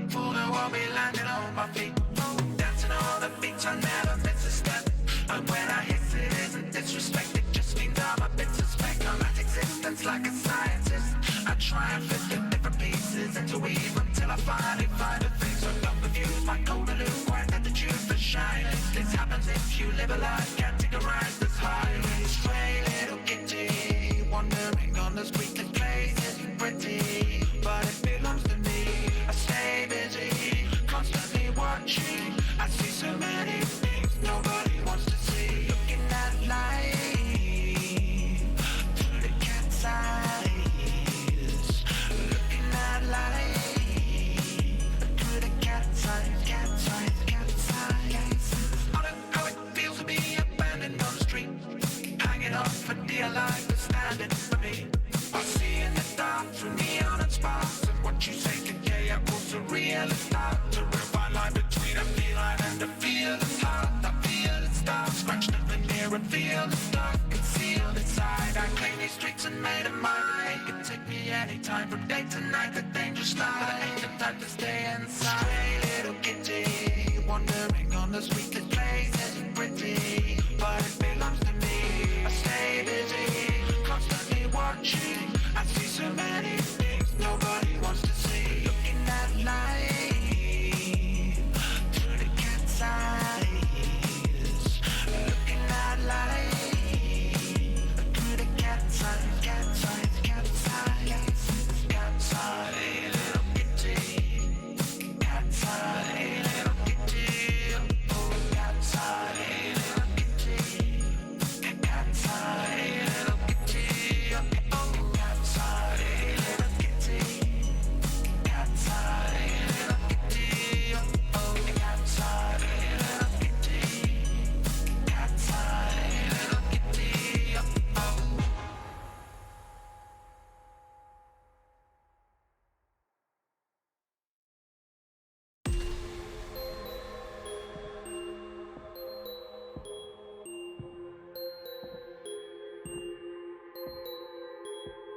Fool, I won't be landing on my feet. Dancing on the beach, I never miss a step. And when I hiss, it isn't disrespect. It just means I'm a bit suspect. I'm at existence like a scientist. I try and fit the different pieces into weave until I finally find a fix. So don't confuse my cold and lukewarm attitude for shine. This happens if you live a life categorized as highway. Stray little kitty, wandering on the street. This place isn't pretty, but it belongs to me. I stay busy, constantly watching. I see so many things nobody wants to see. Looking at life through the cat's eyes. Looking at life through the cat's eyes, cat's eyes, cat's eyes. I don't know how it feels to be abandoned on the street, hanging on for dear life, but standing for me. I see in the dark through neon and sparks, and what you say today I will surreal and start to real fine line between a feline and a feel that's hard. I feel it start, scratch the veneer and feel the stuff concealed inside. I claim these streets and made of mine. It can take me anytime from day to night, the dangerous life, but I ain't the type to stay inside. Stray little kitty, wandering on the street. This place isn't pretty, but it belongs to me. I stay busy, constantly watching. I see so many things nobody wants to see. Looking at life through the cat's eyes. Looking at life through the cat's eyes, cat's eyes, cat's eyes, cat's eye, little kitty, cat's eye, little kitty, oh cat's eye, little kitty, cat's eye, little kitty, oh cat's eye, little kitty, cat's eye, little kitty, oh cat's eye, little kitty, cat's eye, little kitty, oh.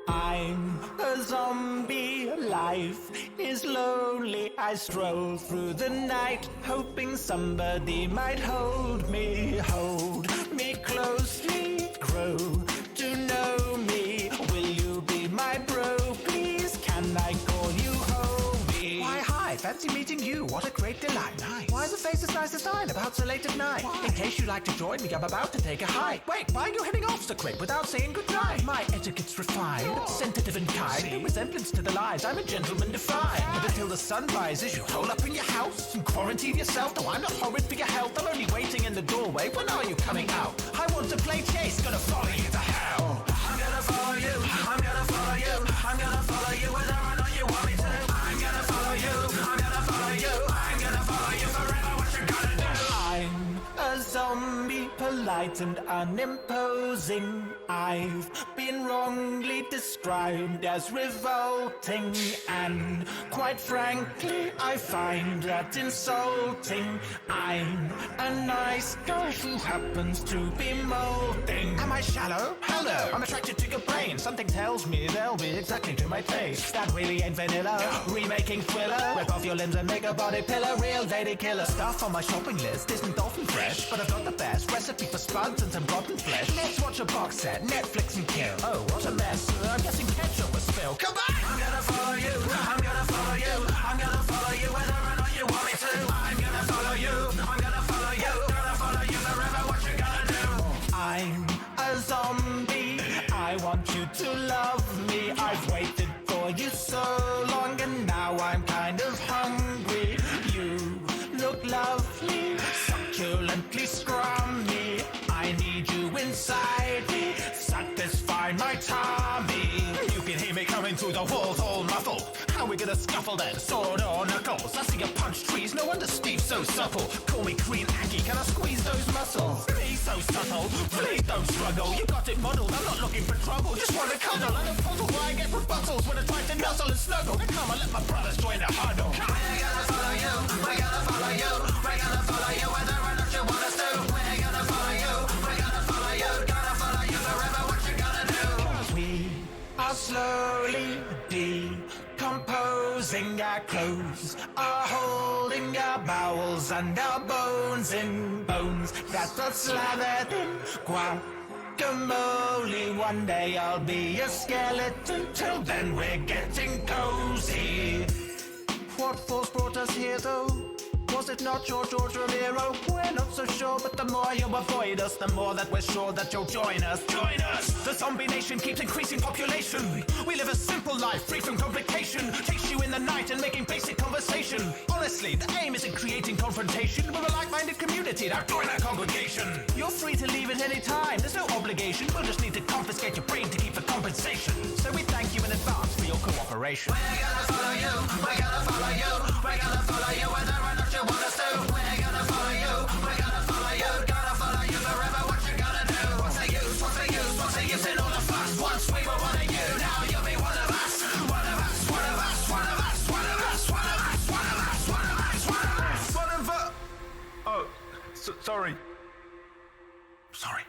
I'm a zombie, life is lonely. I stroll through the night, hoping somebody might hold me closely, grow to know me. Will you be my bro, please? Can I call you homie? Why, hi, fancy meeting you, what a great delight. Nice. Why the face as nice as mine, about so late at night? Why? In case you'd like to join me, I'm about to take a hike. Wait, why are you heading off so quick without saying goodnight? My etiquette's refined, sensitive and kind. See? No resemblance to the lies, I'm a gentleman defined. But until the sun rises, you hole up in your house and quarantine yourself. No, I'm not horrid for your health, I'm only waiting in the doorway. When are you coming out? I want to play chase, gonna follow you to hell. I'm gonna follow you, I'm gonna follow you, I'm gonna follow you whether or not you want me to. I'm gonna follow you, I'm gonna follow you, I'm gonna follow you forever, what you gonna do? I'm a zombie, polite and unimposing. I've been wrongly described as revolting, and quite frankly, I find that insulting. I'm a nice guy who happens to be molding. Am I shallow? Hell no, I'm attracted to your brain. Something tells me they'll be exactly to my taste. That really ain't vanilla, remaking thriller. Rip off your limbs and make a body pillar. Real lady killer. Stuff on my shopping list isn't often fresh, but I've got the best recipe for spuds and some rotten flesh. Let's watch a box set, Netflix and kill. Oh, what a mess, I'm guessing ketchup was spilled. Come back! I'm gonna follow you, I'm gonna follow you, I'm gonna follow you whether or not you want me to. I'm gonna follow you, I'm gonna follow you, gonna follow you forever, what you gonna do? I'm a zombie, I want you to love me. I've waited for you so long and now I'm kind of hungry. You look lovely, succulently scrummy. I need you inside me, satisfy my tummy. You can hear me coming through the walls all muffled. How we gonna scuffle then, sword or knuckles? I see you punch trees, no wonder Steve's so supple. Call me Queen Aggie, can I squeeze those muscles? Be so subtle, please don't struggle. You got it modeled, I'm not looking for trouble. Just wanna cuddle, and a puzzle why I get rebuttals when I try to nuzzle and snuggle. Come on, let my brothers join the huddle. We're gonna follow you, we're gonna follow you, we're gonna follow you whether or not you want us to. We're gonna follow you, we're gonna follow you, gonna follow you forever, what you gonna do? We are slowly decomposing. folding our clothes, are holding our bowels and our bones in bones that are slathered in guacamole. One day I'll be a skeleton, till then we're getting cozy. What force brought us here though? Was it not your George Romero? We're not so sure, but the more you avoid us, the more that we're sure that you'll join us. Join us! The zombie nation keeps increasing population. We live a simple life, free from complication. Chase you in the night and making basic conversation. Honestly, the aim isn't creating confrontation. We're a like-minded community, now join our congregation. You're free to leave at any time, there's no obligation. We'll just need to confiscate your brain to keep the compensation. So we thank you in advance for your cooperation. We're gonna follow you, we're gonna follow you, we're gonna follow you whether or not you want us to. We're gonna follow you, we're gonna follow you, gonna follow you forever. What you gonna do? What's the use? What's the use? What's the use in all the fuss? Once we were one of you, now you'll be one of us. One of us, one of us, one of us, one of us, one of us, one of us, one of us, one of us, one of us. Oh, sorry. Sorry.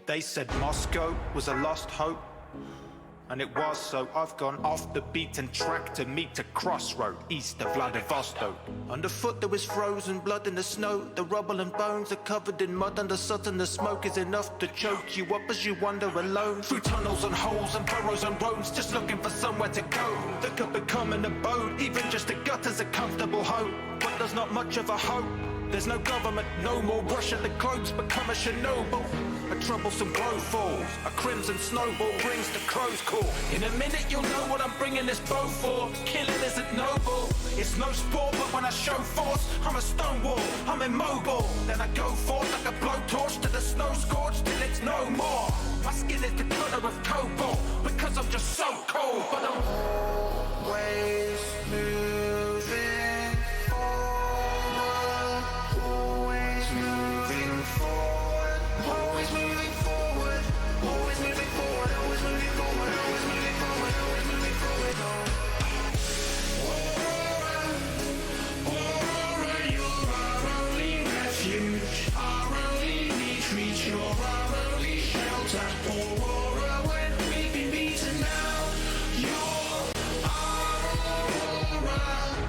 They said Moscow was a lost hope, and it was, so I've gone off the beaten track to meet a crossroad east of Vladivostok. Underfoot there was frozen blood in the snow, the rubble and bones are covered in mud, and the soot and the smoke is enough to choke you up as you wander alone through tunnels and holes and burrows and roads, just looking for somewhere to go that could become an abode. Even just a gutter's a comfortable home, but there's not much of a hope. There's no government, no more Russia, the globe's become a Chernobyl. A troublesome blow falls, a crimson snowball brings the crow's call. In a minute you'll know what I'm bringing this bow for. Killing isn't noble, it's no sport, but when I show force, I'm a stonewall, I'm immobile. Then I go forth like a blowtorch to the snow scorched till it's no more. My skin is the color of cobalt, because I'm just so cold, but I'm always moving forward, always moving forward, always moving forward, always moving forward, always moving forward, always moving forward, always moving forward. Aurora, you're our only refuge, our only retreat, you're our only shelter. Aurora, when we've been beaten down, you're our Aurora.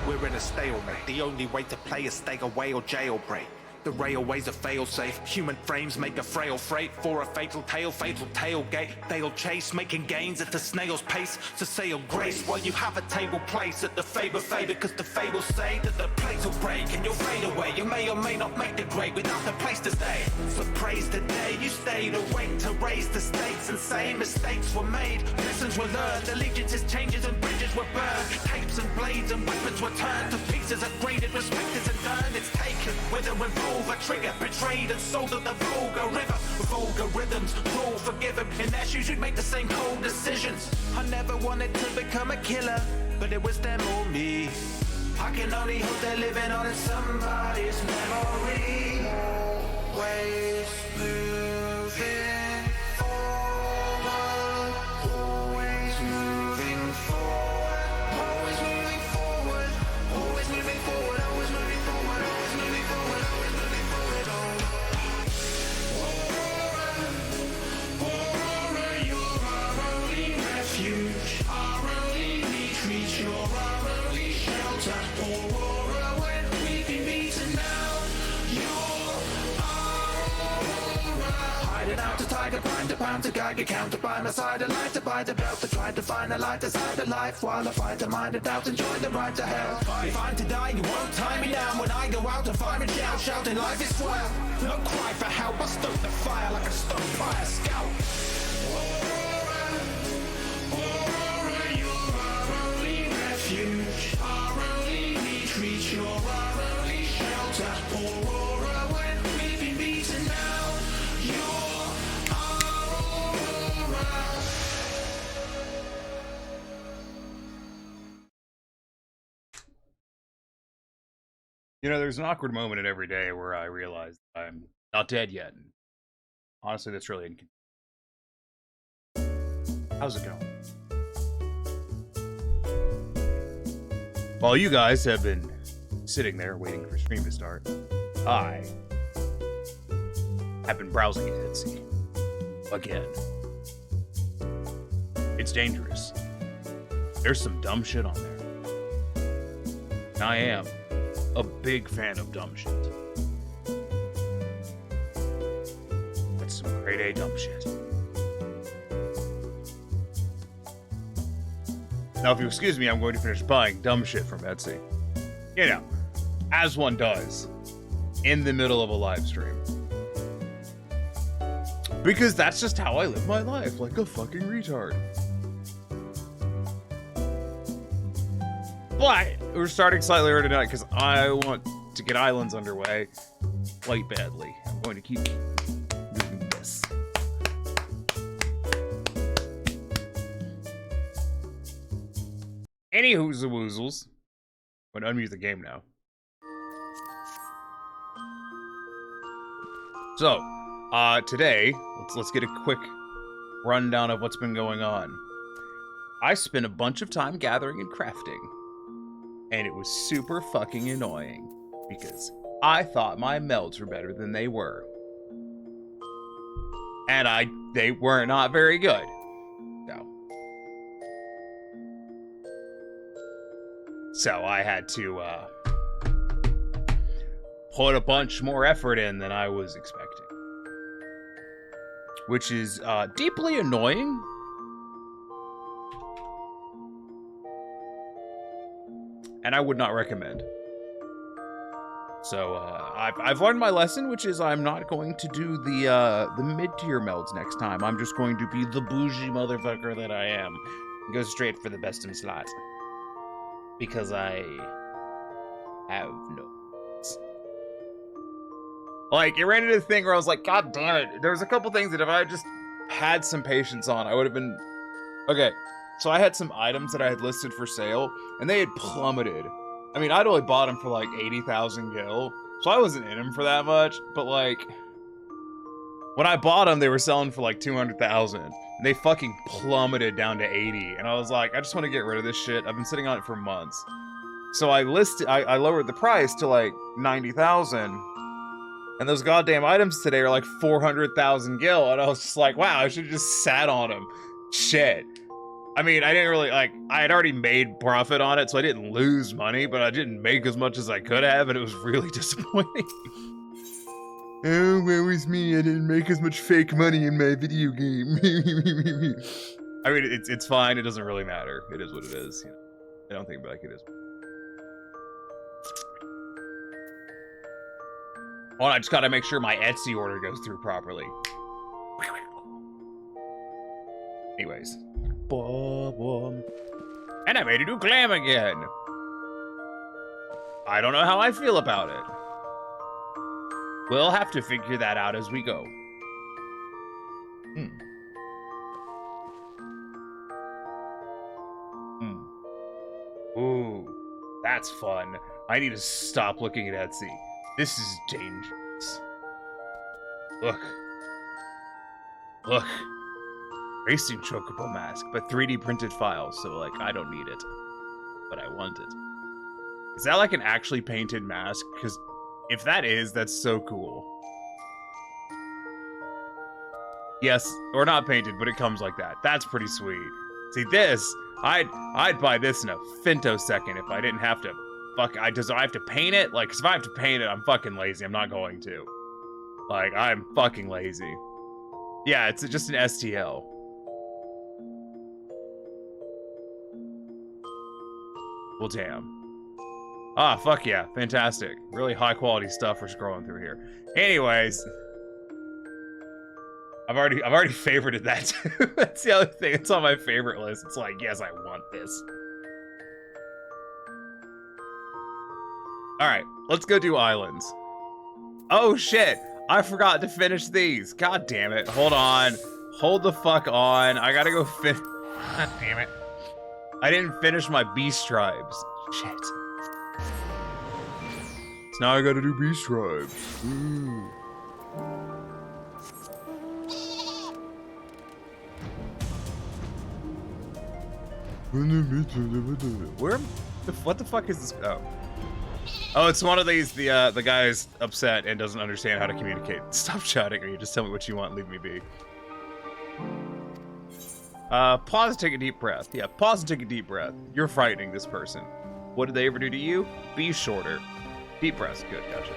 We're in a stalemate, the only way to play is stay away or jailbreak. The railways are fail-safe, human frames make a frail freight for a fatal tailgate. They'll chase, making gains at a snail's pace to sail grace while you have a table place at the Faber Fader, cause the fables say that the plates will break and you'll fade away. You may or may not make the grade without the place to stay. So praise the day you stayed awake to raise the stakes and say mistakes were made, lessons were learned, allegiances, changes and bridges were burned. Tapes and blades and weapons were turned to pieces, upgraded, respect isn't earned, it's taken with a revolver trigger, betrayed and sold at the Volga River. Vulgar rhythms, rule forgiven. In their shoes you'd make the same cold decisions. I never wanted to become a killer, but it was them or me. I can only hope they're living on in somebody's memory. Always moving forward, always moving forward, always moving forward, always moving forward, always moving forward, always moving forward, always moving forward. Aurora, you're our only refuge, our only retreat, you're our only shelter. Aurora, when we've been beaten down, you're our Aurora. Hiding out to tiger, grind to pound to Geiger, counter by my side, a light to buy the belt to try to find a light side of life while I fight a mind of doubt and join the ride to hell. If I'm to die, you won't tie me down when I go out and fire and shout, shouting life is swell. No cry for help, I stoke the fire like a stone fire scout. Aurora, you're our only refuge, our only retreat, you're our only shelter. Aurora, when we've been beaten down, you're our Aurora. You know, there's an awkward moment in every day where I realize I'm not dead yet. And honestly, that's really inconvenient. How's it going? While you guys have been sitting there waiting for stream to start, I have been browsing Etsy again. It's dangerous. There's some dumb shit on there. And I am a big fan of dumb shit. That's some grade A dumb shit. Now, if you excuse me, I'm going to finish buying dumb shit from Etsy. You know, as one does, in the middle of a live stream. Because that's just how I live my life, like a fucking retard. But we're starting slightly early tonight because I want to get Islands underway quite badly. I'm going to keep doing this. Anywho's the woozles. I'm going to unmute the game now. So, today, let's get a quick rundown of what's been going on. I spent a bunch of time gathering and crafting, and it was super fucking annoying because I thought my melds were better than they were, and they were not very good. So I had to put a bunch more effort in than I was expecting. Which is deeply annoying. And I would not recommend. So I've learned my lesson, which is I'm not going to do the mid-tier melds next time. I'm just going to be the bougie motherfucker that I am. And go straight for the best in slot. Because I have no. Like, it ran into the thing where I was like, God damn it. There was a couple things that if I just had some patience on, I would have been... Okay, so I had some items that I had listed for sale, and they had plummeted. I mean, I'd only bought them for like 80,000 gil, so I wasn't in them for that much, but like... When I bought them, they were selling for like 200,000. And they fucking plummeted down to 80. And I was like, I just want to get rid of this shit. I've been sitting on it for months. So I lowered the price to like 90,000. And those goddamn items today are like 400,000 gil. And I was just like, wow, I should have just sat on them. Shit. I mean, I didn't really, like, I had already made profit on it, so I didn't lose money, but I didn't make as much as I could have, and it was really disappointing. Oh, where was me? I didn't make as much fake money in my video game. I mean, it's fine. It doesn't really matter. It is what it is. You know? I don't think like it is. Oh, I just gotta make sure my Etsy order goes through properly. Anyways. And I made a new glam again. I don't know how I feel about it. We'll have to figure that out as we go. Ooh, that's fun. I need to stop looking at Etsy. This is dangerous. Look. Look. Racing Chocobo mask, but 3D printed files, so like, I don't need it. But I want it. Is that like an actually painted mask? Because if that is, that's so cool. Yes, or not painted, but it comes like that. That's pretty sweet. See this, I'd buy this in a femtosecond if I didn't have to. Do I have to paint it? Like, 'cause if I have to paint it, I'm fucking lazy. I'm not going to. Like, I'm fucking lazy. Yeah, it's just an STL. Well, damn. Ah, fuck yeah. Fantastic. Really high quality stuff we're scrolling through here. Anyways. I've already favorited that too. That's the other thing. It's on my favorite list. It's like, yes, I want this. Alright, let's go do islands. Oh shit! I forgot to finish these. God damn it. Hold on. Hold the fuck on. I gotta go finish. God damn it. I didn't finish my beast tribes. Shit. So now I gotta do beast tribes. Ooh. Where? What the fuck is this? Oh, it's one of these. The guy's upset and doesn't understand how to communicate. Stop shouting, or you just tell me what you want and leave me be. Pause and take a deep breath. Yeah, pause and take a deep breath. You're frightening this person. What did they ever do to you? Be shorter. Deep breaths. Good, gotcha.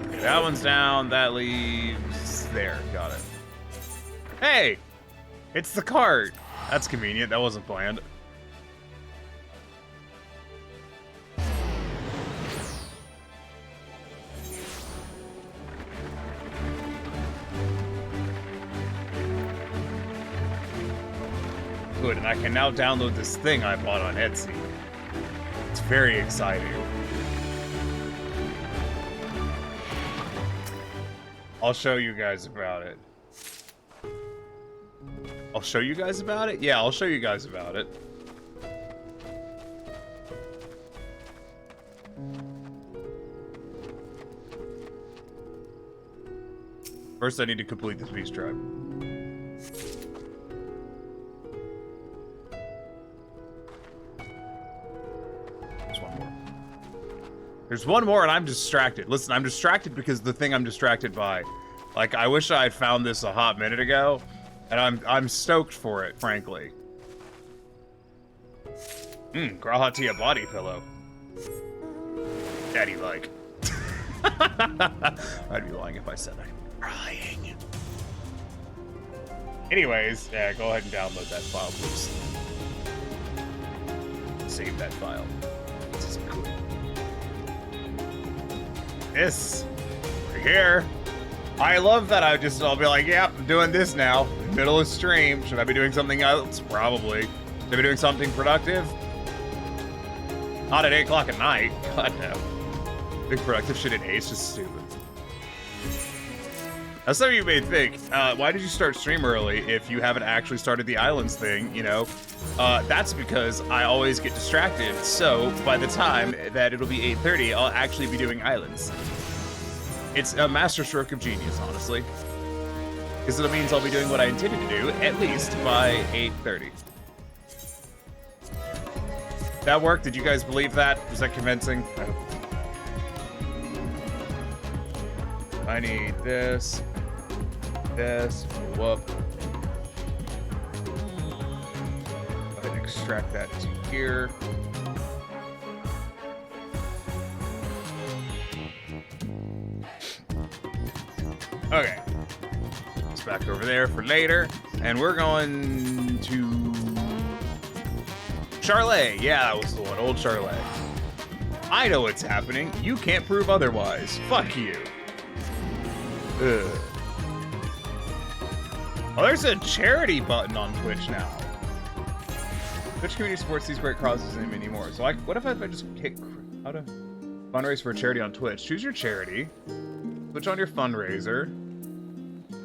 Okay, that one's down. That leaves there. Got it. Hey! It's the cart! That's convenient. That wasn't planned. Good, and I can now download this thing I bought on Etsy. It's very exciting. I'll show you guys about it. I'll show you guys about it? Yeah, I'll show you guys about it. First, I need to complete this beast tribe. There's one more, and I'm distracted. Listen, I'm distracted because the thing I'm distracted by. Like, I wish I had found this a hot minute ago, and I'm stoked for it, frankly. Grahatia body pillow. Daddy-like. I'd be lying if I said I'm crying. Anyways, yeah, go ahead and download that file, please. Save that file. This is cool. This right here. I love that I'll be like, yep, I'm doing this now. Middle of stream. Should I be doing something else? Probably. Should I be doing something productive? Not at 8 o'clock at night. God no. Big productive shit at 8 is just stupid. Now some of you may think, why did you start stream early if you haven't actually started the islands thing, you know? That's because I always get distracted, so by the time that it'll be 8:30, I'll actually be doing islands. It's a masterstroke of genius, honestly. Because it means I'll be doing what I intended to do, at least by 8:30. That worked? Did you guys believe that? Was that convincing? I need this. This. Whoop. Go ahead and extract that to here. Okay. It's back over there for later. And we're going to Charlet. Yeah, that was the one. Old Charlet. I know what's happening. You can't prove otherwise. Fuck you. Ugh. Oh, there's a charity button on Twitch now. Twitch community supports these great causes and many more. So, what if I just hit how to fundraise for a charity on Twitch? Choose your charity, switch on your fundraiser,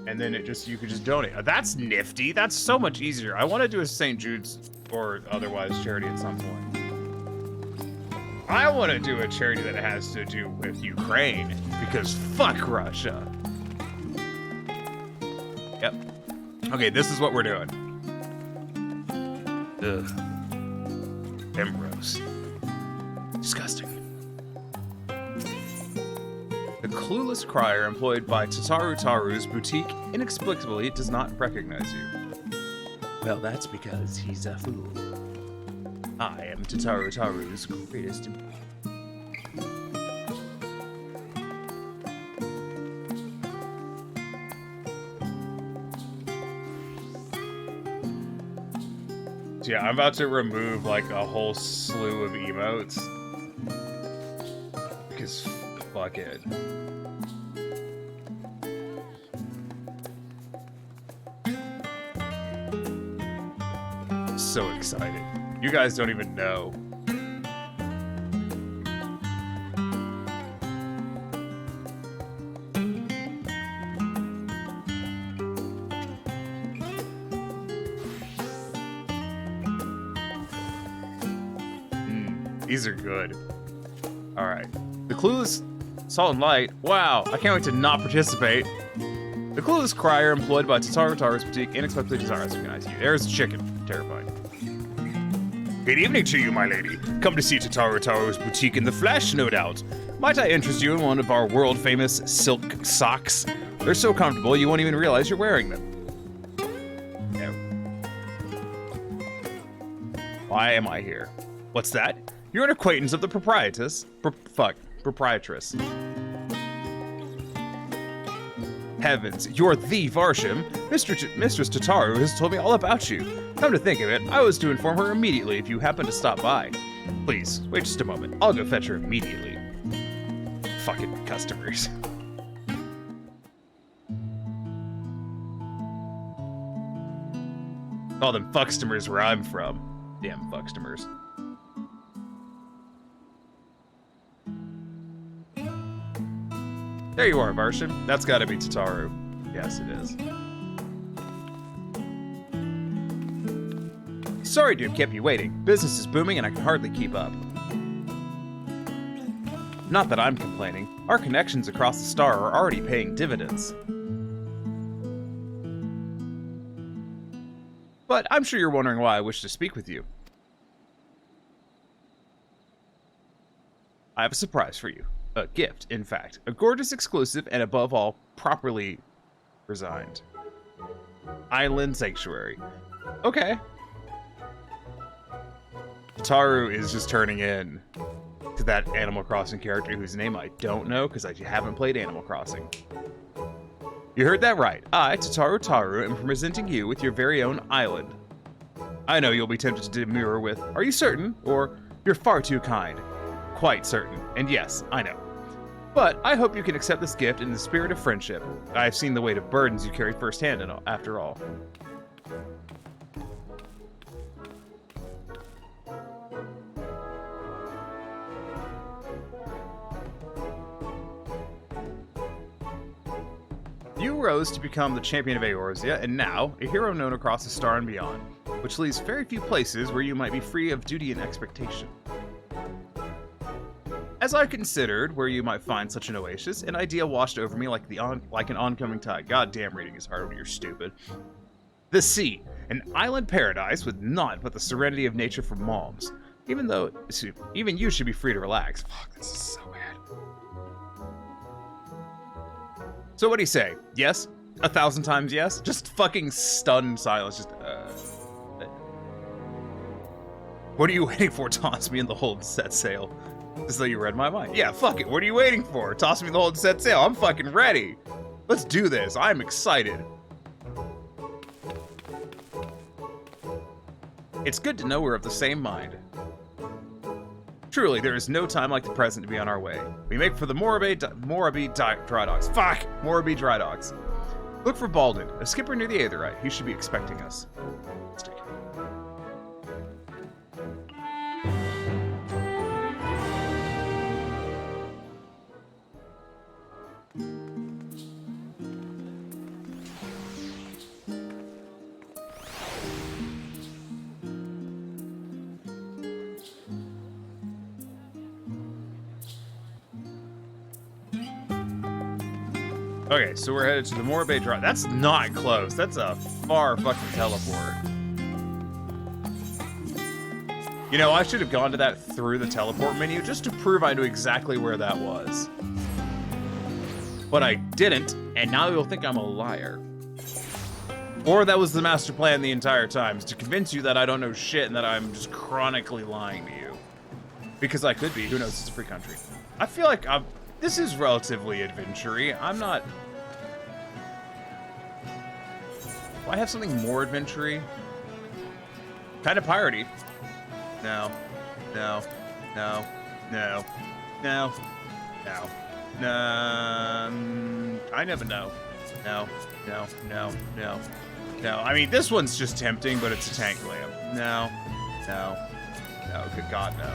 and then you could just donate. Oh, that's nifty. That's so much easier. I want to do a St. Jude's or otherwise charity at some point. I want to do a charity that has to do with Ukraine because fuck Russia. Yep. Okay, this is what we're doing. Ugh. Emrose. Disgusting. The clueless crier employed by Tataru Taru's boutique inexplicably does not recognize you. Well, that's because he's a fool. I am Tataru Taru's greatest employee. Yeah, I'm about to remove like a whole slew of emotes. Because fuck it. So excited. You guys don't even know. These are good. All right. The clueless Salt and light? Wow, I can't wait to not participate. The clueless crier employed by Tataru Taru's boutique inexplicably desires to recognize you. There's chicken. Terrifying. Good evening to you, my lady. Come to see Tataru Taru's boutique in the flesh, no doubt. Might I interest you in one of our world-famous silk socks? They're so comfortable you won't even realize you're wearing them. No. Why am I here? What's that? You're an acquaintance of the proprietress. Proprietress. Heavens, you're the Varsham. Mistress Tataru has told me all about you. Come to think of it, I was to inform her immediately if you happen to stop by. Please, wait just a moment. I'll go fetch her immediately. Fucking customers. Call them fuckstomers where I'm from. Damn fuckstomers. There you are, Varsham. That's gotta be Tataru. Yes, it is. Sorry, dude, kept you waiting. Business is booming and I can hardly keep up. Not that I'm complaining. Our connections across the star are already paying dividends. But I'm sure you're wondering why I wish to speak with you. I have a surprise for you. A gift, in fact. A gorgeous exclusive and above all, properly resigned. Island Sanctuary. Okay. Taru is just turning in to that Animal Crossing character whose name I don't know because I haven't played Animal Crossing. You heard that right. I, Tataru Taru, am presenting you with your very own island. I know you'll be tempted to demur with, "Are you certain?" or "You're far too kind." Quite certain. And yes, I know. But I hope you can accept this gift in the spirit of friendship. I have seen the weight of burdens you carried firsthand after all. You rose to become the champion of Eorzea, and now, a hero known across the star and beyond, which leaves very few places where you might be free of duty and expectation. As I considered where you might find such an oasis, an idea washed over me like an oncoming tide. Goddamn, reading is hard when you're stupid. The sea, an island paradise with naught but the serenity of nature for moms. Even you should be free to relax. Fuck, this is so bad. So what do you say? Yes? 1,000 times yes? Just fucking stunned silence. Just, What are you waiting for? Toss me in the hold, set sail. As though you read my mind. Yeah, fuck it. What are you waiting for? Toss me in the hold, set sail. I'm fucking ready. Let's do this. I'm excited. It's good to know we're of the same mind. Truly, there is no time like the present to be on our way. We make for the Morabe dry docks. Fuck! Morabe dry docks. Look for Baldwin, a skipper near the Aetherite. He should be expecting us. Stick. Okay, so we're headed to the Morabe Drive. That's not close. That's a far fucking teleport. You know, I should have gone to that through the teleport menu just to prove I knew exactly where that was. But I didn't, and now you'll think I'm a liar. Or that was the master plan the entire time, is to convince you that I don't know shit and that I'm just chronically lying to you. Because I could be. Who knows? It's a free country. I feel like this is relatively adventure-y. I'm not... Do I have something more adventure-y? Kind of piratey. No. No. No. No. No. No. No. I never know. No. No. No. No. No. I mean, this one's just tempting, but it's a tank lamp. No. No. No. Good God, no.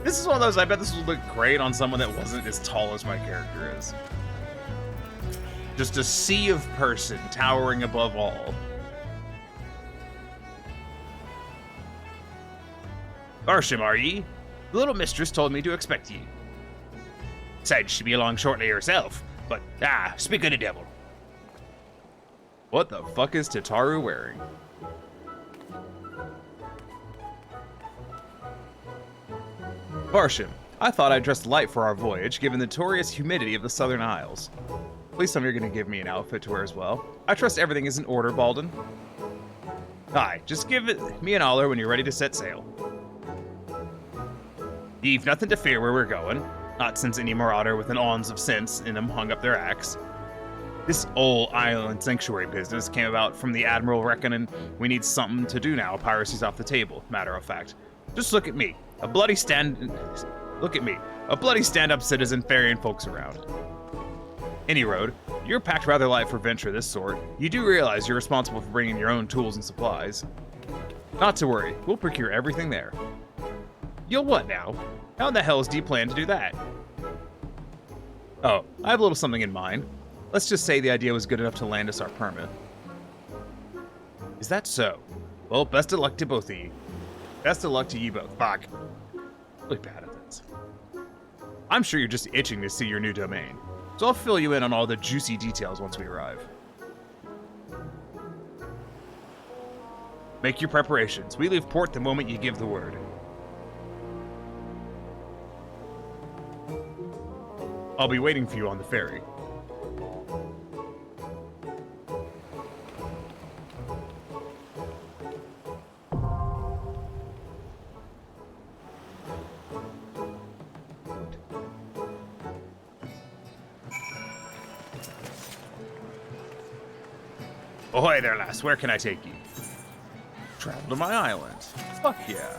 This is one of those, I bet this would look great on someone that wasn't as tall as my character is. Just a sea of person towering above all. Varsham, are ye? The little mistress told me to expect ye. Said she'd be along shortly herself, but, speak of the devil. What the fuck is Tataru wearing? Barsham, I thought I'd dress light for our voyage, given the notorious humidity of the Southern Isles. Please tell me you're gonna give me an outfit to wear as well. I trust everything is in order, Baldwin. Aye, just give me an holler when you're ready to set sail. You've nothing to fear where we're going, not since any marauder with an ounce of sense in them hung up their axe. This old island sanctuary business came about from the Admiral reckoning we need something to do now. Piracy's off the table, matter of fact. Just look at me, a bloody stand-up citizen ferrying folks around. Any road, you're packed rather light for venture of this sort. You do realize you're responsible for bringing your own tools and supplies. Not to worry, we'll procure everything there. You'll what now? How in the hell do you plan to do that? Oh, I have a little something in mind. Let's just say the idea was good enough to land us our permit. Is that so? Well, best of luck to both of you. Best of luck to you both. Fuck. Really bad at this. I'm sure you're just itching to see your new domain, so I'll fill you in on all the juicy details once we arrive. Make your preparations. We leave port the moment you give the word. I'll be waiting for you on the ferry. Ahoy there, lass. Where can I take you? Travel to my island. Fuck yeah.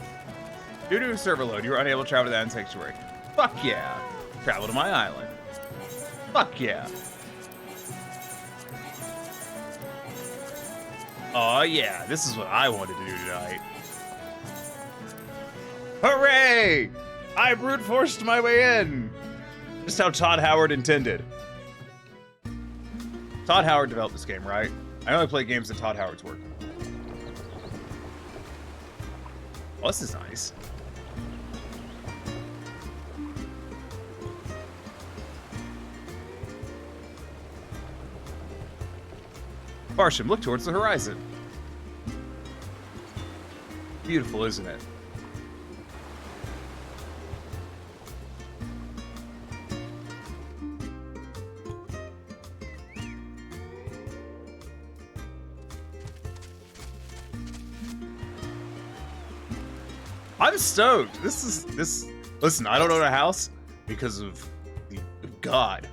Due to a server load, you were unable to travel to the island sanctuary. Fuck yeah. Travel to my island. Fuck yeah. Oh yeah, this is what I wanted to do tonight. Hooray! I brute forced my way in. Just how Todd Howard intended. Todd Howard developed this game, right? I only play games that Todd Howard's worked on. Oh, this is nice. Barsham, look towards the horizon. Beautiful, isn't it? I'm stoked. Listen, I don't own a house because of God.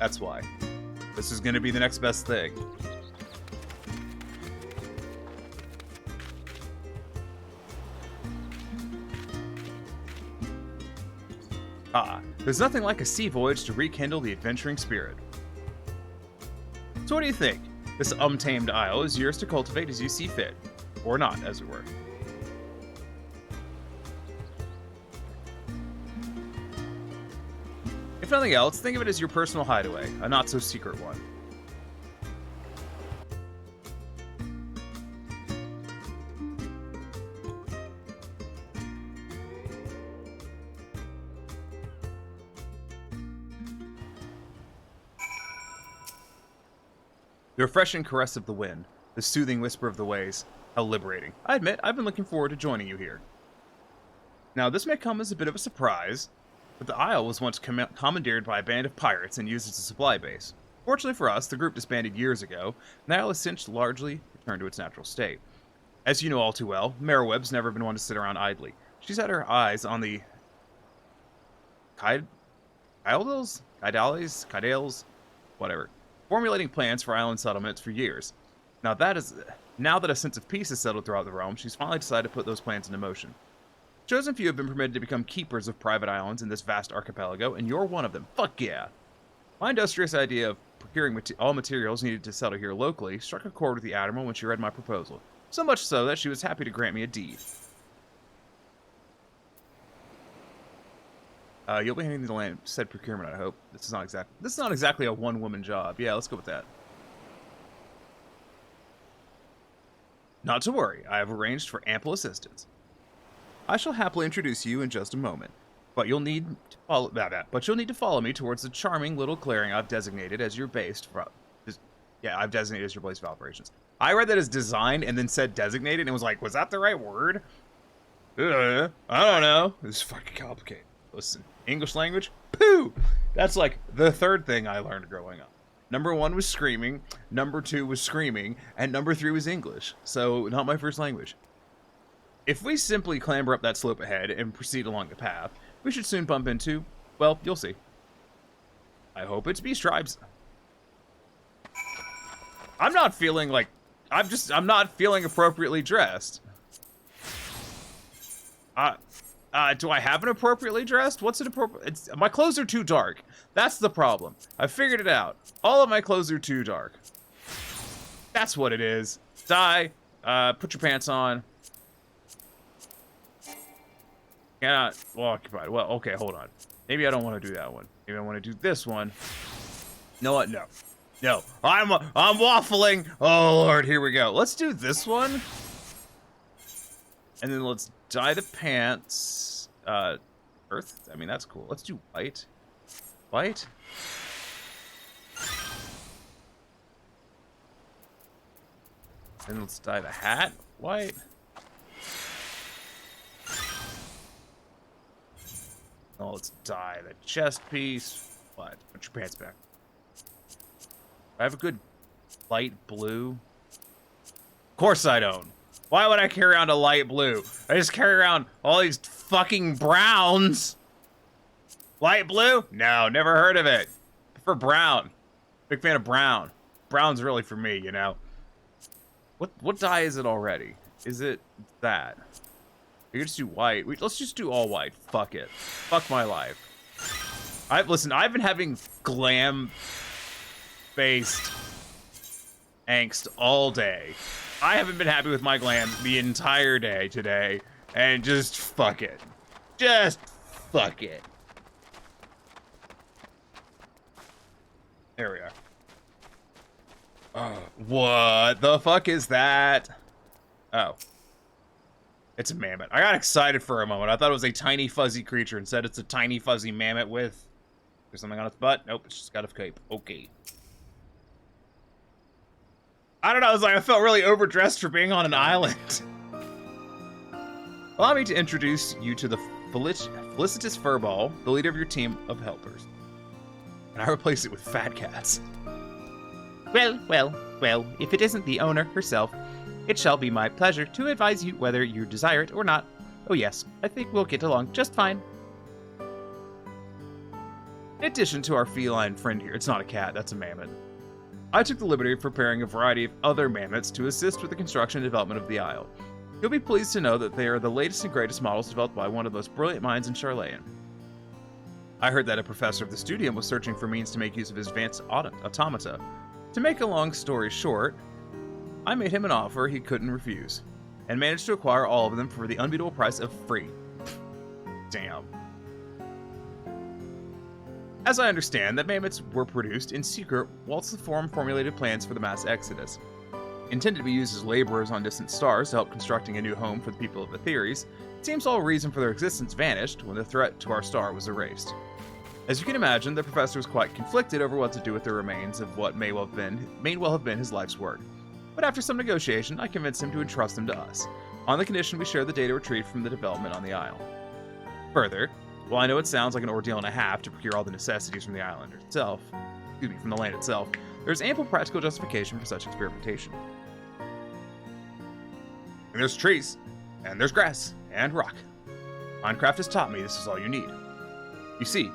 That's why. This is gonna be the next best thing. There's nothing like a sea voyage to rekindle the adventuring spirit. So what do you think? This untamed isle is yours to cultivate as you see fit. Or not, as it were. If nothing else, think of it as your personal hideaway, a not-so-secret one. The refreshing caress of the wind, the soothing whisper of the waves, how liberating. I admit, I've been looking forward to joining you here. Now, this may come as a bit of a surprise, but the Isle was once commandeered by a band of pirates and used as a supply base. Fortunately for us, the group disbanded years ago, and the Isle has since largely returned to its natural state. As you know all too well, Merriwebb's never been one to sit around idly. She's had her eyes on the Kaidales, whatever, formulating plans for island settlements for years. Now that a sense of peace has settled throughout the realm, she's finally decided to put those plans into motion. Chosen few have been permitted to become keepers of private islands in this vast archipelago, and you're one of them. Fuck yeah! My industrious idea of procuring all materials needed to settle here locally struck a chord with the Admiral when she read my proposal. So much so that she was happy to grant me a deed. You'll be handling the land said procurement, I hope. This is not exactly a one-woman job. Yeah, let's go with that. Not to worry, I have arranged for ample assistance. I shall happily introduce you in just a moment. But you'll need to follow But you'll need to follow me towards the charming little clearing I've designated as your base for. I've designated as your place of operations. I read that as designed and then said designated and was like, was that the right word? I don't know. This is fucking complicated. Listen, English language? Pooh! That's like the third thing I learned growing up. Number 1 was screaming, number 2 was screaming, and number 3 was English. So, not my first language. If we simply clamber up that slope ahead and proceed along the path, we should soon bump into, well, you'll see. I hope it's Beast Tribes. I'm not feeling like, I'm not feeling appropriately dressed. Do I have an appropriately dressed? What's an appropriate? My clothes are too dark. That's the problem. I figured it out. All of my clothes are too dark. That's what it is. Die. Put your pants on. Cannot occupied. Well, okay, hold on. Maybe I don't want to do that one. Maybe I want to do this one. No, what? No. No. I'm waffling. Oh, Lord, here we go. Let's do this one. And then let's dye the pants. Earth? I mean, that's cool. Let's do white. White? And let's dye the hat white. Oh, let's dye the chest piece. What? Put your pants back. I have a good light blue. Of course I don't. Why would I carry around a light blue? I just carry around all these fucking browns. Light blue? No, never heard of it. For brown. Big fan of brown. Brown's really for me, you know. What dye is it already? Is it that? We could just do white. Let's just do all white. Fuck it. Fuck my life. Listen, I've been having glam-based angst all day. I haven't been happy with my glam the entire day today, and just fuck it. Just fuck it. There we are. What the fuck is that? Oh. It's a mammoth. I got excited for a moment. I thought it was a tiny fuzzy creature. Instead, it's a tiny fuzzy mammoth with... There's something on its butt? Nope, it's just got a cape. Okay. I don't know, I felt really overdressed for being on an island. Allow me to introduce you to the Felicitous Furball, the leader of your team of helpers. And I replace it with Fat Cats. Well, if it isn't the owner herself, it shall be my pleasure to advise you whether you desire it or not. Oh yes, I think we'll get along just fine. In addition to our feline friend here, it's not a cat, that's a mammoth. I took the liberty of preparing a variety of other mammoths to assist with the construction and development of the Isle. You'll be pleased to know that they are the latest and greatest models developed by one of the most brilliant minds in Charlayan. I heard that a professor of the Studium was searching for means to make use of his advanced automata. To make a long story short, I made him an offer he couldn't refuse, and managed to acquire all of them for the unbeatable price of free. Damn. As I understand, that mammoths were produced in secret whilst the Forum formulated plans for the mass exodus. Intended to be used as laborers on distant stars to help constructing a new home for the people of Aetheres, it seems all reason for their existence vanished when the threat to our star was erased. As you can imagine, the professor was quite conflicted over what to do with the remains of what may well have been his life's work. But after some negotiation, I convinced him to entrust them to us, on the condition we share the data retrieved from the development on the Isle. Further, while I know it sounds like an ordeal and a half to procure all the necessities from the island itself, from the land itself, there's ample practical justification for such experimentation. And there's trees, and there's grass, and rock. Minecraft has taught me this is all you need. You see,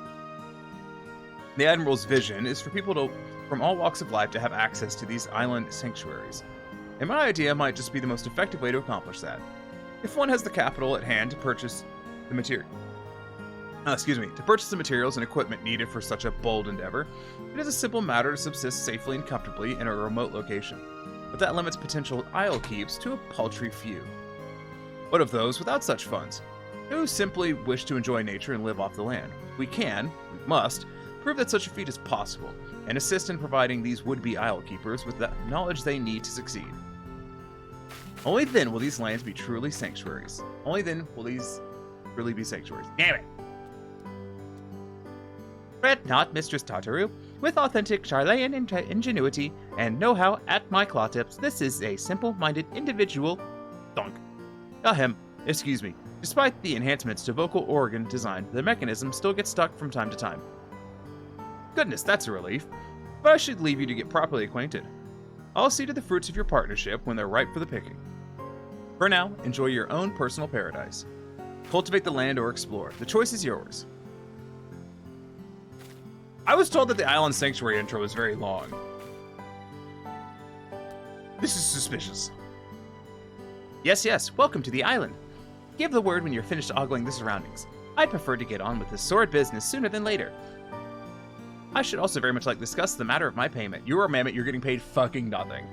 the Admiral's vision is for people from all walks of life to have access to these island sanctuaries. And my idea might just be the most effective way to accomplish that. If one has the capital at hand to purchase the materials and equipment needed for such a bold endeavor, it is a simple matter to subsist safely and comfortably in a remote location. But that limits potential isle keeps to a paltry few. What of those without such funds, who simply wish to enjoy nature and live off the land? We must, prove that such a feat is possible, and assist in providing these would-be isle keepers with the knowledge they need to succeed. Only then will these lands be truly sanctuaries. Only then will these really be sanctuaries. Damn it! Fret not, Mistress Tartaru. With authentic Charlayan ingenuity and know-how at my claw tips, this is a simple-minded individual. Thunk. Ahem, excuse me. Despite the enhancements to vocal organ design, the mechanism still gets stuck from time to time. Goodness, that's a relief. But I should leave you to get properly acquainted. I'll see to the fruits of your partnership when they're ripe for the picking. For now, enjoy your own personal paradise. Cultivate the land or explore. The choice is yours. I was told that the Island Sanctuary intro was very long. This is suspicious. Yes, welcome to the island. Give the word when you're finished ogling the surroundings. I'd prefer to get on with this sword business sooner than later. I should also very much like to discuss the matter of my payment. You are a mammoth, you're getting paid fucking nothing.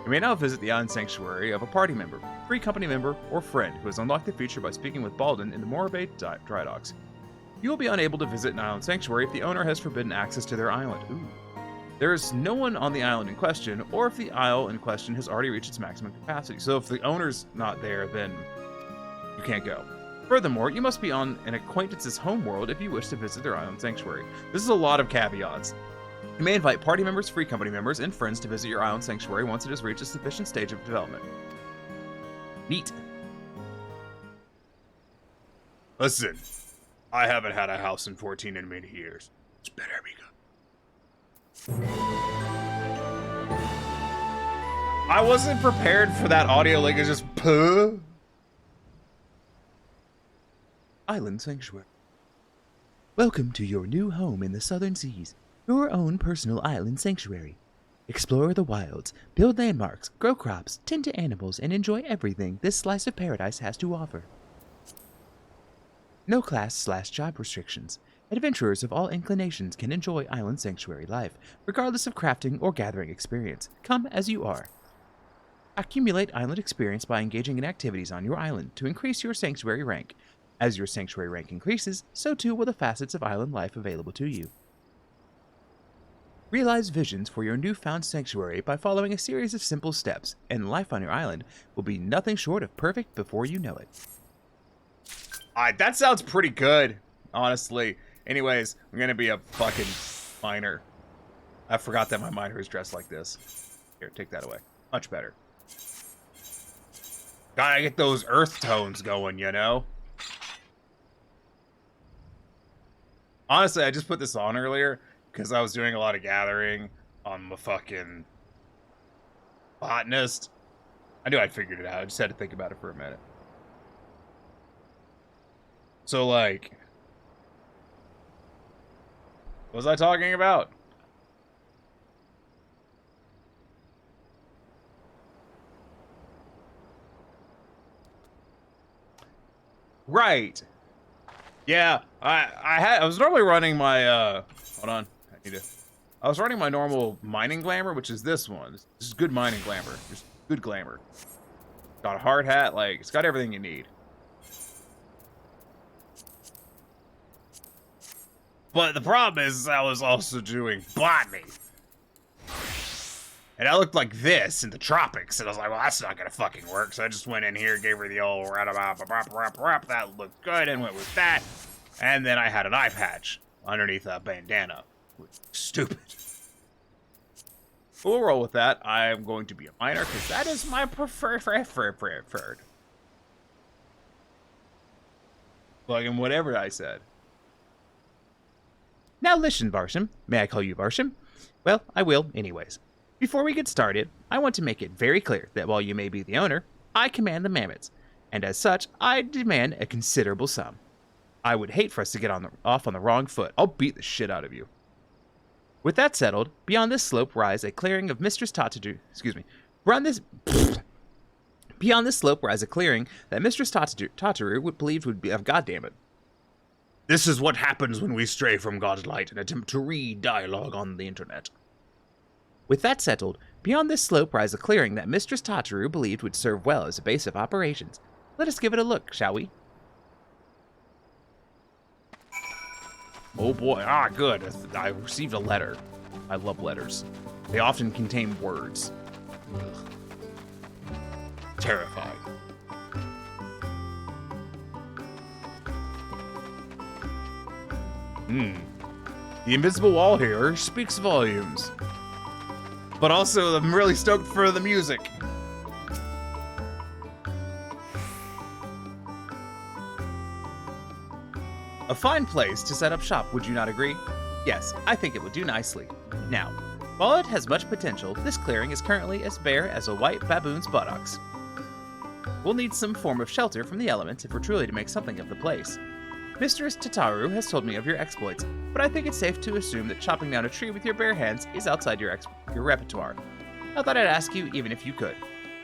You may now visit the Island Sanctuary of a party member, free company member, or friend who has unlocked the feature by speaking with Balden in the Morabay Dry Docks. You will be unable to visit an island sanctuary if the owner has forbidden access to their island. Ooh. There is no one on the island in question, or if the isle in question has already reached its maximum capacity. So if the owner's not there, then you can't go. Furthermore, you must be on an acquaintance's homeworld if you wish to visit their island sanctuary. This is a lot of caveats. You may invite party members, free company members, and friends to visit your island sanctuary once it has reached a sufficient stage of development. Neat. Listen, I haven't had a house in 14 in many years. It's better be good. I wasn't prepared for that audio link. It's just puh. Island Sanctuary. Welcome to your new home in the Southern Seas, your own personal island sanctuary. Explore the wilds, build landmarks, grow crops, tend to animals, and enjoy everything this slice of paradise has to offer. No class/job restrictions. Adventurers of all inclinations can enjoy Island Sanctuary life, regardless of crafting or gathering experience. Come as you are. Accumulate island experience by engaging in activities on your island to increase your sanctuary rank. As your sanctuary rank increases, so too will the facets of island life available to you. Realize visions for your newfound sanctuary by following a series of simple steps, and life on your island will be nothing short of perfect before you know it. That sounds pretty good, honestly. Anyways, I'm gonna be a fucking miner. I forgot that my miner is dressed like this. Here, take that away. Much better. Gotta get those earth tones going, you know? Honestly, I just put this on earlier because I was doing a lot of gathering on the fucking botanist. I knew I'd figured it out. I just had to think about it for a minute. So, like, what was I talking about? Right. Yeah, I was normally running my hold on. I was running my normal mining glamour, which is this one. This is good mining glamour. Just good glamour. Got a hard hat, like it's got everything you need. But the problem is I was also doing botany. And I looked like this in the tropics, and I was like, well, that's not gonna fucking work. So I just went in here, gave her the old that looked good, and went with that. And then I had an eye patch underneath a bandana. Stupid. We'll roll with that. I'm going to be a miner, because that is my preferred. Like in whatever I said. Now listen, Barsham. May I call you Barsham? Well, I will anyways. Before we get started, I want to make it very clear that while you may be the owner, I command the mammoths, and as such, I demand a considerable sum. I would hate for us to get off on the wrong foot. I'll beat the shit out of you. With that settled, beyond this slope rise a clearing of Mistress Tataru. Beyond this slope rise a clearing that Mistress Tataru believed would be of goddammit. This is what happens when we stray from God's light and attempt to read dialogue on the internet. With that settled, beyond this slope rise a clearing that Mistress Tataru believed would serve well as a base of operations. Let us give it a look, shall we? Oh boy, good. I received a letter. I love letters. They often contain words. Ugh. Terrifying. The invisible wall here speaks volumes. But also, I'm really stoked for the music. A fine place to set up shop, would you not agree? Yes, I think it would do nicely. Now, while it has much potential, this clearing is currently as bare as a white baboon's buttocks. We'll need some form of shelter from the elements if we're truly to make something of the place. Mistress Tataru has told me of your exploits, but I think it's safe to assume that chopping down a tree with your bare hands is outside your repertoire. I thought I'd ask you even if you could.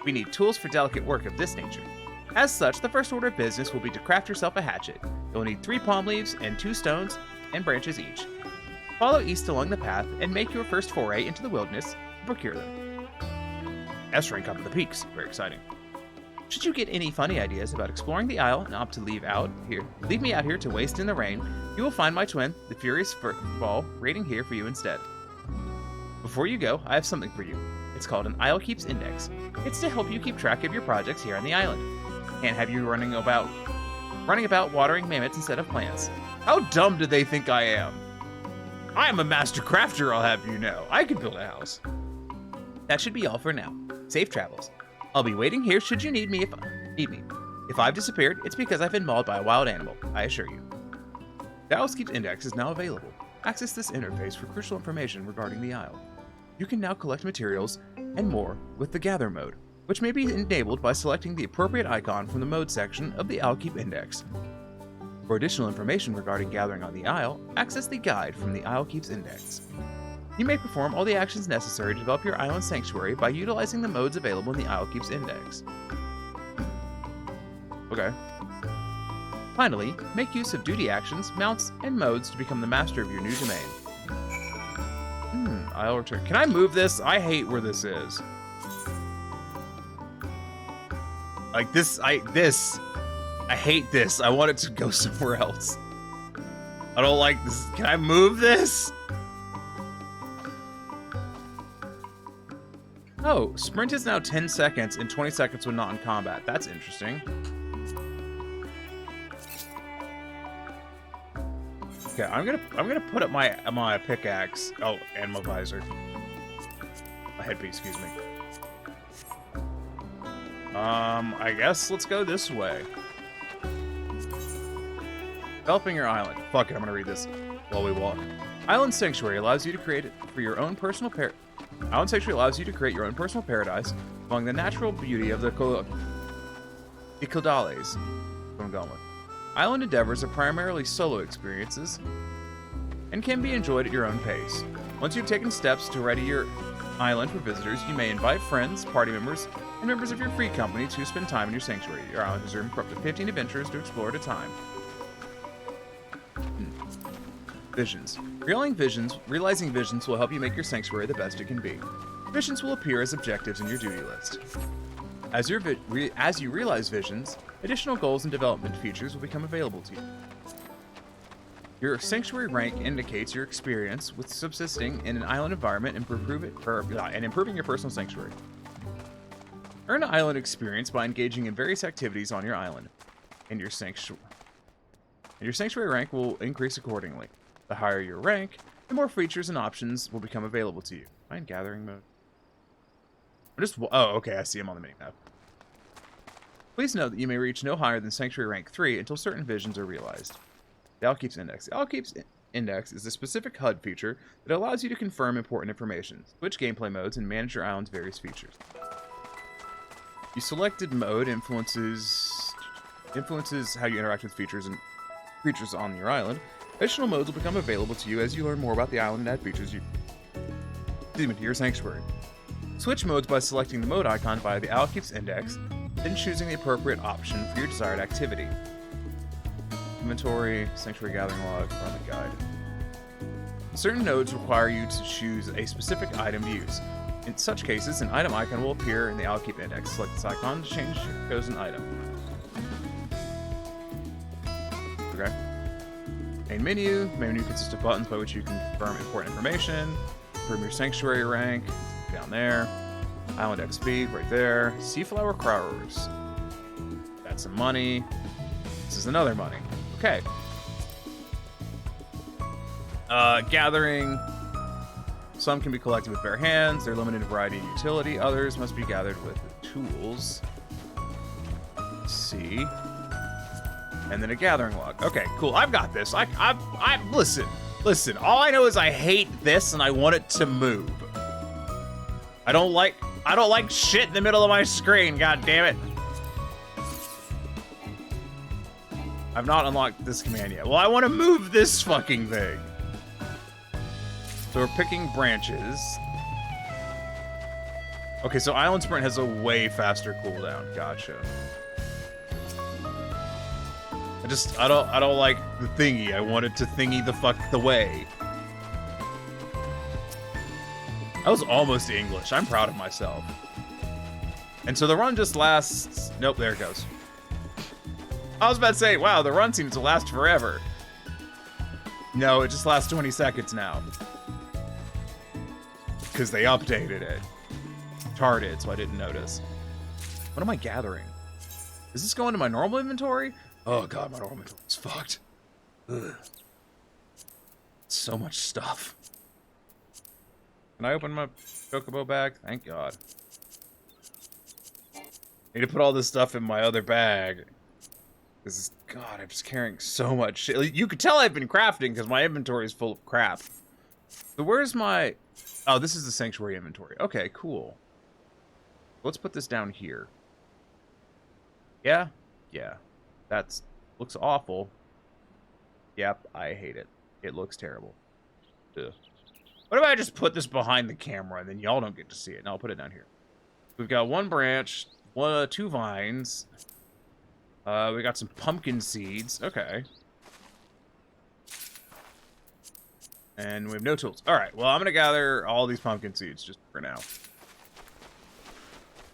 We need tools for delicate work of this nature. As such, the first order of business will be to craft yourself a hatchet. You'll need 3 palm leaves and 2 stones and branches each. Follow east along the path and make your first foray into the wilderness to procure them. S rank up at the peaks. Very exciting. Should you get any funny ideas about exploring the isle and opt to leave me out here to waste in the rain, you will find my twin, the Furious Ball, waiting here for you instead. Before you go, I have something for you. It's called an Isle Keeps Index. It's to help you keep track of your projects here on the island. Can't have you running about watering mammoths instead of plants. How dumb do they think I am? I am a master crafter, I'll have you know. I could build a house. That should be all for now. Safe travels. I'll be waiting here should you need me. If I've disappeared, it's because I've been mauled by a wild animal, I assure you. The Isle Keeps Index is now available. Access this interface for crucial information regarding the isle. You can now collect materials and more with the Gather mode, which may be enabled by selecting the appropriate icon from the mode section of the Isle Keep Index. For additional information regarding gathering on the Isle, access the guide from the Isle Keeps Index. You may perform all the actions necessary to develop your island sanctuary by utilizing the modes available in the Isle Keeps Index. Okay. Finally, make use of duty actions, mounts, and modes to become the master of your new domain. I'll return. Can I move this? I hate where this is. Like this, I hate this. I want it to go somewhere else. I don't like this. Can I move this? Oh, sprint is now 10 seconds and 20 seconds when not in combat. That's interesting. Okay, I'm gonna put up my pickaxe. Oh, and my visor. My headpiece, excuse me. I guess let's go this way. Developing your island. Fuck it, I'm gonna read this while we walk. Island Sanctuary allows you to create it for your own personal Island Sanctuary allows you to create your own personal paradise among the natural beauty of the Kodales. What I'm going with. Island endeavors are primarily solo experiences and can be enjoyed at your own pace. Once you've taken steps to ready your island for visitors, you may invite friends, party members, and members of your free company to spend time in your sanctuary. Your island is room for up to 15 adventurers to explore at a time. Visions. Realizing visions will help you make your sanctuary the best it can be. Visions will appear as objectives in your duty list. As you realize visions, additional goals and development features will become available to you. Your sanctuary rank indicates your experience with subsisting in an island environment and improving your personal sanctuary. Earn island experience by engaging in various activities on your island, and your sanctuary rank will increase accordingly. The higher your rank, the more features and options will become available to you. Am I in gathering mode? Oh, okay, I see him on the mini-map. Please note that you may reach no higher than Sanctuary Rank 3 until certain visions are realized. The Isle Keeps Index. The Isle Keeps Index is a specific HUD feature that allows you to confirm important information, switch gameplay modes, and manage your island's various features. Your selected mode influences how you interact with features and creatures on your island. Additional modes will become available to you as you learn more about the island and add features to your sanctuary. Switch modes by selecting the mode icon via the Isle Keeps Index, then choosing the appropriate option for your desired activity. Inventory, Sanctuary Gathering Log, Environment Guide. Certain nodes require you to choose a specific item to use. In such cases, an item icon will appear in the Isle Keep Index. Select this icon to change your chosen item. Okay. Main menu consists of buttons by which you can confirm important information, confirm your sanctuary rank, down there, Island XP, right there, Seaflower Crowers. That's some money. This is another money. Okay. Gathering. Some can be collected with bare hands. They're limited in variety and utility. Others must be gathered with tools. Let's see. And then a gathering log. Okay, cool. I've got this. Listen. All I know is I hate this and I want it to move. I don't like shit in the middle of my screen. God damn it. I've not unlocked this command yet. Well, I want to move this fucking thing. So we're picking branches. Okay, so Island Sprint has a way faster cooldown. Gotcha. I don't like the thingy. I wanted to thingy the fuck the way. I was almost English. I'm proud of myself. And so the run just lasts... Nope, there it goes. I was about to say, wow, the run seems to last forever. No, it just lasts 20 seconds now. Because they updated it. Retarded, so I didn't notice. What am I gathering? Is this going to my normal inventory? Oh god, my normal inventory is fucked. Ugh. So much stuff. Can I open my chocobo bag? Thank god. Need to put all this stuff in my other bag. This is, god, I'm just carrying so much shit. You could tell I've been crafting because my inventory is full of crap. So where's my... Oh, this is the sanctuary inventory. Okay, cool. Let's put this down here. Yeah? Yeah. That's... looks awful. Yep, I hate it. It looks terrible. Ugh. What if I just put this behind the camera and then y'all don't get to see it? And I'll put it down here. We've got one branch, two vines. We got some pumpkin seeds. Okay. And we have no tools. Alright, well, I'm going to gather all these pumpkin seeds just for now.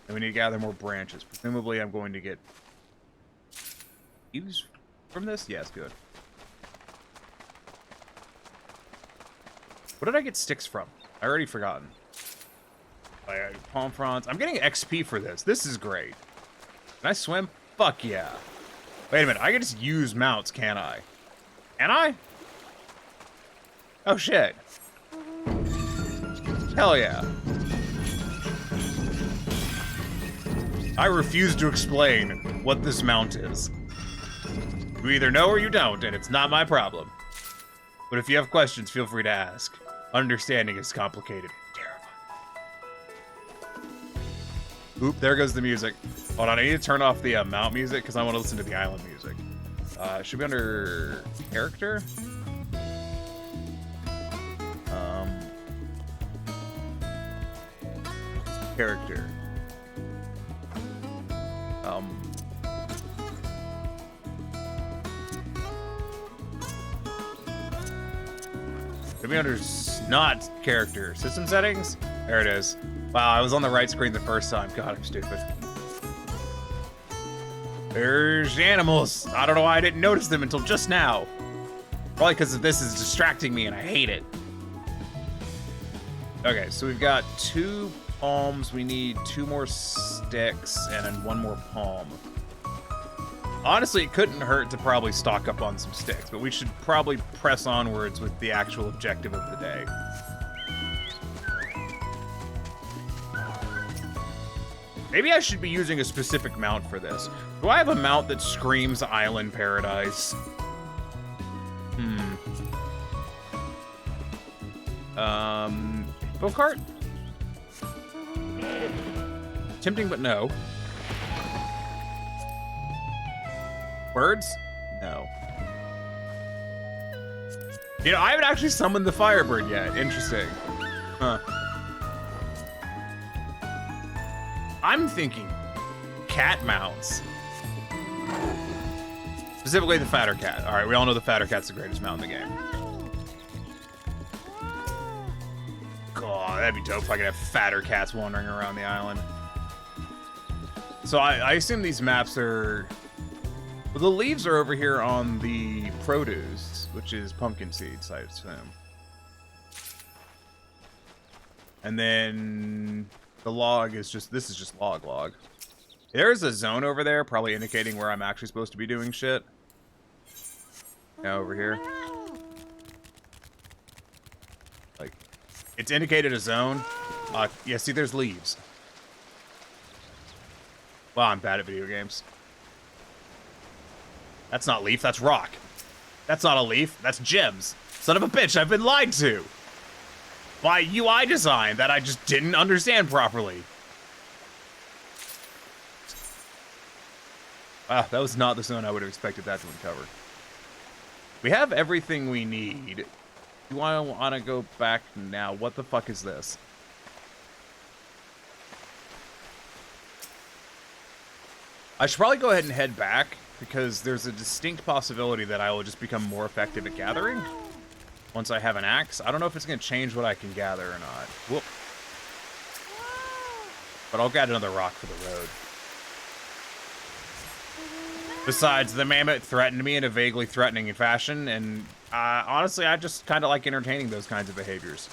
And we need to gather more branches. Presumably, I'm going to get leaves from this? Yes, good. What did I get sticks from? I already forgotten. Palm fronds. I'm getting XP for this. This is great. Can I swim? Fuck yeah. Wait a minute. I can just use mounts, can't I? Can I? Oh, shit. Hell yeah. I refuse to explain what this mount is. You either know or you don't, and it's not my problem. But if you have questions, feel free to ask. Understanding is complicated. Terrifying. Oop, there goes the music. Hold on, I need to turn off the mount music because I want to listen to the island music. It should be under character. Character. Should be under not character. System settings? There it is. Wow, I was on the right screen the first time. God, I'm stupid. There's animals. I don't know why I didn't notice them until just now. Probably because this is distracting me and I hate it. Okay, so we've got 2 palms. We need 2 more sticks and then 1 more palm. Honestly, it couldn't hurt to probably stock up on some sticks, but we should probably press onwards with the actual objective of the day. Maybe I should be using a specific mount for this. Do I have a mount that screams Island Paradise? Go-kart? Tempting, but no. Birds? No. You know, I haven't actually summoned the Firebird yet. Interesting. Huh. I'm thinking cat mounts. Specifically the fatter cat. All right, we all know the fatter cat's the greatest mount in the game. God, that'd be dope if I could have fatter cats wandering around the island. So I assume these maps are... Well, the leaves are over here on the produce, which is pumpkin seeds, I assume. And then the log is just... This is just log. There's a zone over there, probably indicating where I'm actually supposed to be doing shit. Now over here. It's indicated a zone. Yeah, see, there's leaves. Wow, I'm bad at video games. That's not leaf, that's rock. That's not a leaf, that's gems. Son of a bitch, I've been lied to. By UI design that I just didn't understand properly. Wow, that was not the zone I would have expected that to uncover. We have everything we need. Do I want to go back now? What the fuck is this? I should probably go ahead and head back, because there's a distinct possibility that I will just become more effective at gathering once I have an axe. I don't know if it's going to change what I can gather or not. Whoop. But I'll get another rock for the road. Besides, the mammoth threatened me in a vaguely threatening fashion, and honestly, I just kind of like entertaining those kinds of behaviors.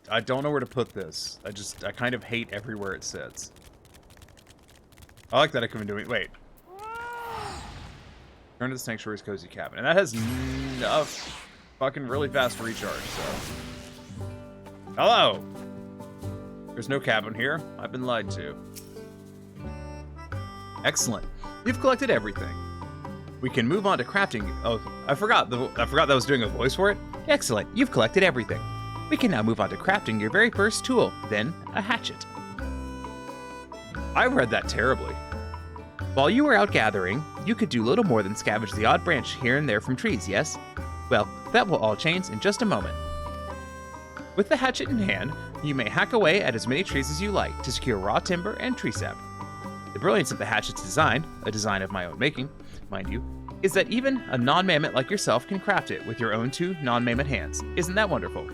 I don't know where to put this. I kind of hate everywhere it sits. I like that I can do it. Wait. Turn to the Sanctuary's cozy cabin. And that has a fucking really fast recharge, so. Hello! There's no cabin here. I've been lied to. Excellent. You've collected everything. We can move on to crafting. Oh, I forgot that I was doing a voice for it. Excellent. You've collected everything. We can now move on to crafting your very first tool, then a hatchet. I read that terribly. While you were out gathering, you could do little more than scavenge the odd branch here and there from trees, yes? Well, that will all change in just a moment. With the hatchet in hand, you may hack away at as many trees as you like to secure raw timber and tree sap. The brilliance of the hatchet's design, a design of my own making, mind you, is that even a non-mammoth like yourself can craft it with your own 2 non-mammoth hands. Isn't that wonderful?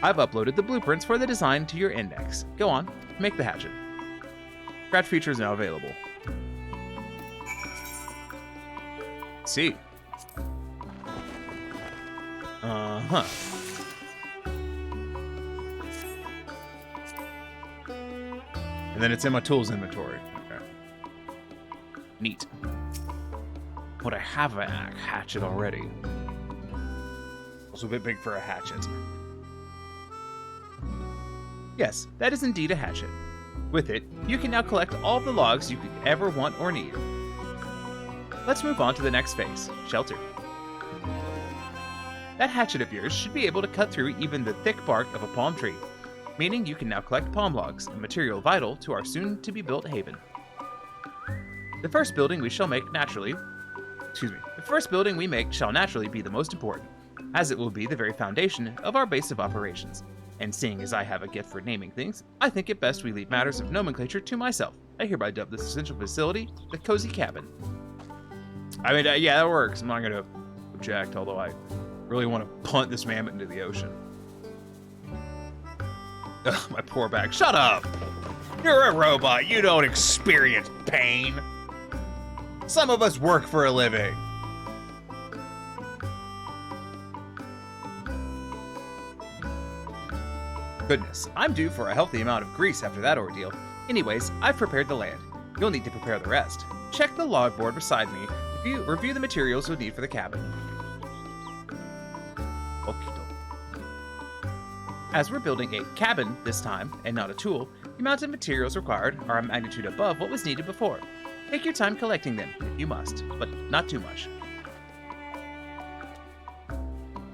I've uploaded the blueprints for the design to your index. Go on, make the hatchet. Craft feature is now available. Let's see. Uh-huh. And then it's in my tools inventory. Okay. Neat. But I have a hatchet already. Also a bit big for a hatchet. Yes, that is indeed a hatchet. With it, you can now collect all of the logs you could ever want or need. Let's move on to the next phase, shelter. That hatchet of yours should be able to cut through even the thick bark of a palm tree, meaning you can now collect palm logs, a material vital to our soon-to-be-built haven. The first building we make shall naturally be the most important, as it will be the very foundation of our base of operations. And seeing as I have a gift for naming things, I think it best we leave matters of nomenclature to myself. I hereby dub this essential facility the Cozy Cabin. I mean, yeah, that works. I'm not going to object, although I really want to punt this mammoth into the ocean. Ugh, my poor back. Shut up! You're a robot. You don't experience pain. Some of us work for a living. Goodness, I'm due for a healthy amount of grease after that ordeal. Anyways, I've prepared the land. You'll need to prepare the rest. Check the log board beside me. Review the materials you'll need for the cabin. As we're building a cabin this time, and not a tool, the amount of materials required are a magnitude above what was needed before. Take your time collecting them, if you must, but not too much.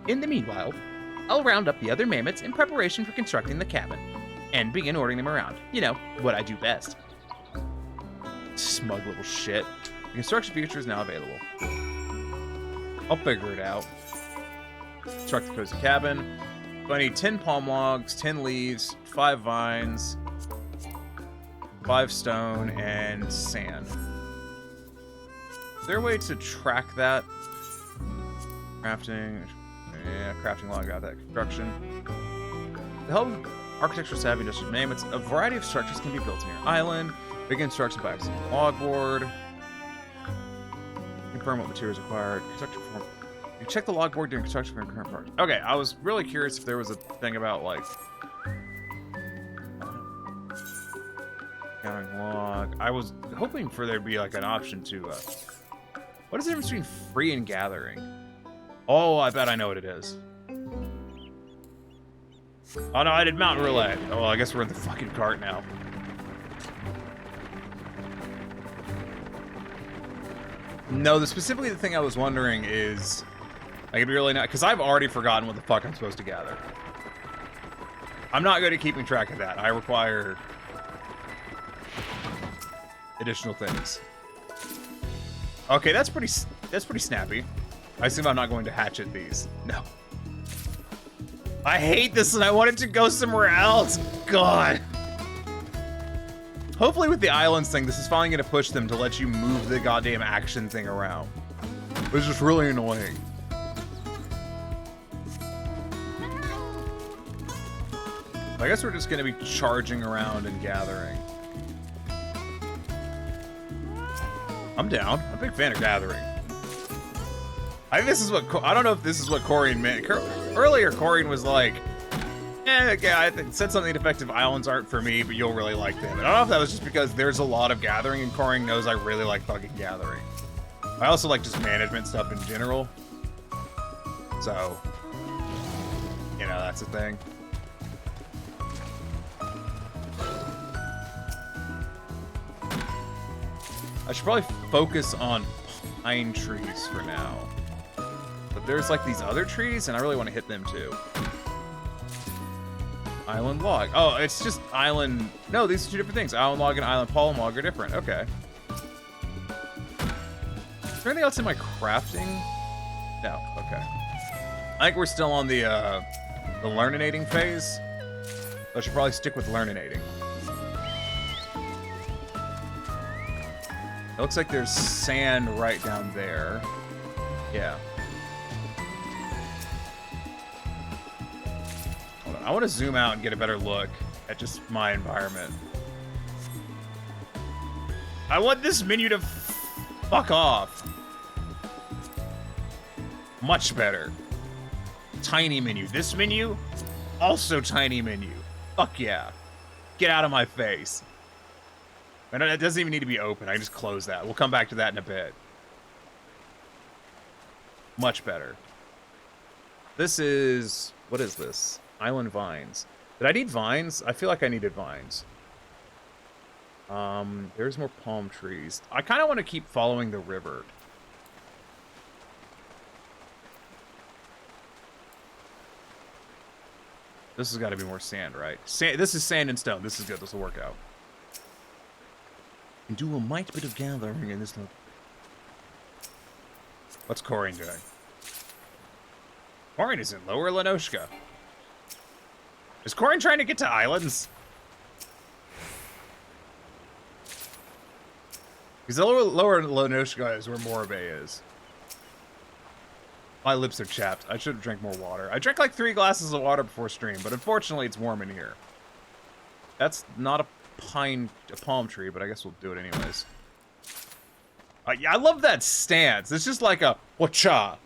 In the meanwhile, I'll round up the other mammoths in preparation for constructing the cabin, and begin ordering them around. You know, what I do best. Smug little shit. The construction feature is now available. I'll figure it out. Construct the cozy cabin. So I need 10 palm logs, 10 leaves, 5 vines, 5 stone, and sand. Is there a way to track that? Crafting. Yeah, crafting log, got that. Construction. To help architectural savvy industrial mammoths, a variety of structures can be built in your island. Begin construction by accessing the log board. Confirm what materials required. Construction form. You check the log board during construction for your current part. Okay, I was really curious if there was a thing about, like, counting log. I was hoping for there to be, like, an option to, what is the difference between free and gathering? Oh, I bet I know what it is. Oh no, I did mountain roulette. Oh, I guess we're in the fucking cart now. No, specifically the thing I was wondering is, I could be really not, because I've already forgotten what the fuck I'm supposed to gather. I'm not good at keeping track of that. I require additional things. Okay, that's pretty snappy. I assume I'm not going to hatchet these. No. I hate this and I want it to go somewhere else. God. Hopefully with the islands thing, this is finally going to push them to let you move the goddamn action thing around. It's just really annoying. I guess we're just going to be charging around and gathering. I'm down. I'm a big fan of gathering. I think this is what... I don't know if this is what Corian meant. Earlier, Corian was like, okay, I said something effective, islands aren't for me, but you'll really like them. And I don't know if that was just because there's a lot of gathering, and Corian knows I really like fucking gathering. I also like just management stuff in general. So, you know, that's a thing. I should probably focus on pine trees for now. But there's like these other trees, and I really want to hit them too. Island log. Oh, it's just island... No, these are two different things. Island log and island palm log are different. Okay. Is there anything else in my crafting? No. Okay. I think we're still on the learninating phase. I should probably stick with learninating. It looks like there's sand right down there. Yeah. Hold on. I want to zoom out and get a better look at just my environment. I want this menu to fuck off. Much better. Tiny menu. This menu, also tiny menu. Fuck yeah. Get out of my face. And it doesn't even need to be open. I just close that. We'll come back to that in a bit. Much better. This is... What is this? Island vines. Did I need vines? I feel like I needed vines. There's more palm trees. I kind of want to keep following the river. This has got to be more sand, right? Sand, this is sand and stone. This is good. This will work out. And do a mite bit of gathering in this. What's Corian doing? Corian is in Lower Lenoshka. Is Corian trying to get to islands? Because Lower Lenoshka is where Moribay is. My lips are chapped. I should have drank more water. I drank like 3 glasses of water before stream, but unfortunately it's warm in here. That's not a palm tree, but I guess we'll do it anyways. Yeah, I love that stance. It's just like a wacha.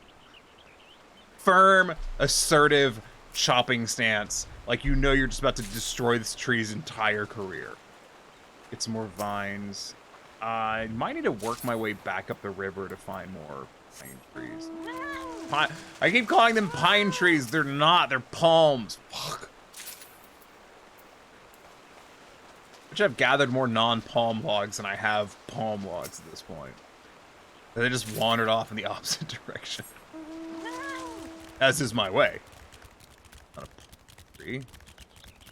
Firm, assertive, chopping stance. Like you know you're just about to destroy this tree's entire career. Get some more vines. I might need to work my way back up the river to find more pine trees. I keep calling them pine trees. They're not. They're palms. Fuck. Which I've gathered more non-palm logs than I have palm logs at this point. They just wandered off in the opposite direction. As is my way. Not a palm tree.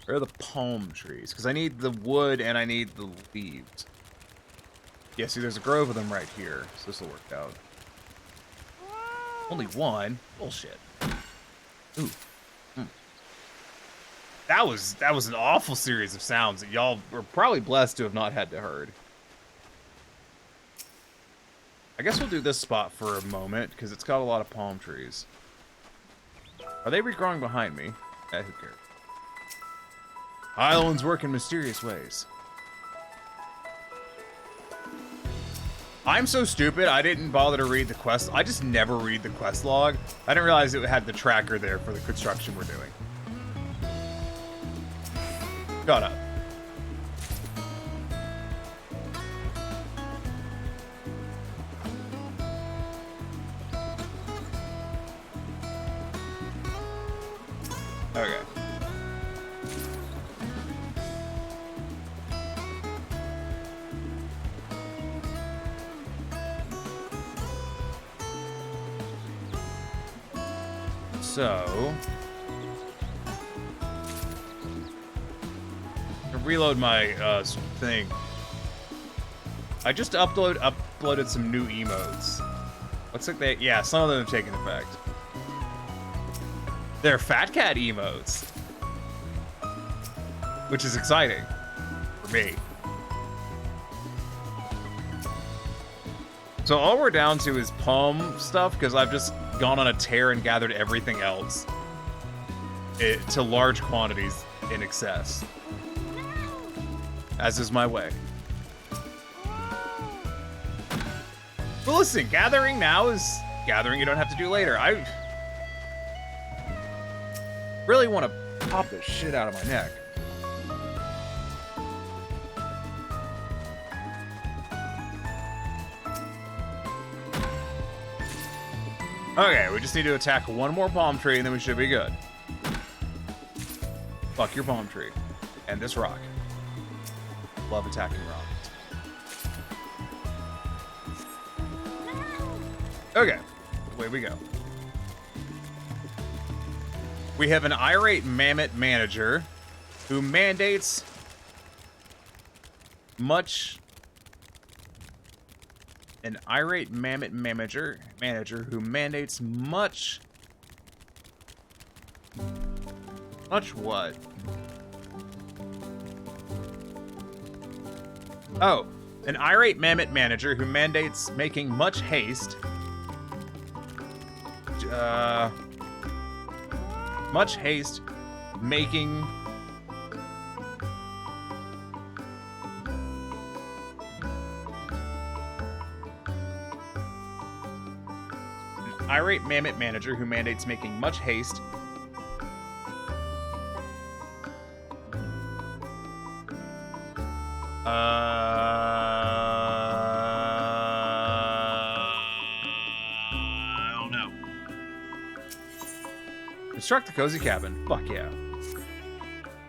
Where are the palm trees? Because I need the wood and I need the leaves. Yeah, see, there's a grove of them right here, so this will work out. Only one? Bullshit. Ooh. That was an awful series of sounds that y'all were probably blessed to have not had to heard. I guess we'll do this spot for a moment, because it's got a lot of palm trees. Are they regrowing behind me? Who cares? Islands work in mysterious ways. I'm so stupid, I didn't bother to read the quest. I just never read the quest log. I didn't realize it had the tracker there for the construction we're doing. Shut up. Okay. So, to reload my thing, I just uploaded some new emotes. Looks like they, yeah, some of them have taken effect. They're Fat Cat emotes, which is exciting for me. So all we're down to is palm stuff, because I've just gone on a tear and gathered everything else to large quantities in excess, as is my way. But listen, gathering now is gathering you don't have to do later. I really want to pop the shit out of my neck. Okay, we just need to attack one more palm tree and then we should be good. Fuck your palm tree. And this rock. Love attacking rocks. Okay, away we go. We have an irate mammoth manager who mandates much. An irate mammoth manager who mandates much what? Oh, an irate mammoth manager who mandates making much haste. Much haste making irate mammoth manager who mandates making much haste I don't know. Construct the cozy cabin. Fuck yeah.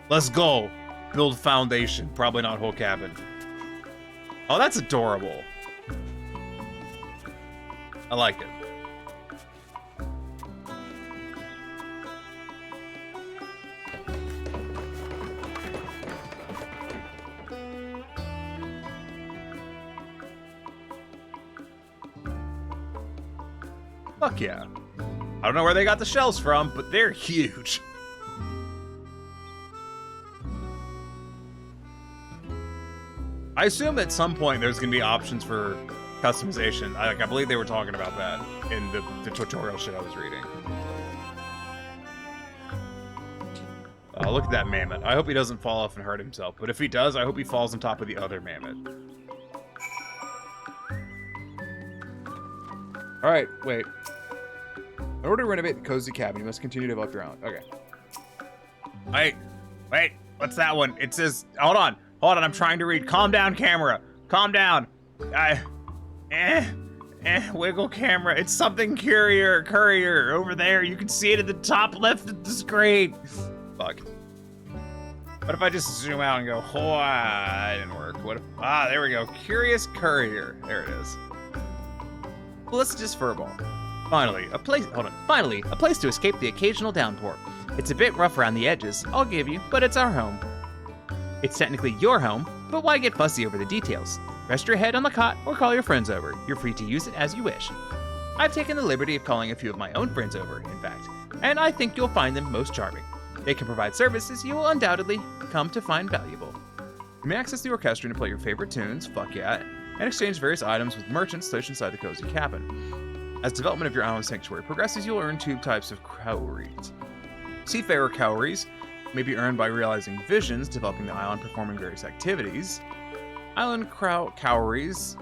Let's go. Build foundation. Probably not whole cabin. Oh, that's adorable. I like it. Fuck yeah. I don't know where they got the shells from, but they're huge. I assume at some point there's going to be options for customization. I believe they were talking about that in the tutorial shit I was reading. Look at that mammoth. I hope he doesn't fall off and hurt himself, but if he does, I hope he falls on top of the other mammoth. Alright, wait. In order to renovate the cozy cabin, you must continue to develop your own. Okay. Wait, what's that one? It says, hold on, I'm trying to read. Calm down, camera. Calm down. Wiggle camera. It's something courier over there. You can see it at the top left of the screen. Fuck. What if I just zoom out and go, oh, that didn't work. What if, there we go. Curious courier. There it is. Well, let's just furball. Finally, a place to escape the occasional downpour. It's a bit rough around the edges, I'll give you, but it's our home. It's technically your home, but why get fussy over the details? Rest your head on the cot or call your friends over. You're free to use it as you wish. I've taken the liberty of calling a few of my own friends over, in fact, and I think you'll find them most charming. They can provide services you will undoubtedly come to find valuable. You may access the orchestra to play your favorite tunes, fuck yeah, and exchange various items with merchants stationed inside the cozy cabin. As development of your island sanctuary progresses, you'll earn two types of cowries. Seafarer cowries may be earned by realizing visions, developing the island, performing various activities. Island cowries,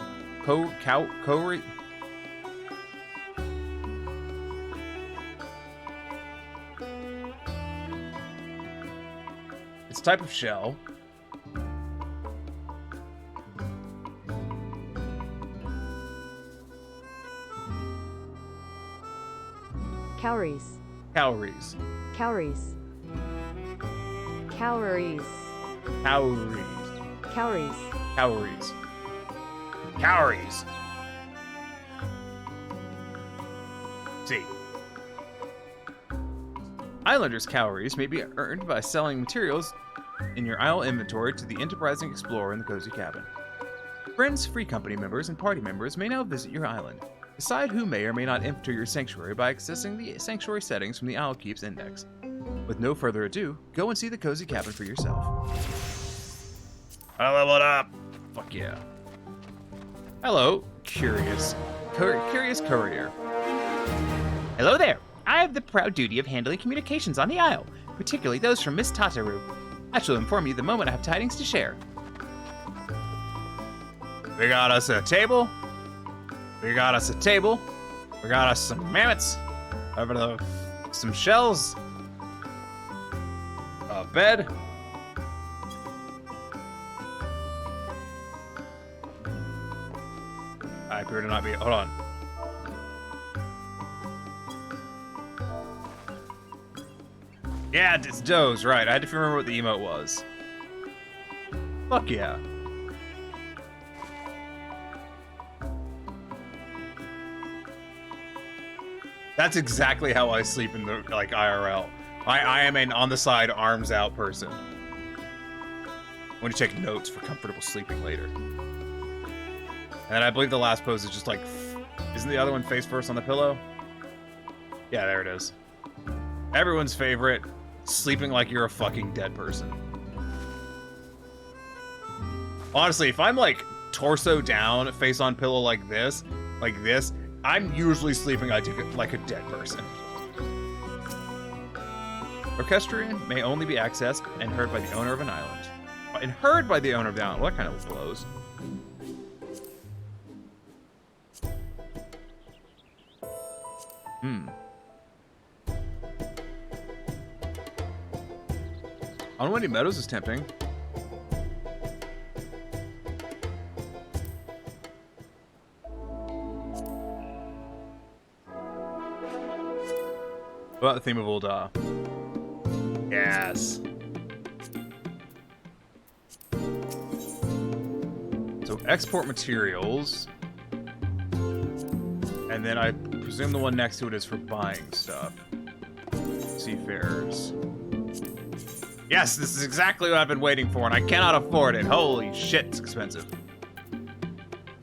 it's a type of shell. Cowries. Cowries. Cowries. Calories. Calories. Calories. Calories. Calories. See. Islanders' calories may be earned by selling materials in your Isle inventory to the enterprising explorer in the Cozy Cabin. Friends, free company members, and party members may now visit your island. Decide who may or may not enter your sanctuary by accessing the sanctuary settings from the Isle Keeps index. With no further ado, go and see the Cozy Cabin for yourself. I leveled up! Fuck yeah. Hello, Curious Courier. Hello there! I have the proud duty of handling communications on the Isle, particularly those from Miss Tataru. I shall inform you the moment I have tidings to share. We got us a table. We got us some mammoths. Some shells. A bed. I appear to not be. Hold on. Yeah, it's Doze, right. I had to remember what the emote was. Fuck yeah. That's exactly how I sleep in the IRL. I am an on the side, arms out person. I'm going to take notes for comfortable sleeping later. And I believe the last pose is just isn't the other one face first on the pillow? Yeah, there it is. Everyone's favorite, sleeping like you're a fucking dead person. Honestly, if I'm torso down, face on pillow like this, I'm usually sleeping like a dead person. Orchestrion may only be accessed and heard by the owner of an island. And heard by the owner of the island. Well, that kind of blows. Unwinding Meadows is tempting. What about the theme of Ul'dah? Yes. So export materials. And then I presume the one next to it is for buying stuff. Seafarers. Yes, this is exactly what I've been waiting for, and I cannot afford it. Holy shit, it's expensive.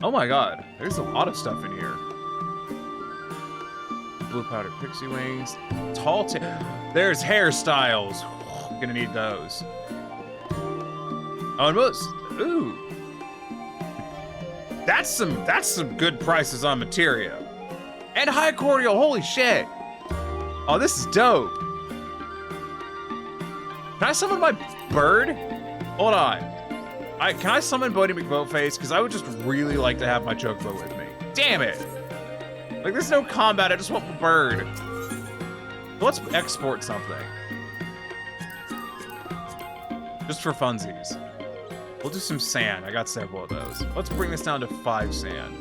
Oh my god, there's a lot of stuff in here. Blue powdered pixie wings. There's hairstyles. I'm gonna need those. Oh, and most. Ooh. That's some good prices on materia. And high cordial, holy shit. Oh, this is dope. Can I summon my bird? Hold on. Can I summon Bodie McBoatface? Because I would just really like to have my chocobo with me. Damn it. There's no combat, I just want my bird. Let's export something. Just for funsies. We'll do some sand. I got several of those. Let's bring this down to 5 sand.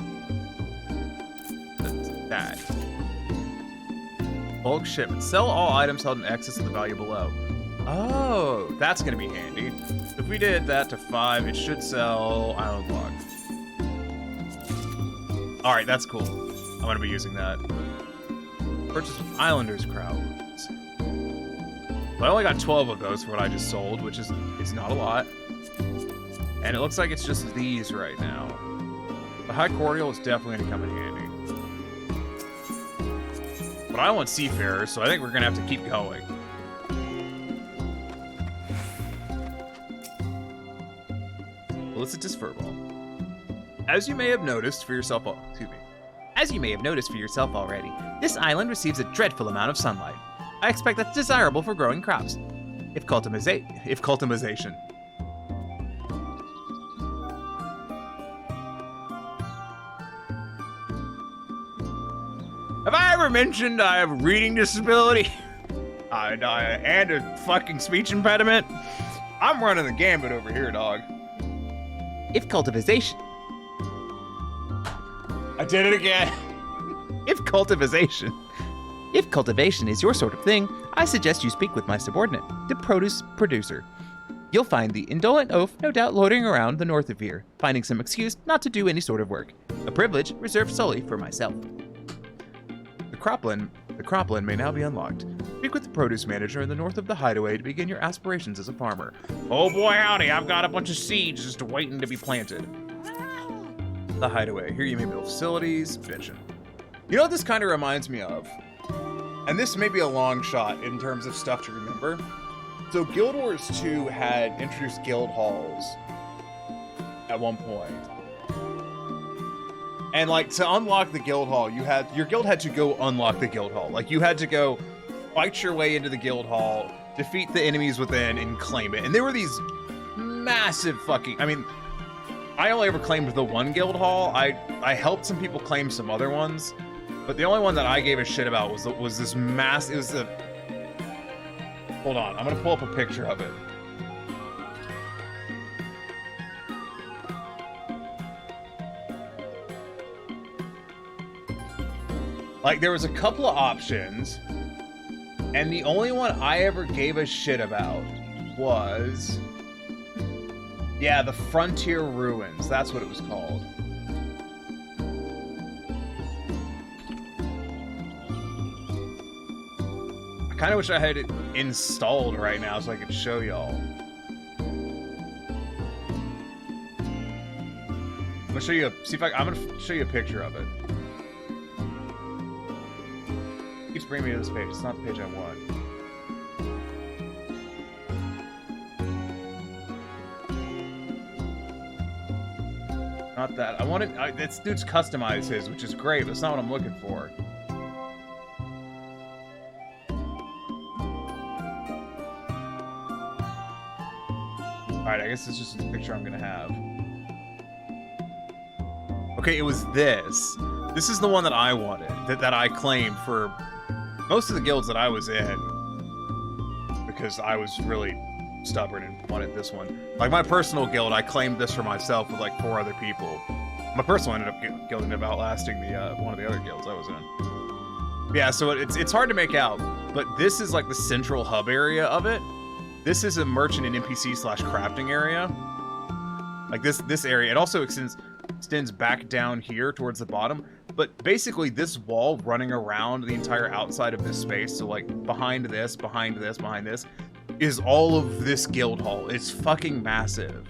That's that. Bulk shipment. Sell all items held in excess of the value below. Oh, that's gonna be handy. If we did that to 5, it should sell island block. All right, that's cool. I'm gonna be using that. Purchase Islanders crowns. But I only got 12 of those for what I just sold, which is not a lot. And it looks like it's just these right now. The high cordial is definitely gonna come in handy. But I want seafarers, so I think we're gonna have to keep going. Felicitous Furball. As you may have noticed for yourself already, this island receives a dreadful amount of sunlight. I expect that's desirable for growing crops. If cultivation. Have I ever mentioned I have a reading disability? and a fucking speech impediment? I'm running the gambit over here, dog. If cultivation. I did it again. If cultivation. If cultivation is your sort of thing, I suggest you speak with my subordinate, the produce producer. You'll find the indolent oaf no doubt loitering around the north of here, finding some excuse not to do any sort of work. A privilege reserved solely for myself. The cropland may now be unlocked. Speak with the produce manager in the north of the hideaway to begin your aspirations as a farmer. Oh boy howdy, I've got a bunch of seeds just waiting to be planted. The hideaway. Here you may build facilities, bitchin'. You know what this kind of reminds me of? And this may be a long shot in terms of stuff to remember. So Guild Wars 2 had introduced guild halls at one point. And like to unlock the guild hall, your guild had to go unlock the guild hall. Like you had to go fight your way into the guild hall, defeat the enemies within, and claim it. And there were these massive fucking, I mean, I only ever claimed the one guild hall. I helped some people claim some other ones, but the only one that I gave a shit about was this massive. It was the. Hold on, I'm gonna pull up a picture of it. Like there was a couple of options, and the only one I ever gave a shit about was. Yeah, the Frontier Ruins. That's what it was called. I kind of wish I had it installed right now so I could show y'all. I'm gonna show you. I'm gonna show you a picture of it. It keeps bringing me to this page. It's not the page I want. Not that. I wanted. This dude's customized his, which is great, but it's not what I'm looking for. Alright, I guess it's just a picture I'm gonna have. Okay, it was this. This is the one that I wanted, that I claimed for most of the guilds that I was in. Because I was really stubborn and wanted this one. Like my personal guild, I claimed this for myself with like 4 other people. My personal guild ended up outlasting the one of the other guilds I was in. Yeah, so it's hard to make out, but this is like the central hub area of it. This is a merchant and NPC / crafting area. Like this area, it also extends back down here towards the bottom. But basically this wall running around the entire outside of this space, so like behind this, behind this, behind this, is all of this guild hall. It's fucking massive.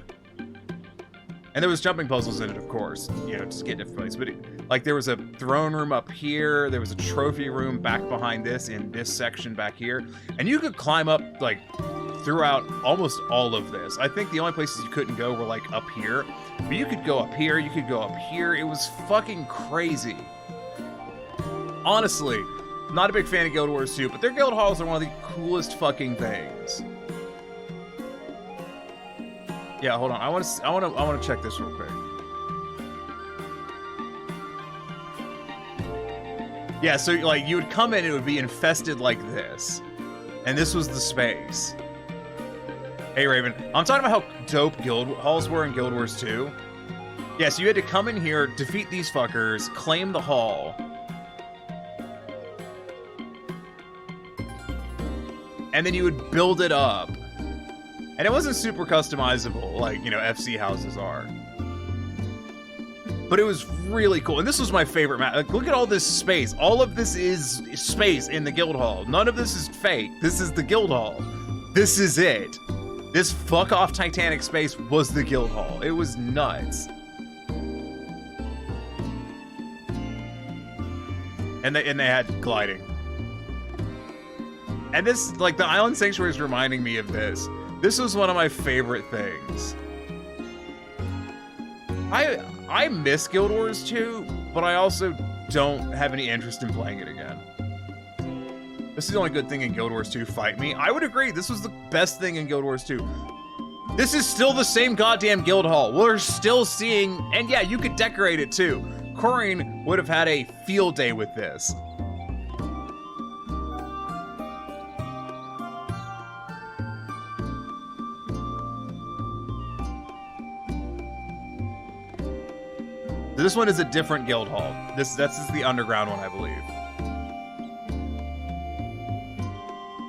And there was jumping puzzles in it, of course, you know, to get different places. But like there was a throne room up here, there was a trophy room back behind this in this section back here, and you could climb up like throughout almost all of this. I think the only places you couldn't go were like up here, but you could go up here, you could go up here. It was fucking crazy. Honestly, not a big fan of Guild Wars 2, but their guild halls are one of the coolest fucking things. Yeah, hold on. I want to check this real quick. Yeah, so like you would come in, it would be infested like this, and this was the space. Hey Raven, I'm talking about how dope guild halls were in Guild Wars 2. Yeah, so you had to come in here, defeat these fuckers, claim the hall, and then you would build it up. And it wasn't super customizable like, you know, FC houses are. But it was really cool. And this was my favorite map. Like, look at all this space. All of this is space in the guild hall. None of this is fake. This is the guild hall. This is it. This fuck off Titanic space was the guild hall. It was nuts. And they had gliding. And this, like, the Island Sanctuary is reminding me of this. This was one of my favorite things. I miss Guild Wars 2, but I also don't have any interest in playing it again. This is the only good thing in Guild Wars 2, fight me. I would agree, this was the best thing in Guild Wars 2. This is still the same goddamn guild hall. We're still seeing, and yeah, you could decorate it too. Corrine would have had a field day with this. This one is a different guild hall. This is the underground one, I believe.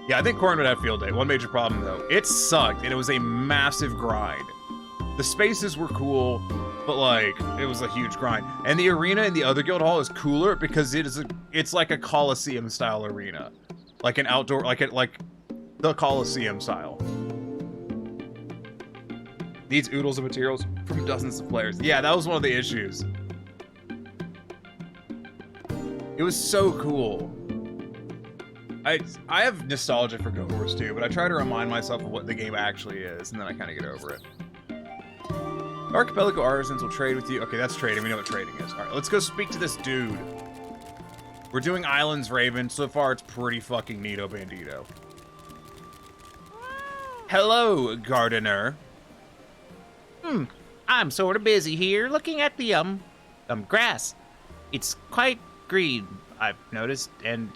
Yeah, I think Corn would have field day. One major problem, though. It sucked, and it was a massive grind. The spaces were cool, but, like, it was a huge grind. And the arena in the other guild hall is cooler because it's like a Coliseum-style arena. Like an outdoor, like the Coliseum style. Needs oodles of materials from dozens of players. Yeah, that was one of the issues. It was so cool. I have nostalgia for Guild Wars 2, but I try to remind myself of what the game actually is, and then I kind of get over it. Archipelago Artisans will trade with you. Okay, that's trading. We know what trading is. All right, let's go speak to this dude. We're doing Islands Raven. So far, it's pretty fucking neato bandito. Hello, gardener. I'm sort of busy here looking at the, grass. It's quite green, I've noticed, and,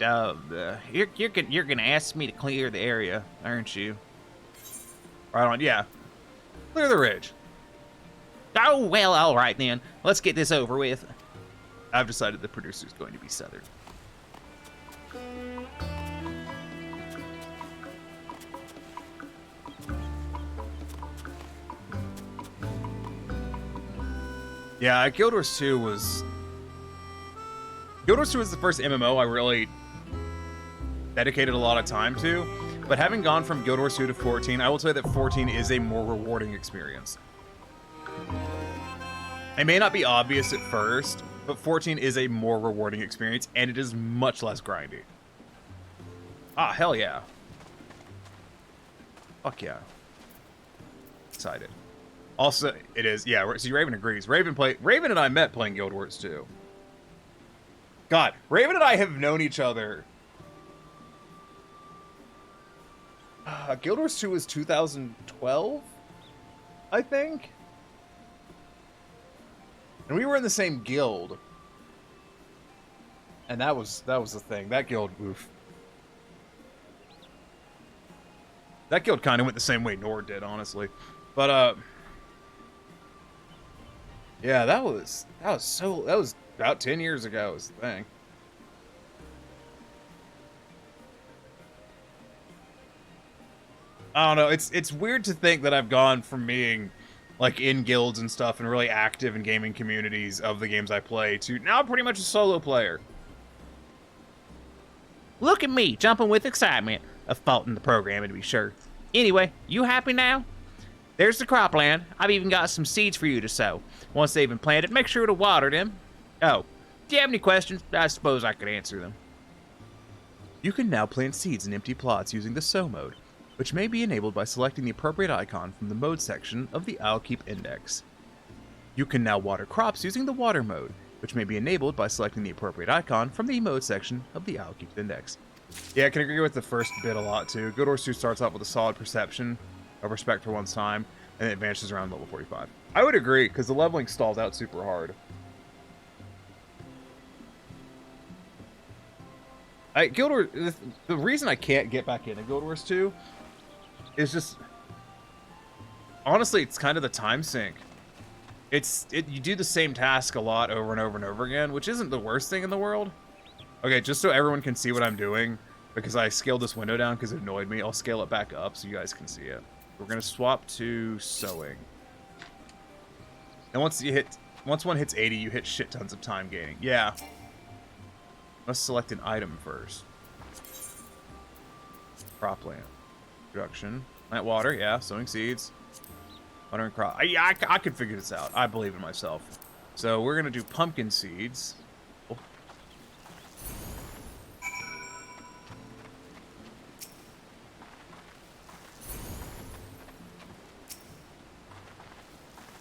you're gonna ask me to clear the area, aren't you? Right on, yeah. Clear the ridge. Oh, well, all right then. Let's get this over with. I've decided the producer's going to be Southern. Yeah, Guild Wars 2 was... Guild Wars 2 was the first MMO I really dedicated a lot of time to, but having gone from Guild Wars 2 to 14, I will say that 14 is a more rewarding experience. It may not be obvious at first, but 14 is a more rewarding experience, and it is much less grindy. Ah, hell yeah. Fuck yeah. Excited. Also, it is, yeah, see, Raven agrees. Raven and I met playing Guild Wars 2. God, Raven and I have known each other. Guild Wars 2 was 2012, I think? And we were in the same guild. And that was the thing. That guild, oof. That guild kind of went the same way Nord did, honestly. But, yeah, that was about 10 years ago was the thing. I don't know, it's weird to think that I've gone from being like in guilds and stuff and really active in gaming communities of the games I play to now pretty much a solo player. Look at me, jumping with excitement. A fault in the programming, to be sure. Anyway, you happy now? There's the cropland. I've even got some seeds for you to sow. Once they've been planted, make sure to water them. Oh, do you have any questions? I suppose I could answer them. You can now plant seeds in empty plots using the sow mode, which may be enabled by selecting the appropriate icon from the mode section of the Owlkeep Index. You can now water crops using the water mode, which may be enabled by selecting the appropriate icon from the mode section of the Owlkeep Index. Yeah, I can agree with the first bit a lot too. Guild Wars 2 starts off with a solid perception of respect for one's time, and it advances around level 45. I would agree, because the leveling stalls out super hard. Guild Wars, the reason I can't get back into Guild Wars 2 is just, honestly, it's kind of the time sink. You do the same task a lot over and over and over again, which isn't the worst thing in the world. Okay, just so everyone can see what I'm doing, because I scaled this window down because it annoyed me, I'll scale it back up so you guys can see it. We're gonna swap to sewing. And once one hits 80, you hit shit tons of time gaining. Yeah. Let's select an item first. Cropland. Production. Plant water, yeah. Sowing seeds. Watering crop. I could figure this out. I believe in myself. So we're gonna do pumpkin seeds. Oh.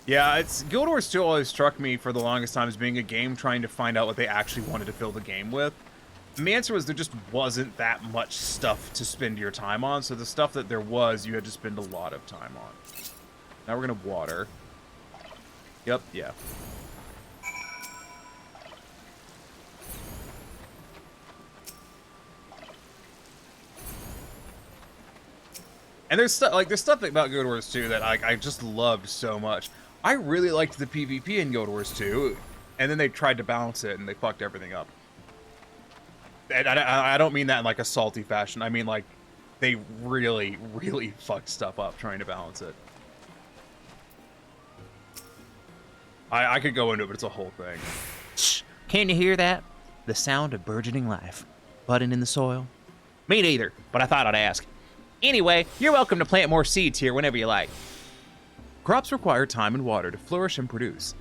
Yeah, Guild Wars 2 always struck me for the longest time as being a game trying to find out what they actually wanted to fill the game with. And the answer was there just wasn't that much stuff to spend your time on, so the stuff that there was, you had to spend a lot of time on. Now we're gonna water. Yep, yeah. And there's stuff about Guild Wars 2 that I just loved so much. I really liked the PvP in Guild Wars 2, and then they tried to balance it and they fucked everything up. And I don't mean that in like a salty fashion. I mean like they really, really fucked stuff up trying to balance it. I could go into it, but it's a whole thing. Shh, can you hear that? The sound of burgeoning life, budding in the soil. Me neither, but I thought I'd ask. Anyway, you're welcome to plant more seeds here whenever you like. Crops require time and water to flourish and produce.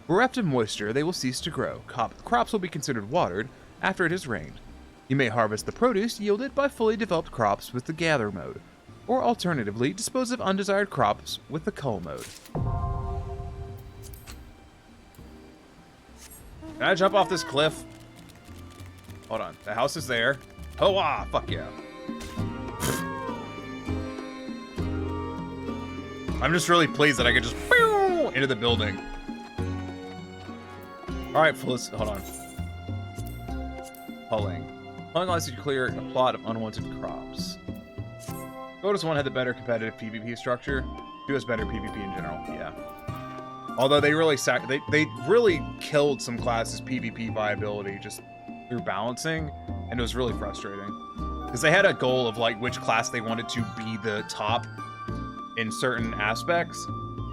Bereft of moisture, they will cease to grow. Crops will be considered watered after it has rained. You may harvest the produce yielded by fully developed crops with the gather mode, or alternatively, dispose of undesired crops with the cull mode. Can I jump off this cliff? Hold on. The house is there. Oh, ah, fuck yeah. I'm just really pleased that I could just pew into the building. All right, Felicity, hold on. Hulling. Hulling allows you to clear a plot of unwanted crops. Gotus 1 had the better competitive PvP structure. 2 has better PvP in general, yeah. Although they really they really killed some classes' PvP viability just through balancing, and it was really frustrating. Because they had a goal of like which class they wanted to be the top in certain aspects,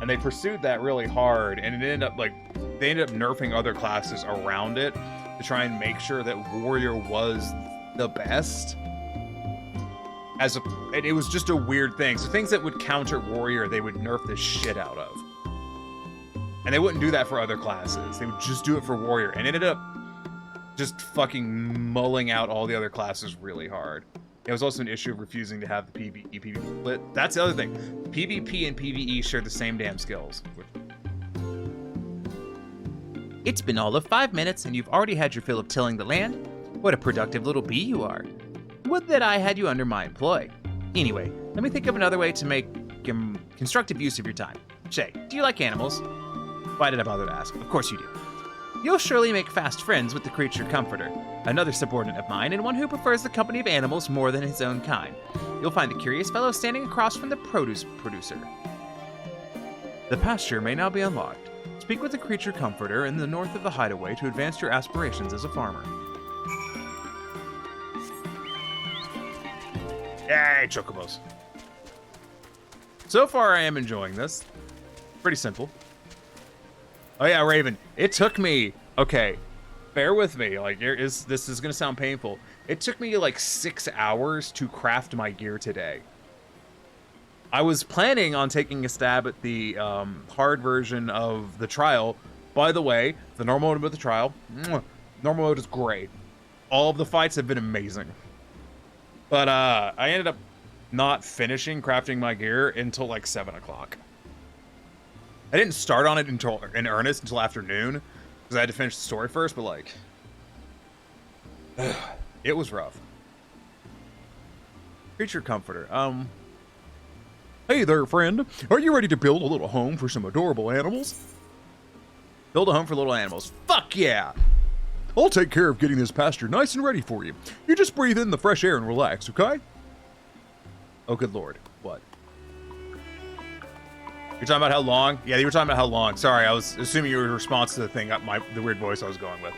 and they pursued that really hard, and it ended up like they ended up nerfing other classes around it to try and make sure that Warrior was the best. And it was just a weird thing. So things that would counter Warrior, they would nerf the shit out of. And they wouldn't do that for other classes. They would just do it for Warrior, and ended up just fucking mulling out all the other classes really hard. It was also an issue of refusing to have the PvE split. That's the other thing. PvP and PvE share the same damn skills. It's been all of 5 minutes, and you've already had your fill of tilling the land. What a productive little bee you are. Would that I had you under my employ. Anyway, let me think of another way to make constructive use of your time. Shay, do you like animals? Why did I bother to ask? Of course you do. You'll surely make fast friends with the creature comforter, another subordinate of mine, and one who prefers the company of animals more than his own kind. You'll find the curious fellow standing across from the produce producer. The pasture may now be unlocked. Speak with the creature comforter in the north of the hideaway to advance your aspirations as a farmer. Yay, chocobos. So far, I am enjoying this. Pretty simple. Oh yeah, Raven. It took me, okay, bear with me. Like, this is gonna sound painful. It took me like 6 hours to craft my gear today. I was planning on taking a stab at the hard version of the trial. By the way, the normal mode of the trial, normal mode is great. All of the fights have been amazing. But I ended up not finishing crafting my gear until like 7 o'clock. I didn't start on it in earnest until afternoon, because I had to finish the story first, but like, it was rough. Creature comforter, hey there, friend. Are you ready to build a little home for some adorable animals? Build a home for little animals. Fuck yeah! I'll take care of getting this pasture nice and ready for you. You just breathe in the fresh air and relax, okay? Oh, good lord. What? You're talking about how long? Yeah, you were talking about how long. Sorry, I was assuming you were in response to the thing, the weird voice I was going with.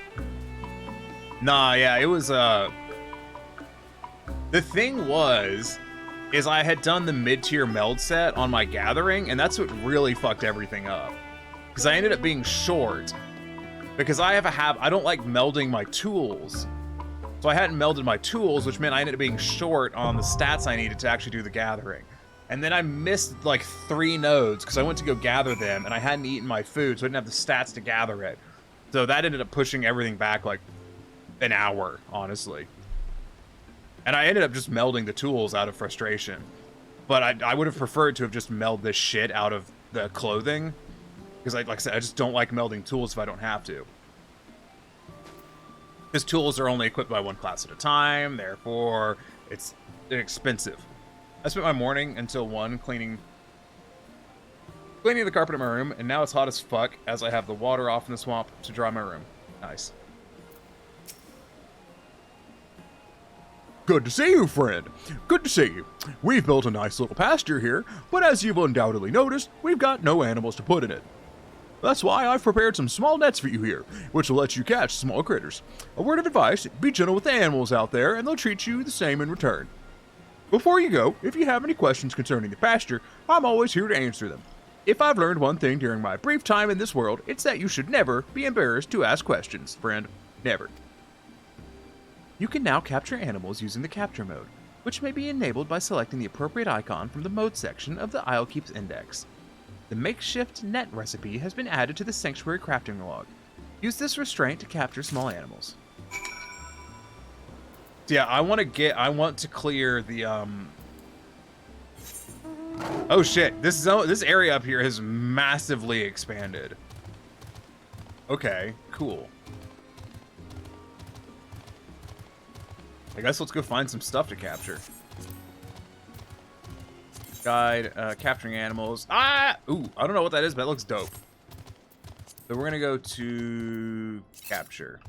Nah, yeah, it was, the thing is I had done the mid-tier meld set on my gathering, and that's what really fucked everything up. Because I ended up being short. Because I don't like melding my tools. So I hadn't melded my tools, which meant I ended up being short on the stats I needed to actually do the gathering. And then I missed like 3 nodes because I went to go gather them and I hadn't eaten my food, so I didn't have the stats to gather it. So that ended up pushing everything back like an hour, honestly. And I ended up just melding the tools out of frustration. But I would have preferred to have just melded this shit out of the clothing. Because like I said, I just don't like melding tools if I don't have to. Because tools are only equipped by one class at a time, therefore it's expensive. I spent my morning until 1 cleaning the carpet in my room, and now it's hot as fuck as I have the water off in the swamp to dry my room. Nice. Good to see you, friend. Good to see you. We've built a nice little pasture here, but as you've undoubtedly noticed, we've got no animals to put in it. That's why I've prepared some small nets for you here, which will let you catch small critters. A word of advice, be gentle with the animals out there, and they'll treat you the same in return. Before you go, if you have any questions concerning the pasture, I'm always here to answer them. If I've learned one thing during my brief time in this world, it's that you should never be embarrassed to ask questions, friend. Never. You can now capture animals using the capture mode, which may be enabled by selecting the appropriate icon from the mode section of the Isle Keeps index. The makeshift net recipe has been added to the Sanctuary crafting log. Use this restraint to capture small animals. Yeah, I want to clear the Oh shit! This area up here has massively expanded. Okay, cool. I guess let's go find some stuff to capture. Guide, capturing animals. Ah! Ooh, I don't know what that is, but it looks dope. So we're gonna go to capture.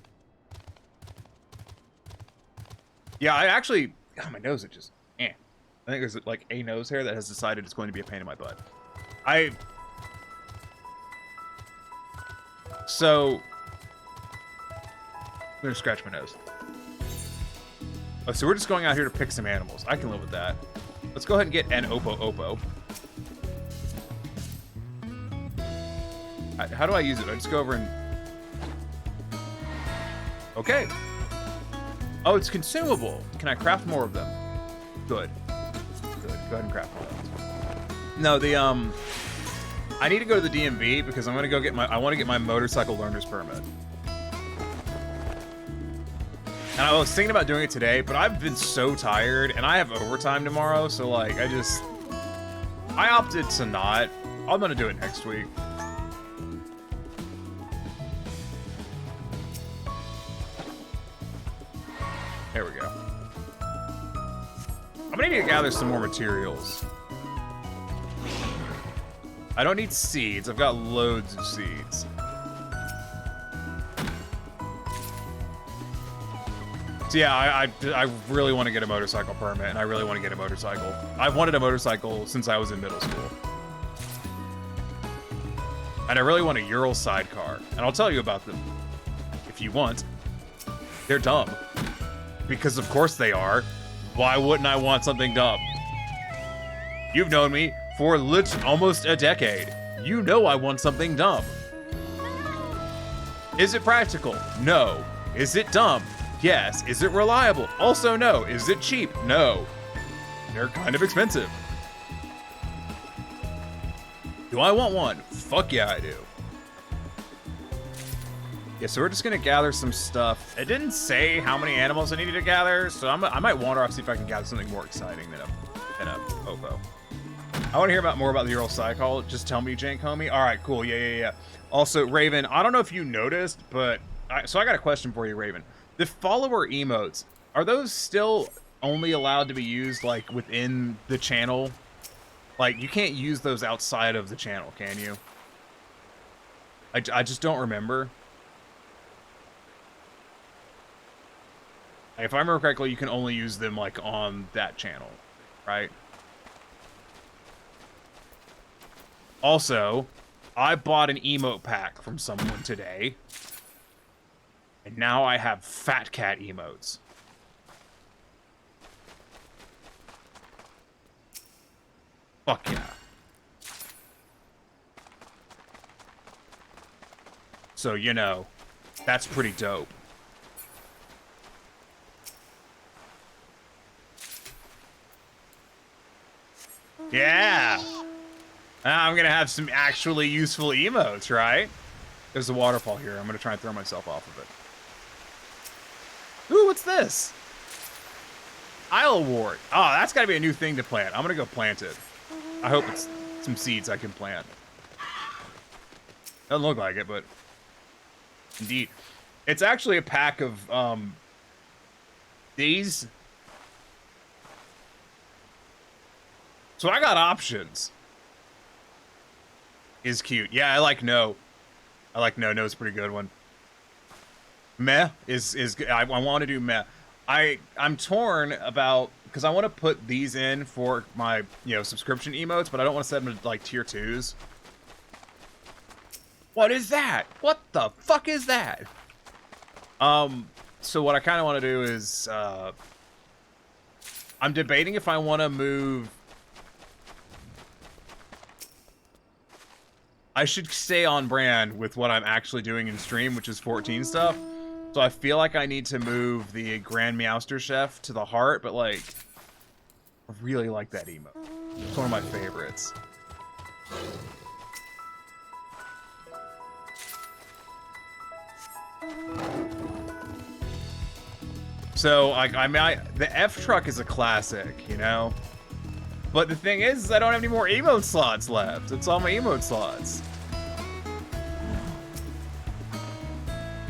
Yeah, I actually, God, my nose is just, I think there's like a nose hair that has decided it's going to be a pain in my butt. So, I'm gonna scratch my nose. Oh, so we're just going out here to pick some animals. I can live with that. Let's go ahead and get an Oppo. How do I use it? I just go over and... Okay. Oh, it's consumable. Can I craft more of them? Good. Good. Go ahead and craft more of them. No, the, I need to go to the DMV because I'm gonna go get I want to get my motorcycle learner's permit. And I was thinking about doing it today, but I've been so tired, and I have overtime tomorrow, so, like, I opted to not. I'm gonna do it next week. There we go. I'm gonna need to gather some more materials. I don't need seeds. I've got loads of seeds. So yeah, I really want to get a motorcycle permit, and I really want to get a motorcycle. I've wanted a motorcycle since I was in middle school. And I really want a Ural sidecar, and I'll tell you about them if you want. They're dumb. Because of course they are. Why wouldn't I want something dumb? You've known me for almost a decade. You know I want something dumb. Is it practical? No. Is it dumb? Yes. Is it reliable? Also no. Is it cheap? No. They're kind of expensive. Do I want one? Fuck yeah, I do. Yeah, so we're just gonna gather some stuff. It didn't say how many animals I needed to gather, so I might wander off, see if I can gather something more exciting than a Oppo. I want to hear more about the Ural Cycle. Just tell me, Jank homie. All right, cool. Yeah. Also, Raven, I don't know if you noticed, but so I got a question for you, Raven. The follower emotes, are those still only allowed to be used like within the channel? Like, you can't use those outside of the channel, can you? I just don't remember. If I remember correctly, you can only use them like on that channel, right? Also, I bought an emote pack from someone today. And now I have Fat Cat emotes. Fuck yeah. So, you know, that's pretty dope. Yeah! Now I'm gonna have some actually useful emotes, right? There's a waterfall here. I'm gonna try and throw myself off of it. Ooh, what's this? Isle Wart. Oh, that's gotta be a new thing to plant. I'm gonna go plant it. I hope it's some seeds I can plant. Doesn't look like it, but indeed. It's actually a pack of these. So I got options. Is cute. Yeah, I like No. I like No. No's a pretty good one. Meh is good. I want to do Meh. I'm torn about, because I want to put these in for my, subscription emotes, but I don't want to set them to like tier 2s. What is that? What the fuck is that? So what I kind of want to do is I'm debating if I want to move. I should stay on brand with what I'm actually doing in stream, which is 14 stuff. So I feel like I need to move the Grand Meowster Chef to the heart, but like, I really like that emote. It's one of my favorites. So the F truck is a classic, you know? But the thing is I don't have any more emote slots left. It's all my emote slots.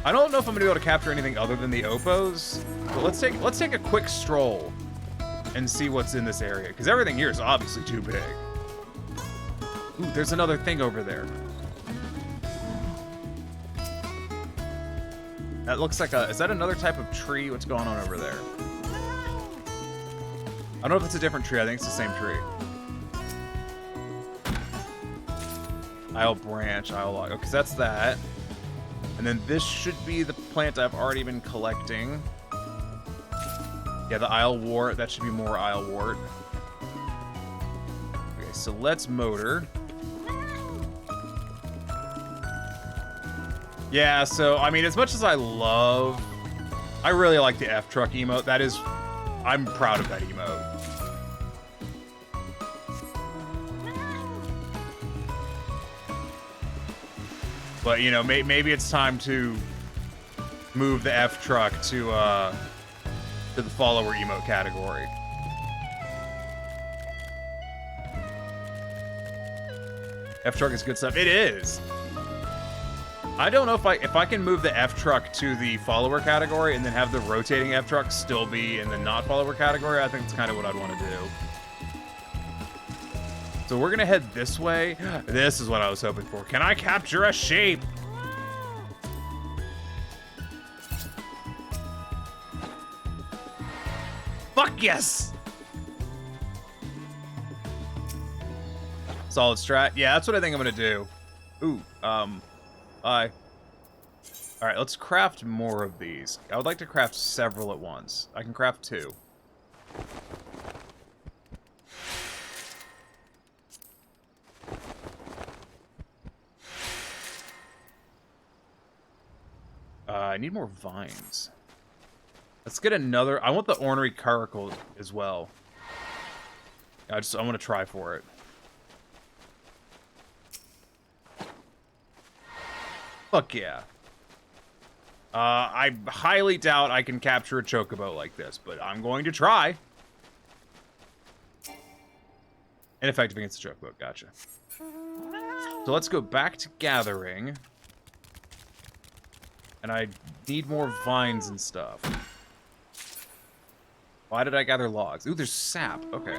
I don't know if I'm gonna be able to capture anything other than the Oppos, but let's take a quick stroll and see what's in this area, because everything here is obviously too big. Ooh, there's another thing over there. That looks like is that another type of tree? What's going on over there? I don't know if it's a different tree. I think it's the same tree. Isle branch, isle log. Okay, so that's that. And then this should be the plant I've already been collecting. Yeah, the Isle wart. That should be more Isle wart. Okay, so let's motor. Yeah, so, I mean, as much as I really like the F-Truck emote. That is, I'm proud of that emote. But, you know, maybe it's time to move the F-Truck to the follower emote category. F-Truck is good stuff. It is! I don't know if I can move the F-Truck to the follower category and then have the rotating F-Truck still be in the not follower category. I think that's kind of what I'd want to do. So we're gonna head this way. This is what I was hoping for. Can I capture a sheep? Fuck yes! Solid strat. Yeah, that's what I think I'm gonna do. Ooh, Alright, let's craft more of these. I would like to craft several at once. I can craft 2. I need more vines. Let's get another. I want the ornery caracal as well. I want to try for it. Fuck yeah. I highly doubt I can capture a chocobo like this, but I'm going to try. Ineffective against the chocobo, gotcha. So let's go back to gathering. And I need more vines and stuff. Why did I gather logs? Ooh, there's sap. Okay.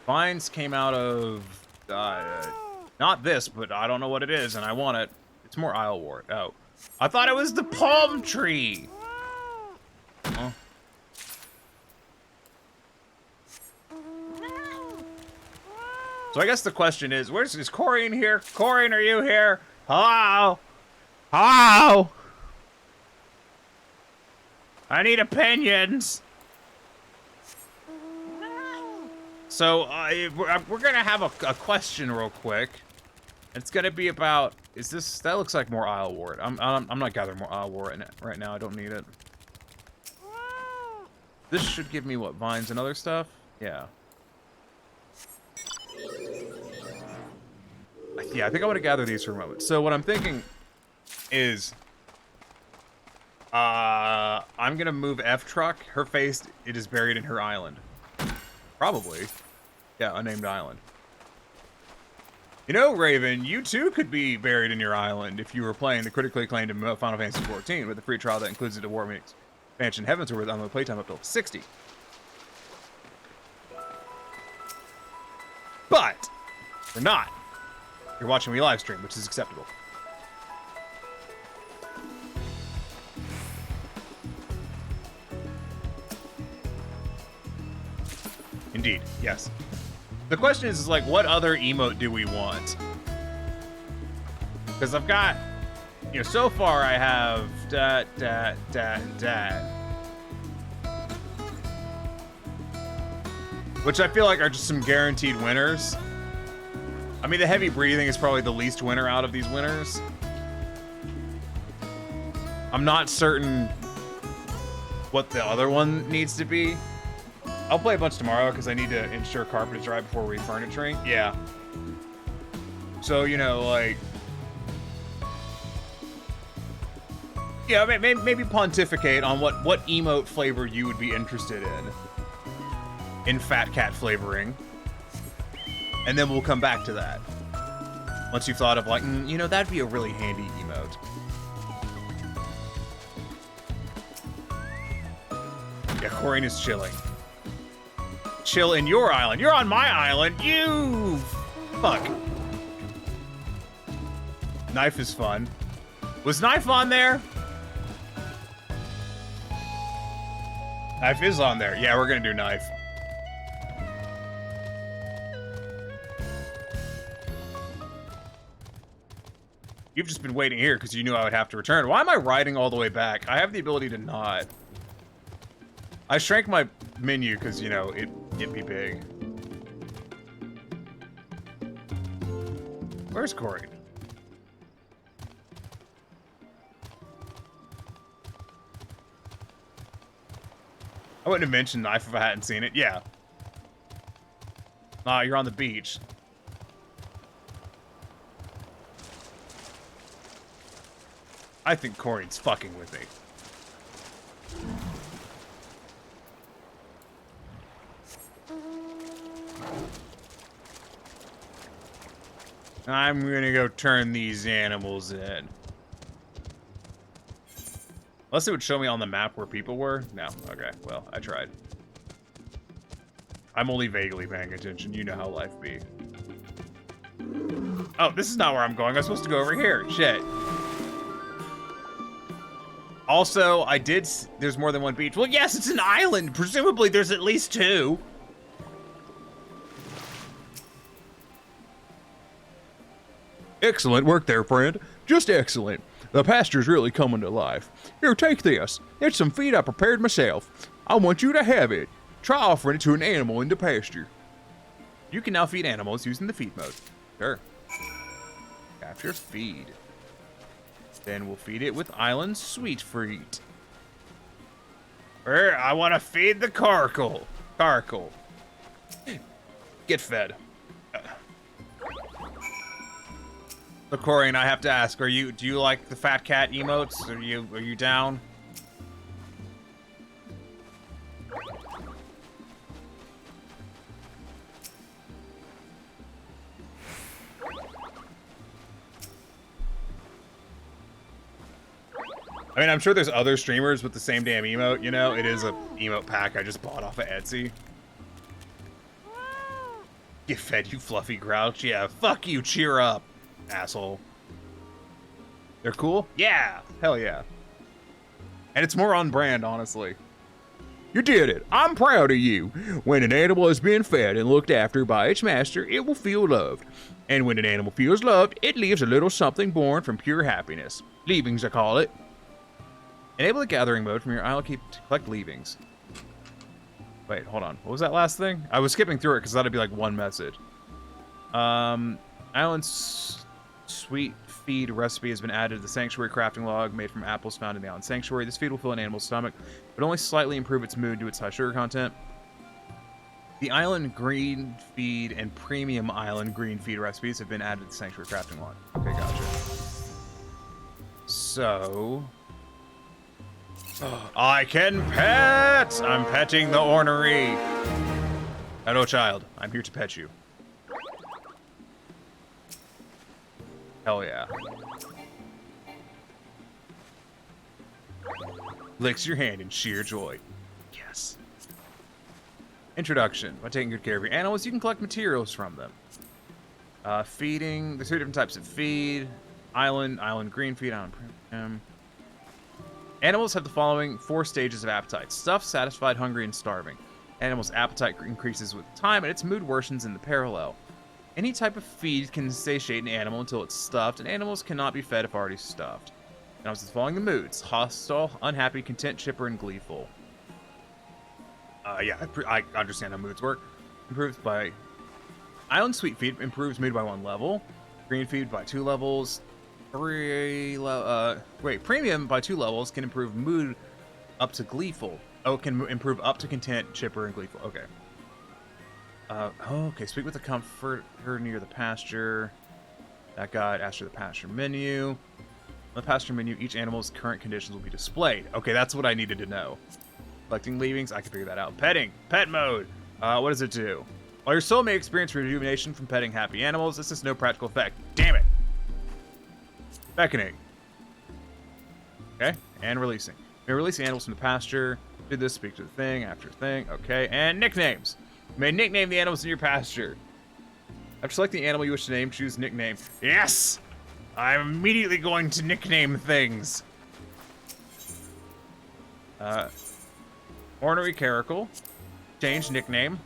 Vines came out of... not this, but I don't know what it is, and I want it. It's more Isle wart. Oh. I thought it was the palm tree! Huh? So I guess the question is, is Corian here? Corian, are you here? Hello? Hello? I need opinions. So, we're gonna have a question real quick. It's gonna be about, that looks like more Isle wart. I'm not gathering more Isle wart right now, I don't need it. This should give me, what, vines and other stuff? Yeah. Yeah, I think I want to gather these for a moment. So what I'm thinking is, I'm gonna move F-Truck. Her face, it is buried in her island. Probably. Yeah, unnamed island. You know, Raven, you too could be buried in your island if you were playing the critically acclaimed Final Fantasy XIV with a free trial that includes the War expansion Heavens with unlimited playtime up to 60. But we're not. You're watching me live stream, which is acceptable. Indeed, yes. The question is like, what other emote do we want? Because I've got, you know, so far I have which I feel like are just some guaranteed winners. I mean, the heavy breathing is probably the least winner out of these winners. I'm not certain what the other one needs to be. I'll play a bunch tomorrow because I need to ensure carpet is dry before refurnituring. Yeah. So, you know, like... Yeah, maybe pontificate on what emote flavor you would be interested in Fat Cat flavoring. And then we'll come back to that. Once you've thought of like, you know, that'd be a really handy emote. Yeah, Corian is chilling. Chill in your island. You're on my island. You fuck. Knife is fun. Was Knife on there? Knife is on there. Yeah, we're gonna do Knife. You've just been waiting here because you knew I would have to return. Why am I riding all the way back? I have the ability to not. I shrank my menu because, you know, it'd be big. Where's Corey? I wouldn't have mentioned Knife if I hadn't seen it. Yeah. Nah, you're on the beach. I think Corian's fucking with me. I'm gonna go turn these animals in. Unless it would show me on the map where people were. No. Okay. Well, I tried. I'm only vaguely paying attention. You know how life be. Oh, this is not where I'm going. I'm supposed to go over here. Shit. Also, there's more than one beach. Well, yes, it's an island. Presumably, there's at least two. Excellent work there, friend. Just excellent. The pasture's really coming to life. Here, take this. It's some feed I prepared myself. I want you to have it. Try offering it to an animal in the pasture. You can now feed animals using the feed mode. Sure. Capture feed. Then we'll feed it with Island Sweet Fruit. I want to feed the Carkle. Carkle. Get fed. So Corian, I have to ask, do you like the Fat Cat emotes? Are you down? I mean, I'm sure there's other streamers with the same damn emote, you know? It is a emote pack I just bought off of Etsy. Get fed, you fluffy grouch. Yeah, fuck you, cheer up, asshole. They're cool? Yeah, hell yeah. And it's more on brand, honestly. You did it. I'm proud of you. When an animal has been fed and looked after by its master, it will feel loved. And when an animal feels loved, it leaves a little something born from pure happiness. Leavings, I call it. Enable the gathering mode from your island keep to collect leavings. Wait, hold on. What was that last thing? I was skipping through it because that'd be like one message. Island's sweet feed recipe has been added to the sanctuary crafting log made from apples found in the island sanctuary. This feed will fill an animal's stomach, but only slightly improve its mood due to its high sugar content. The island green feed and premium island green feed recipes have been added to the sanctuary crafting log. Okay, gotcha. So... I can pet! I'm petting the ornery. Hello, child. I'm here to pet you. Hell yeah. Licks your hand in sheer joy. Yes. Introduction. By taking good care of your animals, you can collect materials from them. Feeding. There's 3 different types of feed. Island green feed, island premium. Animals have the following 4 stages of appetite. Stuffed, satisfied, hungry, and starving. Animal's appetite increases with time, and its mood worsens in the parallel. Any type of feed can satiate an animal until it's stuffed, and animals cannot be fed if already stuffed. Animals is following the moods. Hostile, unhappy, content, chipper, and gleeful. Yeah, I understand how moods work. improves by... Island Sweet Feed improves mood by 1 level. Green Feed by 2 levels. Premium by 2 levels can improve mood up to Gleeful. Oh, it can improve up to Content, Chipper, and Gleeful. Okay. Okay, speak with the Comforter near the pasture. That guide, ask for the pasture menu. On the pasture menu, each animal's current conditions will be displayed. Okay, that's what I needed to know. Collecting leavings, I can figure that out. Petting, pet mode. What does it do? While your soul may experience rejuvenation from petting happy animals, this has no practical effect. Damn it! Beckoning. Okay, and releasing. You may release animals from the pasture. Do this, speak to the thing, after thing. Okay, and nicknames. You may nickname the animals in your pasture. After selecting the animal you wish to name, choose nickname. Yes! I'm immediately going to nickname things. Ornery Caracal. Change nickname.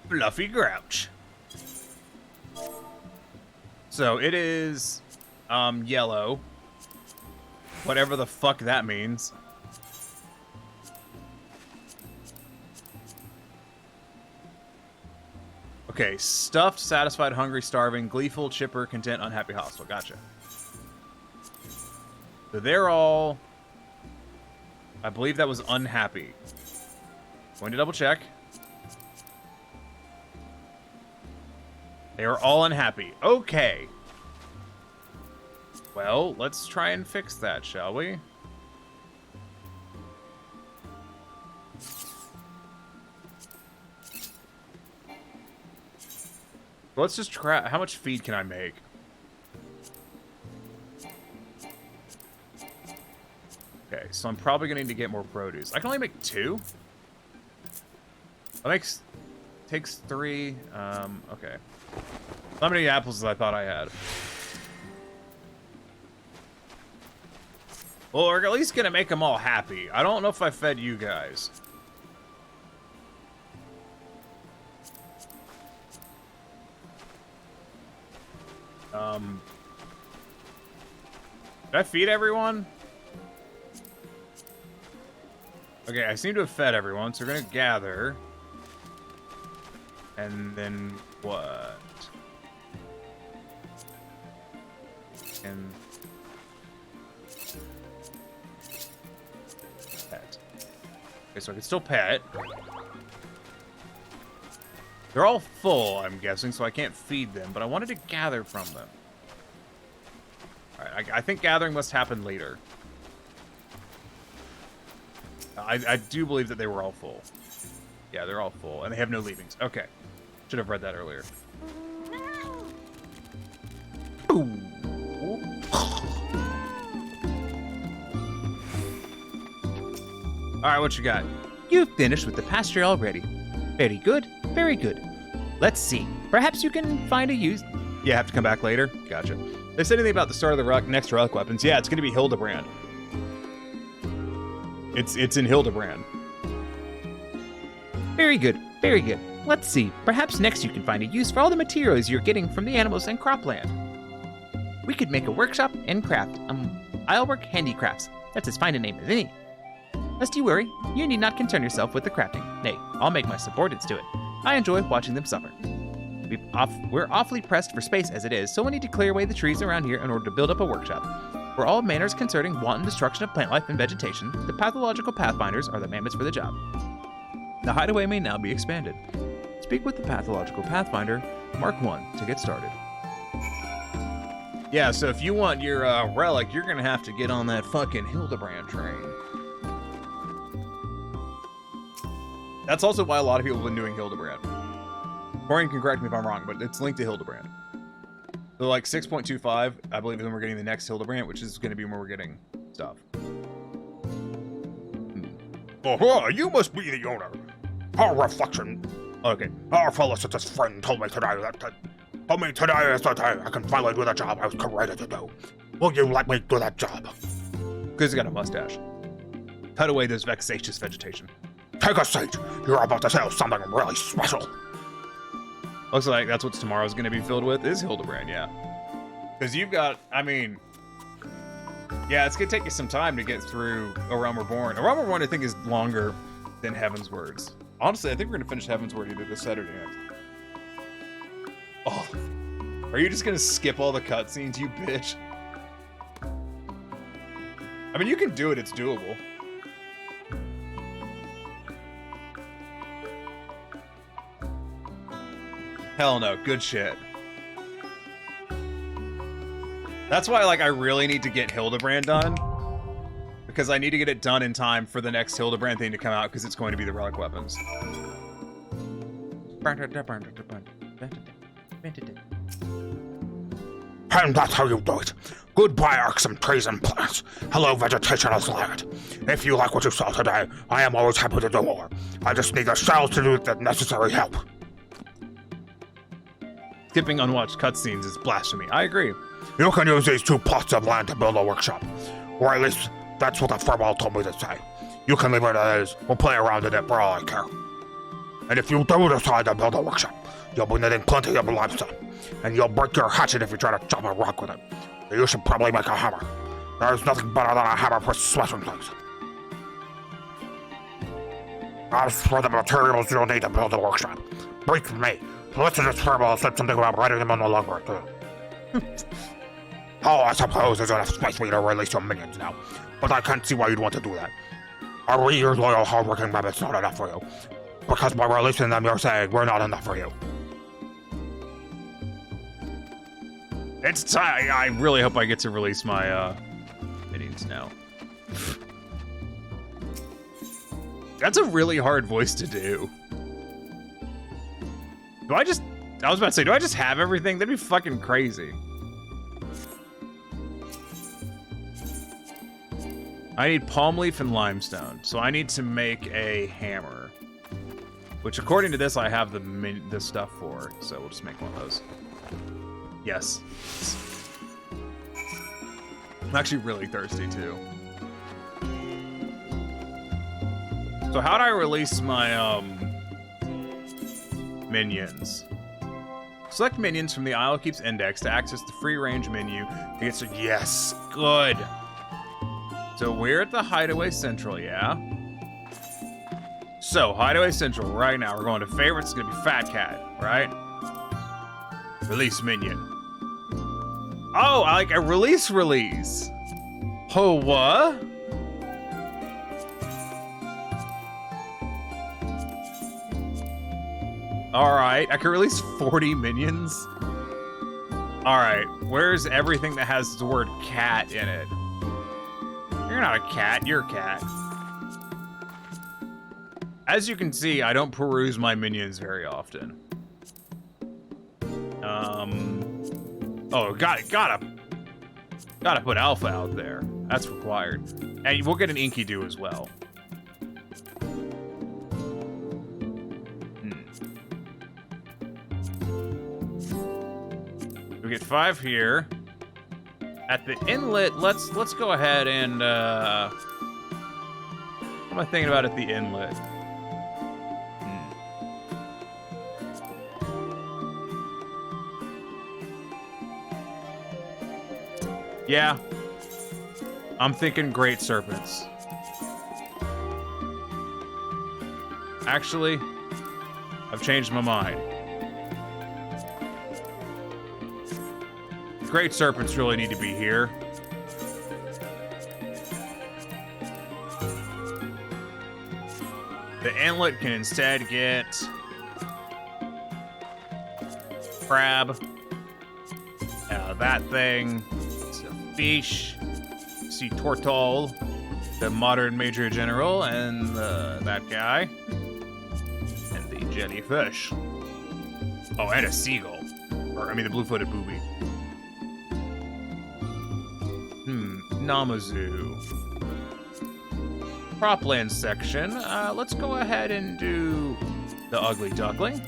Fluffy Grouch. So it is yellow. Whatever the fuck that means. Okay, stuffed, satisfied, hungry, starving, gleeful, chipper, content, unhappy, hostile. Gotcha. So they're all... I believe that was unhappy. Going to double check. They are all unhappy. Okay. Well, let's try and fix that, shall we? Let's just try. How much feed can I make? Okay, so I'm probably gonna need to get more produce. I can only make 2. That takes 3. Okay. How many apples as I thought I had? Well, we're at least gonna make them all happy. I don't know if I fed you guys. Did I feed everyone? Okay, I seem to have fed everyone, so we're gonna gather. And then what? And pet. Okay, so I can still pet. They're all full, I'm guessing, so I can't feed them, but I wanted to gather from them. Alright, I think gathering must happen later. I do believe that they were all full. Yeah, they're all full, and they have no leavings. Okay. Should have read that earlier. Alright, what you got? You've finished with the pasture already. Very good, very good. Let's see. Perhaps you can find a use. Yeah, have to come back later? Gotcha. They said anything about the start of the next relic weapons? Yeah, it's going to be Hildebrand. It's in Hildebrand. Very good, very good. Let's see. Perhaps next you can find a use for all the materials you're getting from the animals and cropland. We could make a workshop and craft. I'll work handicrafts. That's as fine a name as any. Lest you worry, you need not concern yourself with the crafting. Nay, I'll make my subordinates do it. I enjoy watching them suffer. We're awfully pressed for space as it is, so we need to clear away the trees around here in order to build up a workshop. For all manners concerning wanton destruction of plant life and vegetation, the pathological pathfinders are the mammoths for the job. The hideaway may now be expanded. Speak with the pathological pathfinder, Mark 1, to get started. Yeah, so if you want your relic, you're going to have to get on that fucking Hildebrand train. That's also why a lot of people have been doing Hildebrand. Corian can correct me if I'm wrong, but it's linked to Hildebrand. So like 6.25, I believe, is when we're getting the next Hildebrand, which is going to be when we're getting stuff. Oh, you must be the owner. Our reflection. Okay. Our felicitous friend told me today is the day I can finally do the job I was created to do. Will you let me do that job? Because he's got a mustache. Cut away this vexatious vegetation. Take a seat. You're about to say something really special. Looks like that's what tomorrow's going to be filled with, is Hildebrand, yeah. Because you've got, I mean... Yeah, it's gonna take you some time to get through A Realm Reborn. A Realm Reborn, I think, is longer than Heaven's Words. Honestly, I think we're gonna finish Heaven's Word either this Saturday night. Oh, are you just gonna skip all the cutscenes, you bitch? I mean, you can do it. It's doable. Hell no. Good shit. That's why, like, I really need to get Hildebrand done. Because I need to get it done in time for the next Hildebrand thing to come out, because it's going to be the relic weapons. And that's how you do it. Goodbye, irksome trees and plants. Hello, vegetationless land. If you like what you saw today, I am always happy to do more. I just need the shells to do the necessary help. Skipping unwatched cutscenes is blasphemy. I agree. You can use these 2 plots of land to build a workshop. Or at least, that's what the furball told me to say. You can leave it as is. We'll play around in it for all I care. And if you do decide to build a workshop, you'll be needing plenty of limestone. And you'll break your hatchet if you try to chop a rock with it. You should probably make a hammer. There's nothing better than a hammer for smashing things. As for the materials you'll need to build a workshop, brief me. Solicitor's Furball said something about writing them on the logbook too. Oh, I suppose there's enough space for you to release your minions now. But I can't see why you'd want to do that. Are we your loyal, hardworking rabbits not enough for you? Because by releasing them, you're saying we're not enough for you. It's time. I really hope I get to release my minions now. That's a really hard voice to do. I was about to say, do I just have everything? That'd be fucking crazy. I need palm leaf and limestone, so I need to make a hammer. Which, according to this, I have the stuff for, so we'll just make one of those. Yes. I'm actually really thirsty, too. So how do I release my, minions? Select minions from the Isle Keep's index to access the free-range menu. Yes, good. So we're at the Hideaway Central, yeah? So, Hideaway Central, right now, we're going to favorites. It's gonna be Fat Cat, right? Release minion. Oh, I like a release. Oh, what? Alright, I can release 40 minions. Alright, where's everything that has the word cat in it? You're not a cat, you're a cat. As you can see, I don't peruse my minions very often. Oh, gotta put Alpha out there. That's required. And we'll get an Enkidu as well. We get 5 here. At the inlet, let's go ahead and what am I thinking about at the inlet? Yeah. I'm thinking Great Serpents. Actually, I've changed my mind. Great Serpents really need to be here. The inlet can instead get crab. That thing. It's a fish. Sea Tortol. The modern Major General and that guy. And the jellyfish. Oh, and a seagull. Or, I mean, the blue-footed booby. Namazu. Cropland section. Let's go ahead and do the Ugly Duckling.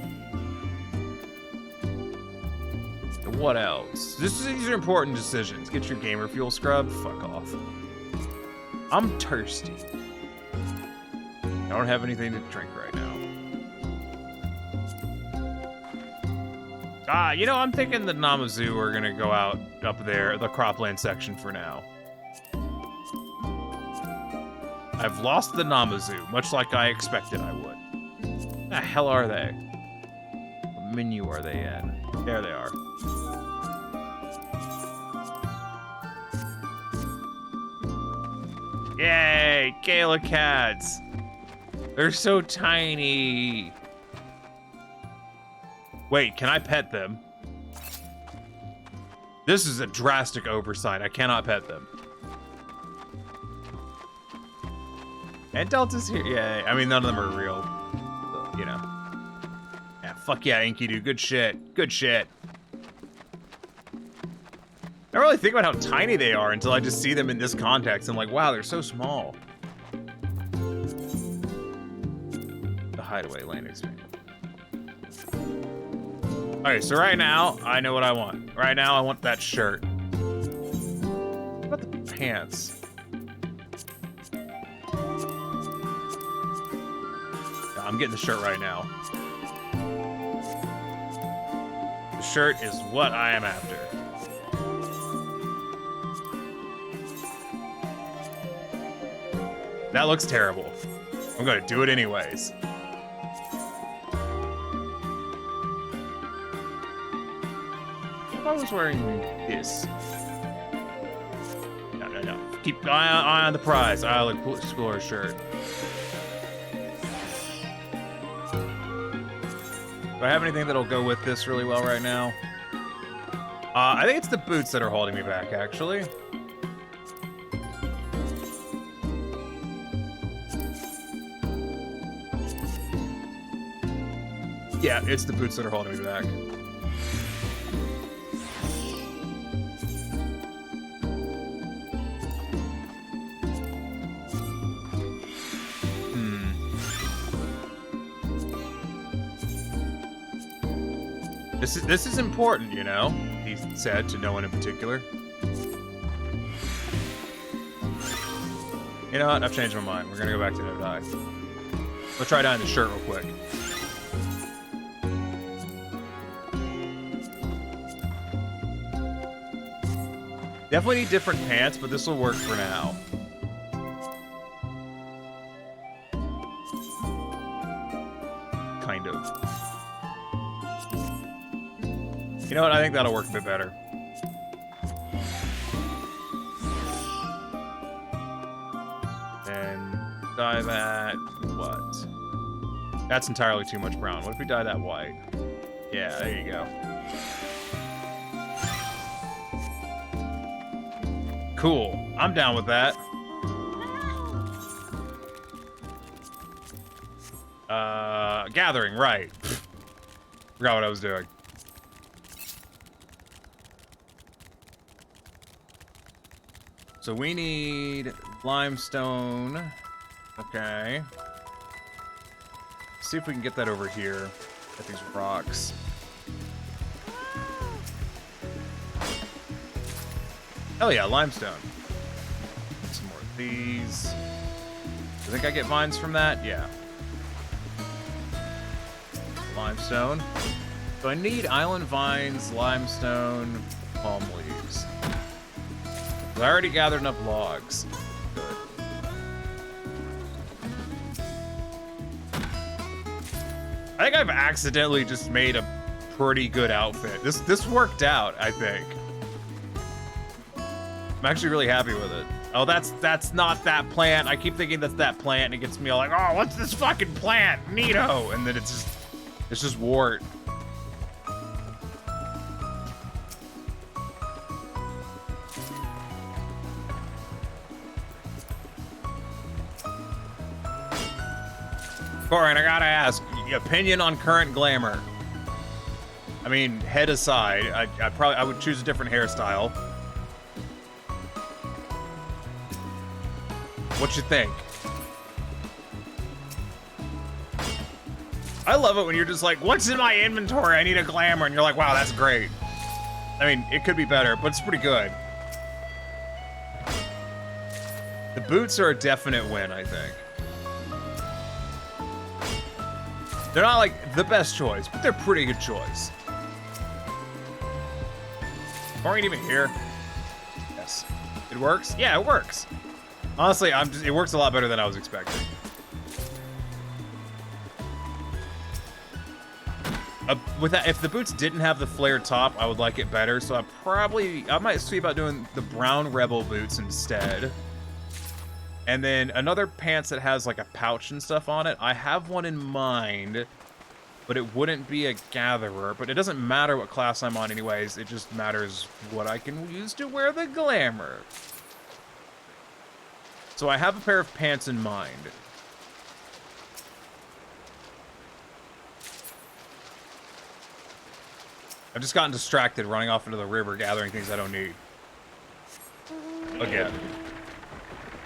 What else? These are important decisions. Get your gamer fuel scrub. Fuck off. I'm thirsty. I don't have anything to drink right now. You know, I'm thinking the Namazu are gonna go out up there, the Cropland section for now. I've lost the Namazu, much like I expected I would. The hell are they? What menu are they in? There they are. Yay, Gala cats. They're so tiny. Wait, can I pet them? This is a drastic oversight. I cannot pet them. And Delta's here. Yeah, I mean, none of them are real. So, you know. Yeah, fuck yeah, Enkidu. Good shit. Good shit. I don't really think about how tiny they are until I just see them in this context. I'm like, wow, they're so small. The hideaway landing screen. Okay, so right now, I know what I want. Right now, I want that shirt. What about the pants? No, I'm getting the shirt right now. The shirt is what I am after. That looks terrible. I'm gonna do it anyways. If I was wearing this. No. Keep eye on the prize. I'll explore shirt. Do I have anything that'll go with this really well right now? I think it's the boots that are holding me back, actually. Yeah, it's the boots that are holding me back. This is important, you know, he said to no one in particular. You know what? I've changed my mind. We're gonna go back to no dye. Let's try dyeing the shirt real quick. Definitely need different pants, but this will work for now. Kind of. You know what? I think that'll work a bit better. And dye that what? That's entirely too much brown. What if we dye that white? Yeah, there you go. Cool. I'm down with that. Gathering, right. Forgot what I was doing. So we need limestone. Okay. See if we can get that over here. Get these rocks. Hell yeah, limestone. Some more of these. I think I get vines from that? Yeah. Limestone. So I need island vines, limestone, palm leaves. I already gathered enough logs. Good. I think I've accidentally just made a pretty good outfit. This worked out, I think. I'm actually really happy with it. Oh, that's not that plant. I keep thinking that's that plant, and it gets me all like, oh, what's this fucking plant? Neato! And then it's just wart. Corin, I gotta ask, opinion on current glamour? I mean, head aside, I would choose a different hairstyle. What you think? I love it when you're just like, what's in my inventory? I need a glamour. And you're like, wow, that's great. I mean, it could be better, but it's pretty good. The boots are a definite win, I think. They're not like the best choice, but they're a pretty good choice. Aren't even here? Yes. It works? Yeah, it works. Honestly, it works a lot better than I was expecting. With that, if the boots didn't have the flared top, I would like it better. So I might see about doing the brown Rebel boots instead. And then another pants that has like a pouch and stuff on it. I have one in mind, but it wouldn't be a gatherer. But it doesn't matter what class I'm on anyways. It just matters what I can use to wear the glamour. So I have a pair of pants in mind. I've just gotten distracted running off into the river gathering things I don't need. Again.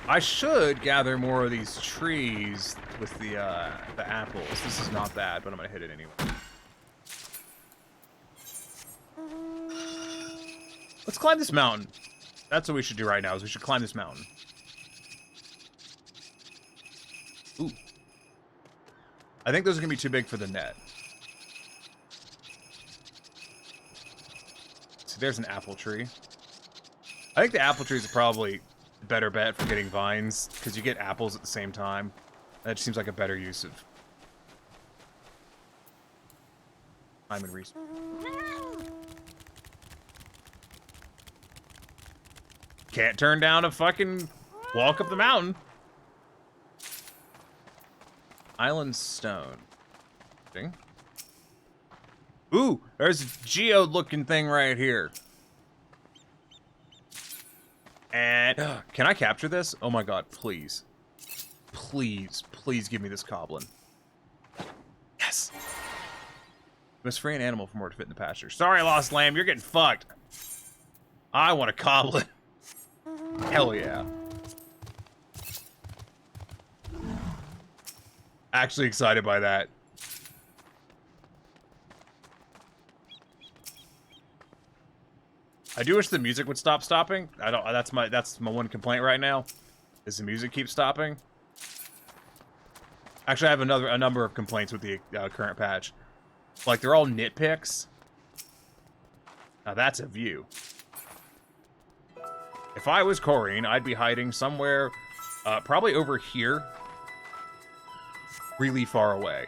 I should gather more of these trees with the apples. This is not bad, but I'm gonna hit it anyway. Let's climb this mountain. That's what we should do right now, is we should climb this mountain. Ooh. I think those are gonna be too big for the net. So there's an apple tree. I think the apple trees are probably a better bet for getting vines, because you get apples at the same time. That seems like a better use of time and resource. Can't turn down a fucking walk up the mountain. Island stone. Ooh, there's a geode looking thing right here. And can I capture this? Oh my god, please. Please, please give me this goblin. Yes. Must free an animal for more to fit in the pasture. Sorry, Lost Lamb, you're getting fucked. I want a goblin. Hell yeah. Actually excited by that. I do wish the music would stop stopping. That's my one complaint right now, is the music keeps stopping. Actually, I have a number of complaints with the current patch. Like, they're all nitpicks. Now that's a view. If I was Corrine, I'd be hiding somewhere, probably over here, really far away.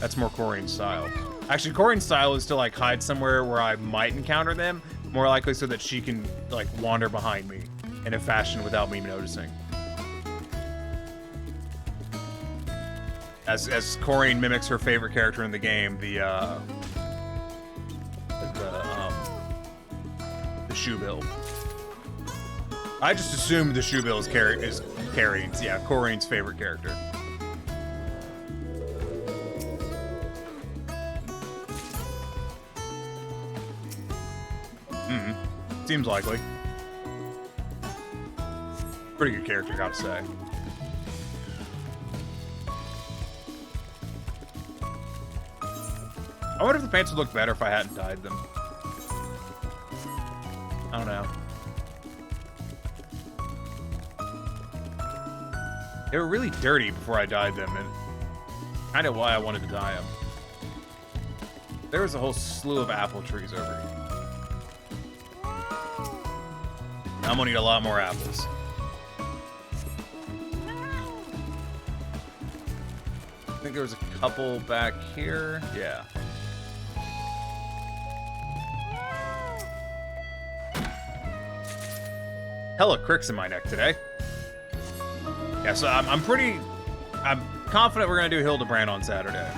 That's more Corrine's style. Actually, Corrine's style is to, like, hide somewhere where I might encounter them, more likely so that she can, like, wander behind me in a fashion without me noticing. As Corrine mimics her favorite character in the game, the Shoebill. I just assumed the Shoebill is Carrie's, yeah, Corrine's favorite character. Seems likely. Pretty good character, gotta say. I wonder if the pants would look better if I hadn't dyed them. I don't know. They were really dirty before I dyed them, and kind of why I wanted to dye them. There was a whole slew of apple trees over here. I'm gonna need a lot more apples. I think there was a couple back here. Yeah. Hella cricks in my neck today. Yeah, so I'm confident we're gonna do Hildebrand on Saturday.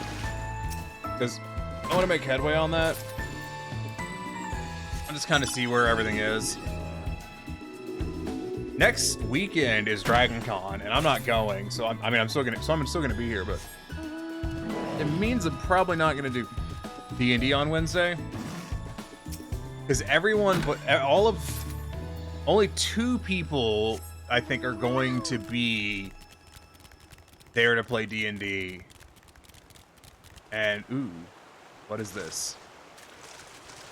Because I want to make headway on that. I'll just kind of see where everything is. Next weekend is Dragon Con, and I'm not going, so I'm still gonna be here, but it means I'm probably not gonna do D&D on Wednesday, because only 2 people I think are going to be there to play D&D, and ooh, what is this?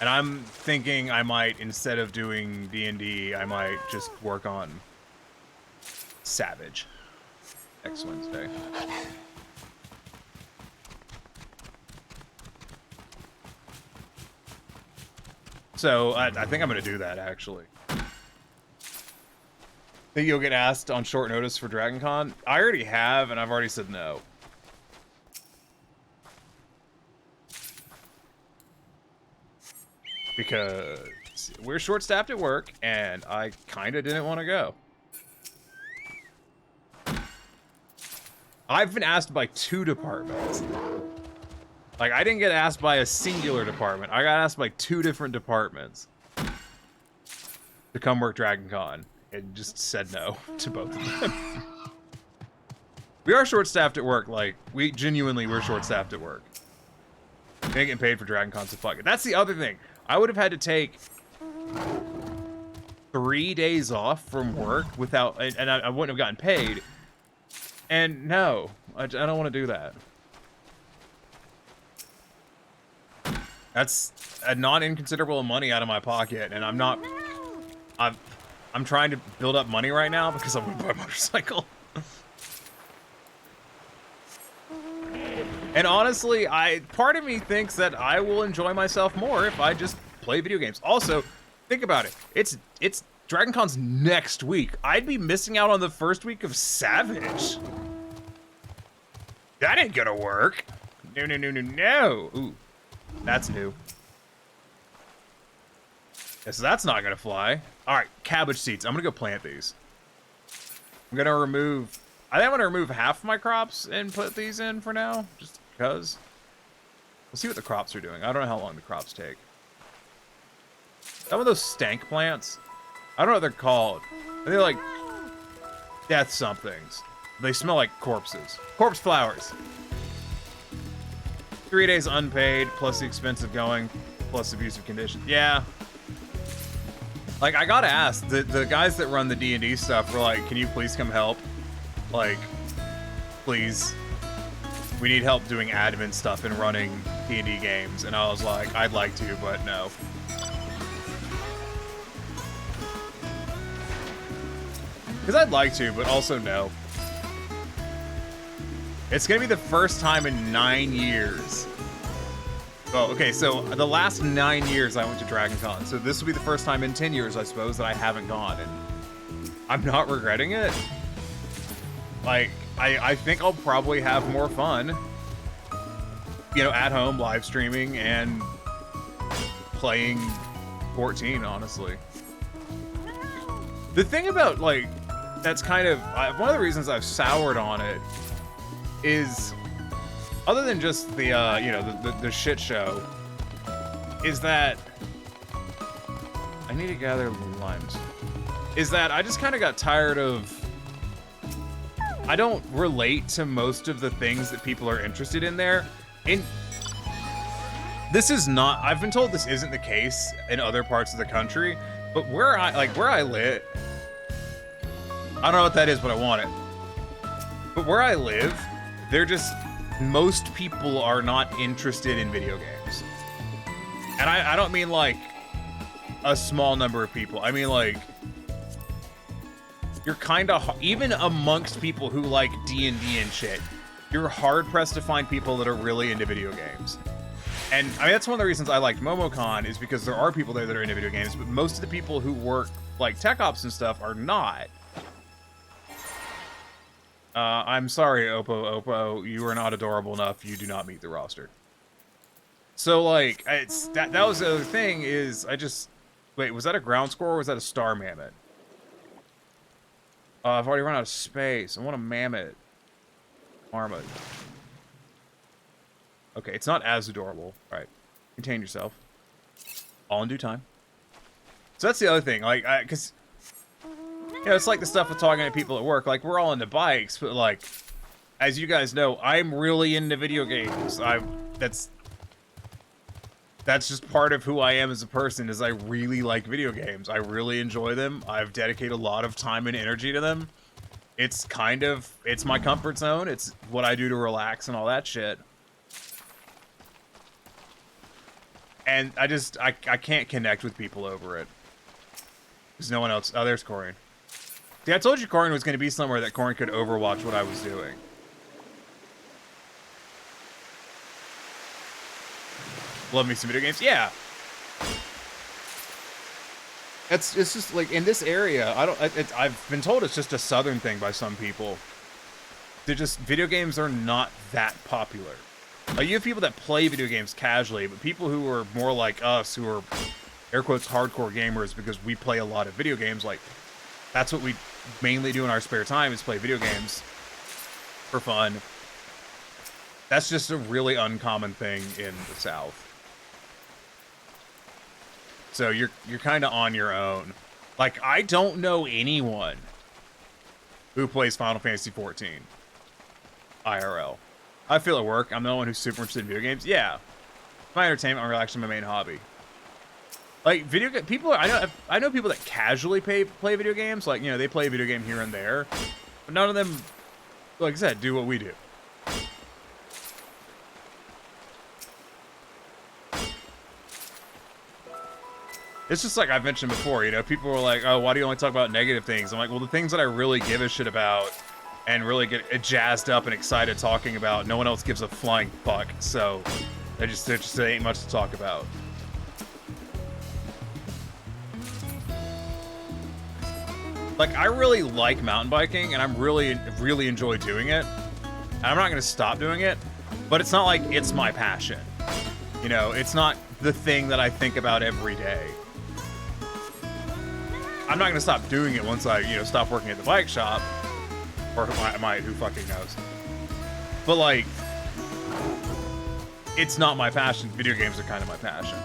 And I'm thinking I might, instead of doing D&D, I might just work on Savage next Wednesday. So I think I'm going to do that, actually. Think you'll get asked on short notice for Dragon Con? I already have, and I've already said no. Because we're short-staffed at work, and I kind of didn't want to go. I've been asked by 2 departments. Like, I didn't get asked by a singular department. I got asked by 2 different departments to come work Dragon Con, and just said no to both of them. We are short-staffed at work. Like, we're short-staffed at work. We ain't getting paid for Dragon Con, so fuck it. That's the other thing. I would have had to take 3 days off from work without, and I wouldn't have gotten paid. And no, I don't want to do that. That's a non-inconsiderable money out of my pocket, and I'm trying to build up money right now because I'm gonna buy a motorcycle. And honestly, part of me thinks that I will enjoy myself more if I just play video games. Also, think about it. It's Dragon Con's next week. I'd be missing out on the first week of Savage. That ain't gonna work. No, no, no, no, no. Ooh, that's new. Yeah, so that's not gonna fly. All right, cabbage seeds. I'm gonna go plant these. I'm gonna remove. I think I'm gonna remove half of my crops and put these in for now, just because. We'll see what the crops are doing. I don't know how long the crops take. Some of those stank plants, I don't know what they're called. They're like death somethings. They smell like corpses. Corpse flowers. 3 days unpaid, plus the expense of going, plus abusive conditions. Yeah. Like, I gotta ask, the guys that run the D&D stuff were like, can you please come help? Like, please. We need help doing admin stuff and running D&D games. And I was like, I'd like to, but no. Because I'd like to, but also no. It's gonna be the first time in 9 years. Oh, okay, so the last 9 years I went to Dragon Con. So this will be the first time in 10 years, I suppose, that I haven't gone. And I'm not regretting it. Like, I think I'll probably have more fun, you know, at home, live streaming, and playing 14, honestly. The thing about, like, that's kind of, one of the reasons I've soured on it is, other than just the, you know, the shit show, is that, I need to gather limes, is that I just kind of got tired of, I don't relate to most of the things that people are interested in there. This is not, I've been told this isn't the case in other parts of the country, but where I live, I don't know what that is, but I want it. But where I live, they're just, most people are not interested in video games. And I don't mean like a small number of people. I mean like, you're kind of, even amongst people who like D&D and shit, you're hard pressed to find people that are really into video games. And I mean, that's one of the reasons I liked MomoCon, is because there are people there that are into video games, but most of the people who work like tech ops and stuff are not. I'm sorry, Oppo, you are not adorable enough. You do not meet the roster. So like, it's that was the other thing, is wait, was that a ground squirrel or was that a star mammoth? I've already run out of space. I want a mammoth. Marmot. Okay, it's not as adorable. All right, contain yourself. All in due time. So that's the other thing, like, because, you know, it's like the stuff with talking to people at work. Like, we're all into bikes, but like, as you guys know, I'm really into video games. That's just part of who I am as a person, is I really like video games. I really enjoy them. I've dedicated a lot of time and energy to them. It's it's my comfort zone. It's what I do to relax and all that shit. And I can't connect with people over it. There's no one else. Oh, there's Corian. See, I told you Corian was going to be somewhere that Corian could overwatch what I was doing. Love me some video games? Yeah. it's just like in this area. I've been told it's just a southern thing by some people. Video games are not that popular. Like, you have people that play video games casually, but people who are more like us, who are air quotes hardcore gamers because we play a lot of video games, like that's what we mainly do in our spare time, is play video games for fun. That's just a really uncommon thing in the South. So you're kind of on your own. Like, I don't know anyone who plays Final Fantasy 14 IRL. I feel at work. I'm the only one who's super interested in video games. Yeah, my entertainment, my relaxation, my main hobby. Like, people. I know people that casually play video games. Like, you know, they play a video game here and there, but none of them, like I said, do what we do. It's just like I've mentioned before, you know, people were like, oh, why do you only talk about negative things? I'm like, well, the things that I really give a shit about and really get jazzed up and excited talking about, no one else gives a flying fuck. So there just ain't much to talk about. Like, I really like mountain biking, and I'm really enjoy doing it. And I'm not going to stop doing it, but it's not like it's my passion. You know, it's not the thing that I think about every day. I'm not going to stop doing it once I, you know, stop working at the bike shop. Or I might, who fucking knows. But, like, it's not my passion. Video games are kind of my passion.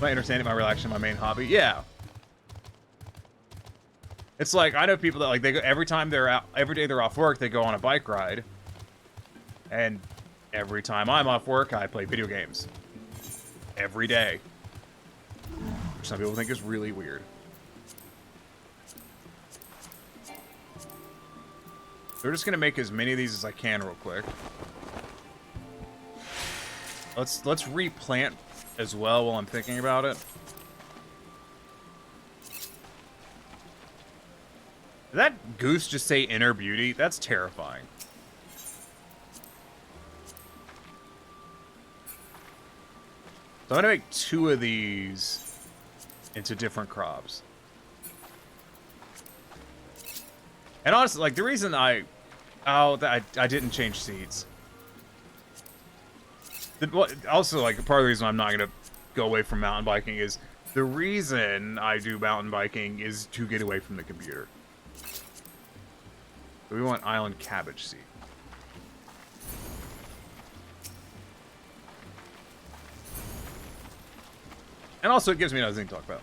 My entertainment, my relaxation, my main hobby. Yeah. It's like, I know people that, like, they go, every day they're off work, they go on a bike ride. And every time I'm off work, I play video games. Every day. Which some people think is really weird. So we're just gonna make as many of these as I can real quick. Let's replant as well while I'm thinking about it. Did that goose just say inner beauty? That's terrifying. So I'm gonna make 2 of these into different crops. And honestly, like, the reason I didn't change seeds. Also, like, part of the reason I'm not gonna go away from mountain biking is the reason I do mountain biking is to get away from the computer. So we want island cabbage seed. And also, it gives me another thing to talk about.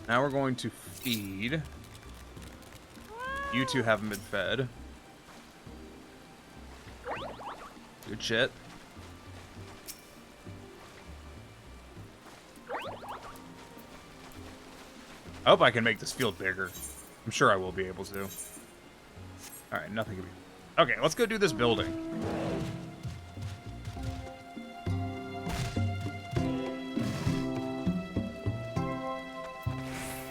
Now we're going to feed. You two haven't been fed. Good shit. I hope I can make this field bigger. I'm sure I will be able to. Alright, nothing can be... Okay, let's go do this building.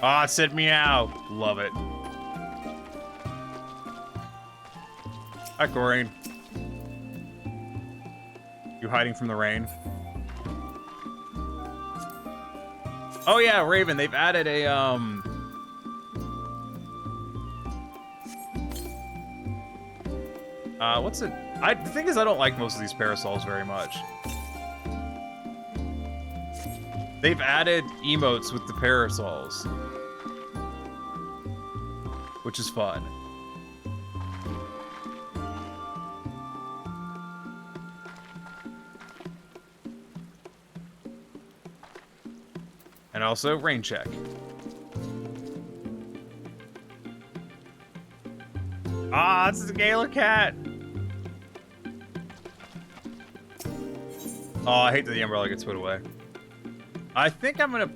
Ah, it said meow. Love it. Hi, Corain. You hiding from the rain? Oh yeah, Raven, they've added a, what's it? The thing is, I don't like most of these parasols very much. They've added emotes with the parasols, which is fun. And also, rain check. Ah, it's the Galar cat! Oh, I hate that the umbrella gets put away. I think I'm gonna...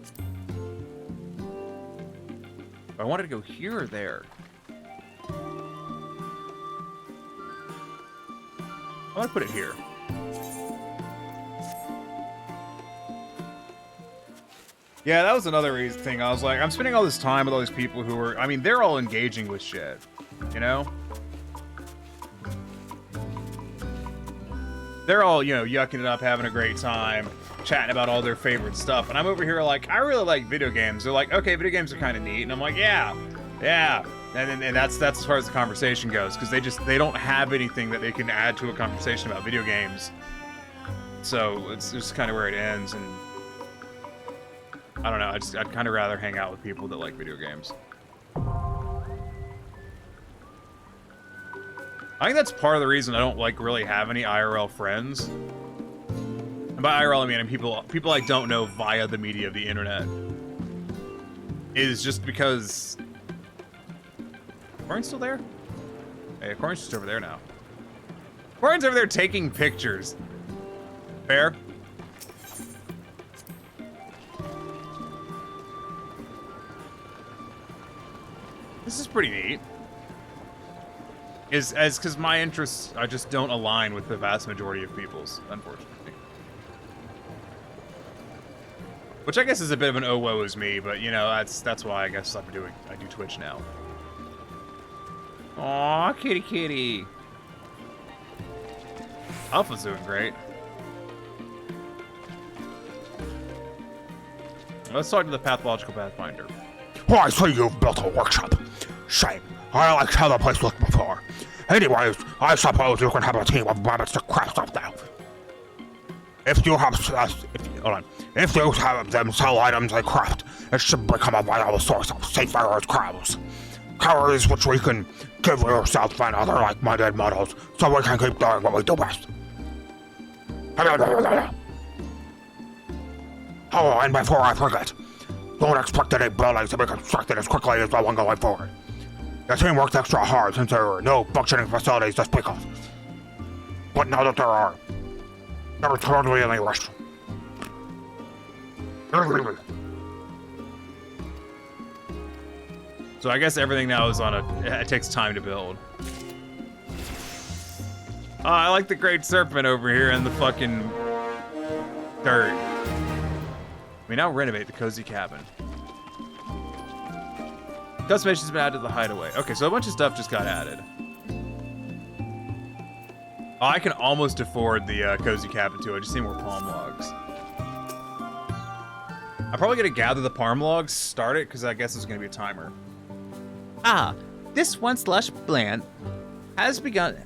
I wanted to go here or there. I want to put it here. Yeah, that was another thing. I was like, I'm spending all this time with all these people who are... I mean, they're all engaging with shit. You know? they're all, you know, yucking it up, having a great time, chatting about all their favorite stuff. And I'm over here like, I really like video games. They're like, okay, video games are kind of neat. And I'm like, yeah. And that's as far as the conversation goes, because they don't have anything that they can add to a conversation about video games. So it's just kind of where it ends. And I don't know. I'd kind of rather hang out with people that like video games. I think that's part of the reason I don't like really have any IRL friends. And by IRL I mean people I don't know via the media of the internet. Is just because Corin's still there? Hey, Corin's just over there now. Corin's over there taking pictures. Fair? This is pretty neat. Because my interests, I just don't align with the vast majority of people's, unfortunately. Which I guess is a bit of an oh woe is me, but you know, that's why I guess I do Twitch now. Aw, kitty kitty. Alpha's doing great. Let's talk to the pathological pathfinder. Oh, I see you've built a workshop. Shame. I liked how the place looked before. Anyways, I suppose you can have a team of rabbits to craft up now. If you have them sell items they craft, it should become a viable source of seafarers' crowds. Calories which we can give yourself and other like-minded models, so we can keep doing what we do best. Oh, and before I forget, don't expect any buildings to be constructed as quickly as the one going forward. The team worked extra hard since there were no functioning facilities to speak of. But now that there are, there is hardly any rush. So I guess everything now is on it takes time to build. Oh, I like the Great Serpent over here in the fucking dirt. We now renovate the cozy cabin. Customization's been added to the hideaway. Okay, so a bunch of stuff just got added. Oh, I can almost afford the cozy cabin too. I just need more palm logs. I'm probably gonna gather the palm logs, start it, because I guess there's gonna be a timer. This once lush land has begun.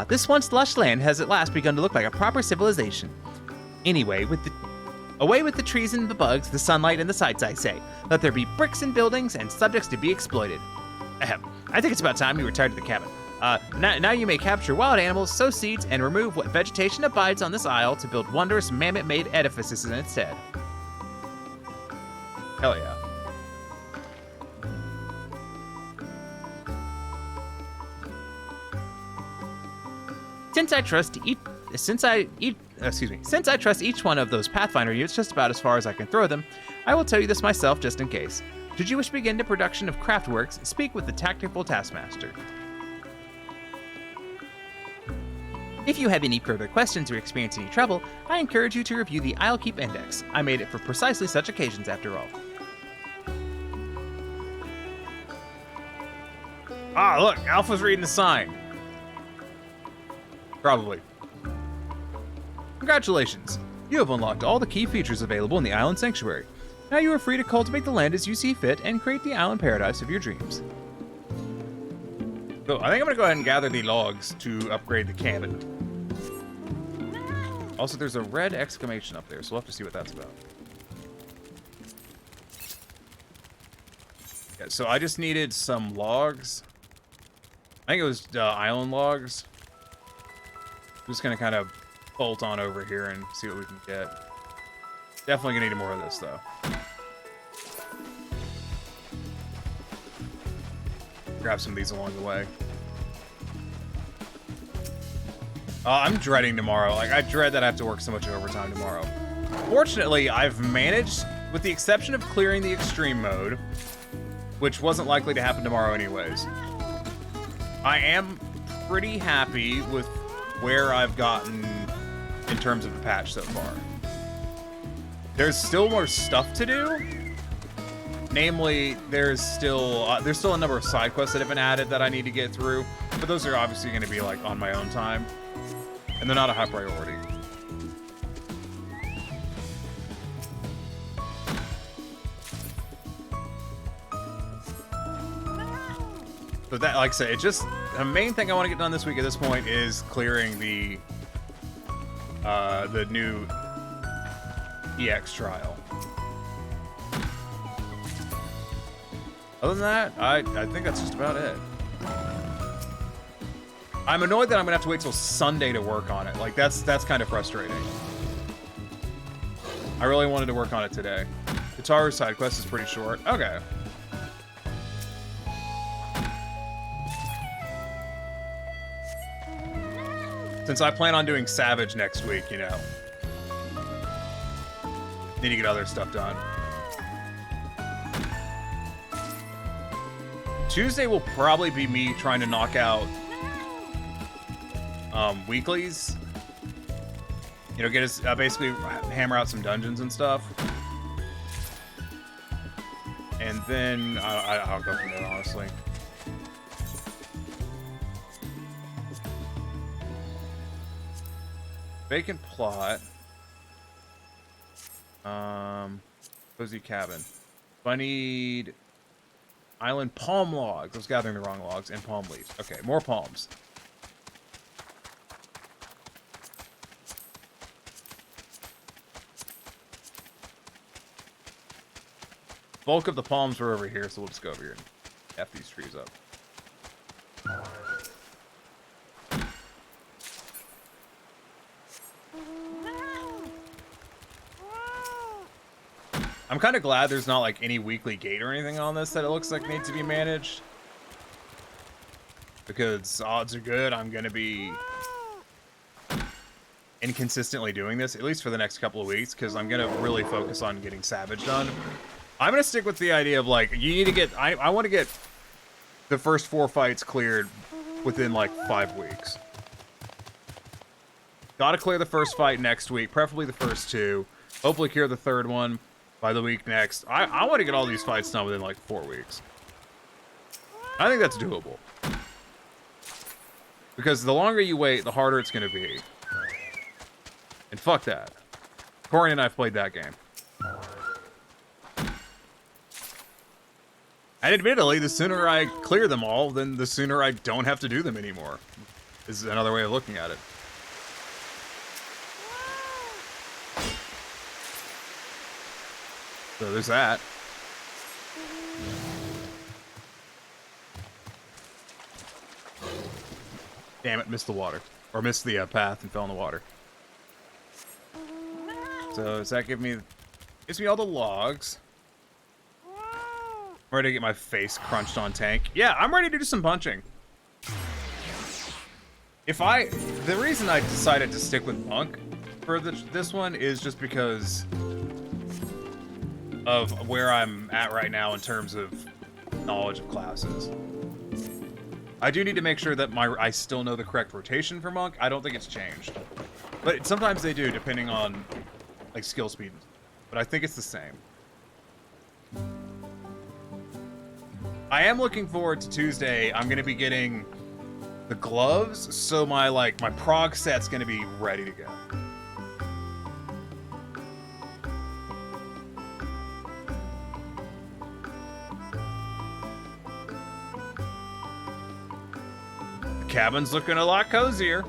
This once lush land has at last begun to look like a proper civilization. Anyway, away with the trees and the bugs, the sunlight and the sights, I say. Let there be bricks and buildings and subjects to be exploited. Ahem. I think it's about time you retired to the cabin. Now you may capture wild animals, sow seeds, and remove what vegetation abides on this isle to build wondrous mammoth-made edifices instead. Hell yeah. Since I trust each one of those Pathfinder units just about as far as I can throw them, I will tell you this myself just in case. Should you wish to begin the production of Craftworks, speak with the Tactical Taskmaster. If you have any further questions or experience any trouble, I encourage you to review the Islekeep Index. I made it for precisely such occasions after all. Ah, look, Alpha's reading the sign. Probably. Congratulations! You have unlocked all the key features available in the Island Sanctuary. Now you are free to cultivate the land as you see fit and create the island paradise of your dreams. So I think I'm gonna go ahead and gather the logs to upgrade the cabin. Also, there's a red exclamation up there, so we'll have to see what that's about. Yeah, so I just needed some logs. I think it was island logs. I'm just gonna kind of bolt on over here and see what we can get. Definitely gonna need more of this though. Grab some of these along the way. I'm dreading tomorrow. Like, I dread that I have to work so much overtime tomorrow. Fortunately, I've managed, with the exception of clearing the extreme mode, which wasn't likely to happen tomorrow anyways. I am pretty happy with where I've gotten in terms of the patch so far. There's still more stuff to do. Namely, there's still a number of side quests that have been added that I need to get through, but those are obviously going to be like on my own time. And they're not a high priority. But that, like I say, it just the main thing I want to get done this week at this point is clearing the new EX trial. Other than that, I think that's just about it. I'm annoyed that I'm gonna have to wait till Sunday to work on it. Like that's kind of frustrating. I really wanted to work on it today. Guitar side quest is pretty short. Okay. Since I plan on doing Savage next week, you know. Need to get other stuff done. Tuesday will probably be me trying to knock out weeklies. You know, get us basically hammer out some dungeons and stuff. And then I'll go from there, honestly. Vacant plot. Cozy cabin. So I need island palm logs. I was gathering the wrong logs and palm leaves. Okay, more palms. Bulk of the palms were over here, so we'll just go over here and F these trees up. I'm kind of glad there's not like any weekly gate or anything on this that it looks like needs to be managed. Because odds are good I'm going to be inconsistently doing this, at least for the next couple of weeks, because I'm going to really focus on getting Savage done. I'm going to stick with the idea of like, you need to get, I want to get the first 4 fights cleared within like 5 weeks. Gotta clear the first fight next week, preferably the first 2. Hopefully clear the 3rd one by the week next. I want to get all these fights done within like 4 weeks. I think that's doable. Because the longer you wait, the harder it's going to be. And fuck that. Corey and I have played that game. And admittedly, the sooner I clear them all, then the sooner I don't have to do them anymore. Is another way of looking at it. So there's that. Damn it, missed the water. Or missed the path and fell in the water. So does that give me... Gives me all the logs. I'm ready to get my face crunched on tank. Yeah, I'm ready to do some punching. The reason I decided to stick with Monk for this one is just because of where I'm at right now in terms of knowledge of classes. I do need to make sure that I still know the correct rotation for Monk. I don't think it's changed. But sometimes they do, depending on like skill speed. But I think it's the same. I am looking forward to Tuesday. I'm going to be getting the gloves, so my prog set's going to be ready to go. The cabin's looking a lot cozier.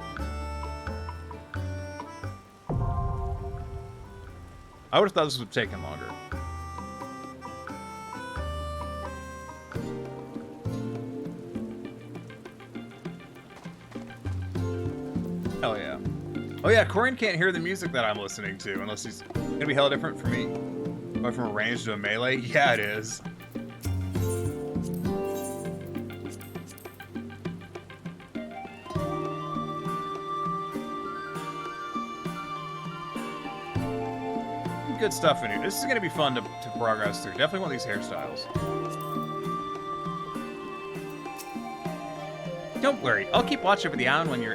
I would have thought this would have taken longer. Hell yeah. Oh yeah, Corin can't hear the music that I'm listening to unless he's gonna be hella different for me. Going from a range to a melee? Yeah, it is. Good stuff in here. This is gonna be fun to progress through. Definitely one of these hairstyles. Don't worry, I'll keep watch over the island when you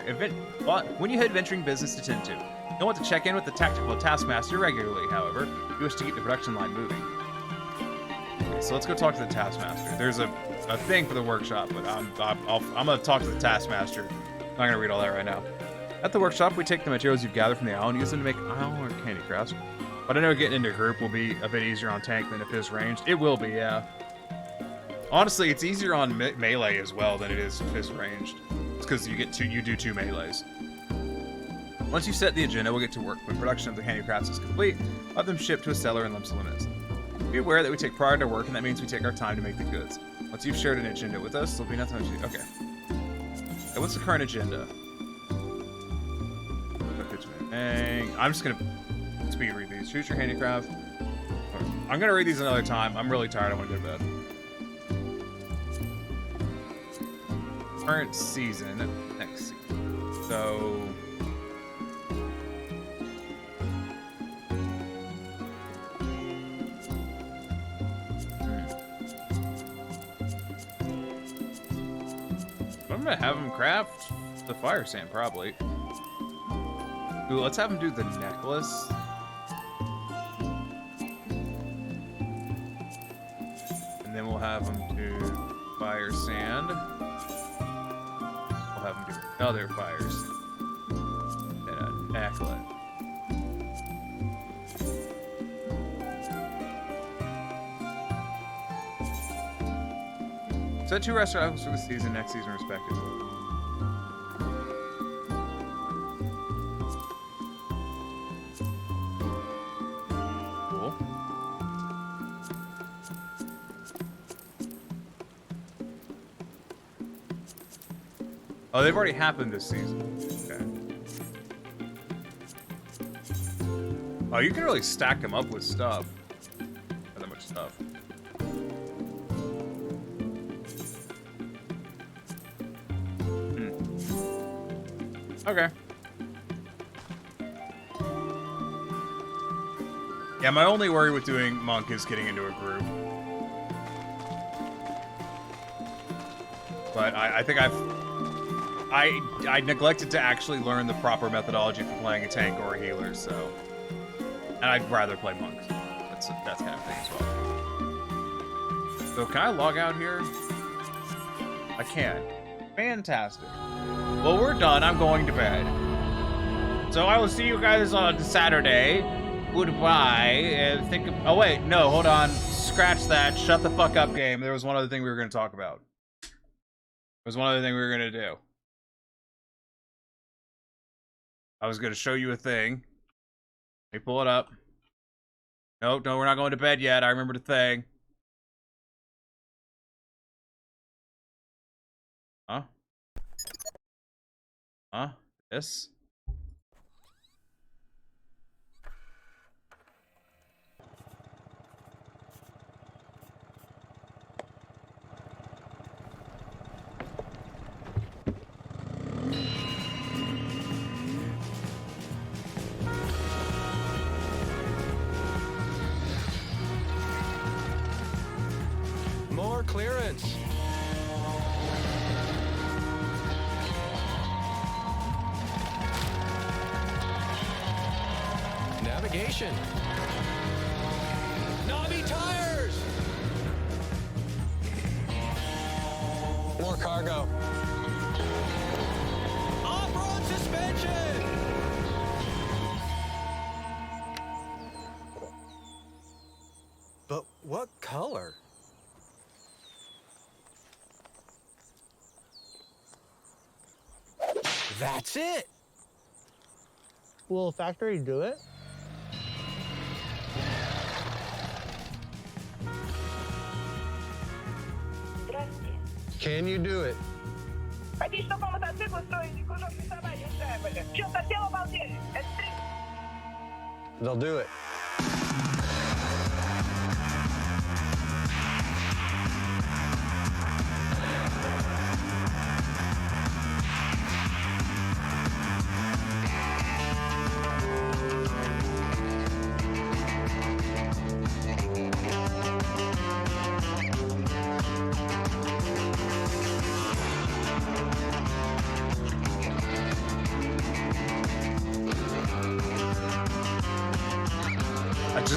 head adventuring business to tend to. You'll want to check in with the tactical taskmaster regularly, however, if you wish to keep the production line moving. Okay, so let's go talk to the taskmaster. There's a thing for the workshop, but I'm gonna talk to the taskmaster. I'm not gonna read all that right now. At the workshop, we take the materials you've gathered from the owl and use them to make owl or candy crafts. But I know getting into a group will be a bit easier on tank than if it's ranged. It will be, yeah. Honestly, it's easier on melee as well than it is if it's ranged. It's because you do two melees. Once you set the agenda, we'll get to work. When production of the handicrafts is complete, we'll have them shipped to a seller in lumps limits. Be aware that we take pride in our work, and that means we take our time to make the goods. Once you've shared an agenda with us, there'll be nothing else you do. Okay. So what's the current agenda? I'm just gonna speed read these. Choose your handicraft. I'm gonna read these another time. I'm really tired. I want to go to bed. Current season. Next season. So. I'm gonna have him craft the fire sand, probably. Ooh, let's have him do the necklace. And then we'll have him do fire sand. We'll have him do another fire sand. And a necklace. Set 2 restaurants for the season, next season, respectively. Cool. Oh, they've already happened this season. Okay. Oh, you can really stack them up with stuff. Not that much stuff. Okay. Yeah, my only worry with doing Monk is getting into a group. But I think I neglected to actually learn the proper methodology for playing a tank or a healer, so. And I'd rather play Monks. That's kind of thing as well. So can I log out here? I can. Fantastic. Well, we're done. I'm going to bed. So I will see you guys on Saturday. Goodbye. And think of... Oh, wait. No, hold on. Scratch that. Shut the fuck up, game. There was one other thing we were going to talk about. There was one other thing we were going to do. I was going to show you a thing. Let me pull it up. Nope, no, we're not going to bed yet. I remember the thing. Huh? Huh? This? More clearance. Navigation. Knobby tires. More cargo. Off-road suspension. But what color? That's it. Will factory do it? Can you do it? They'll do it.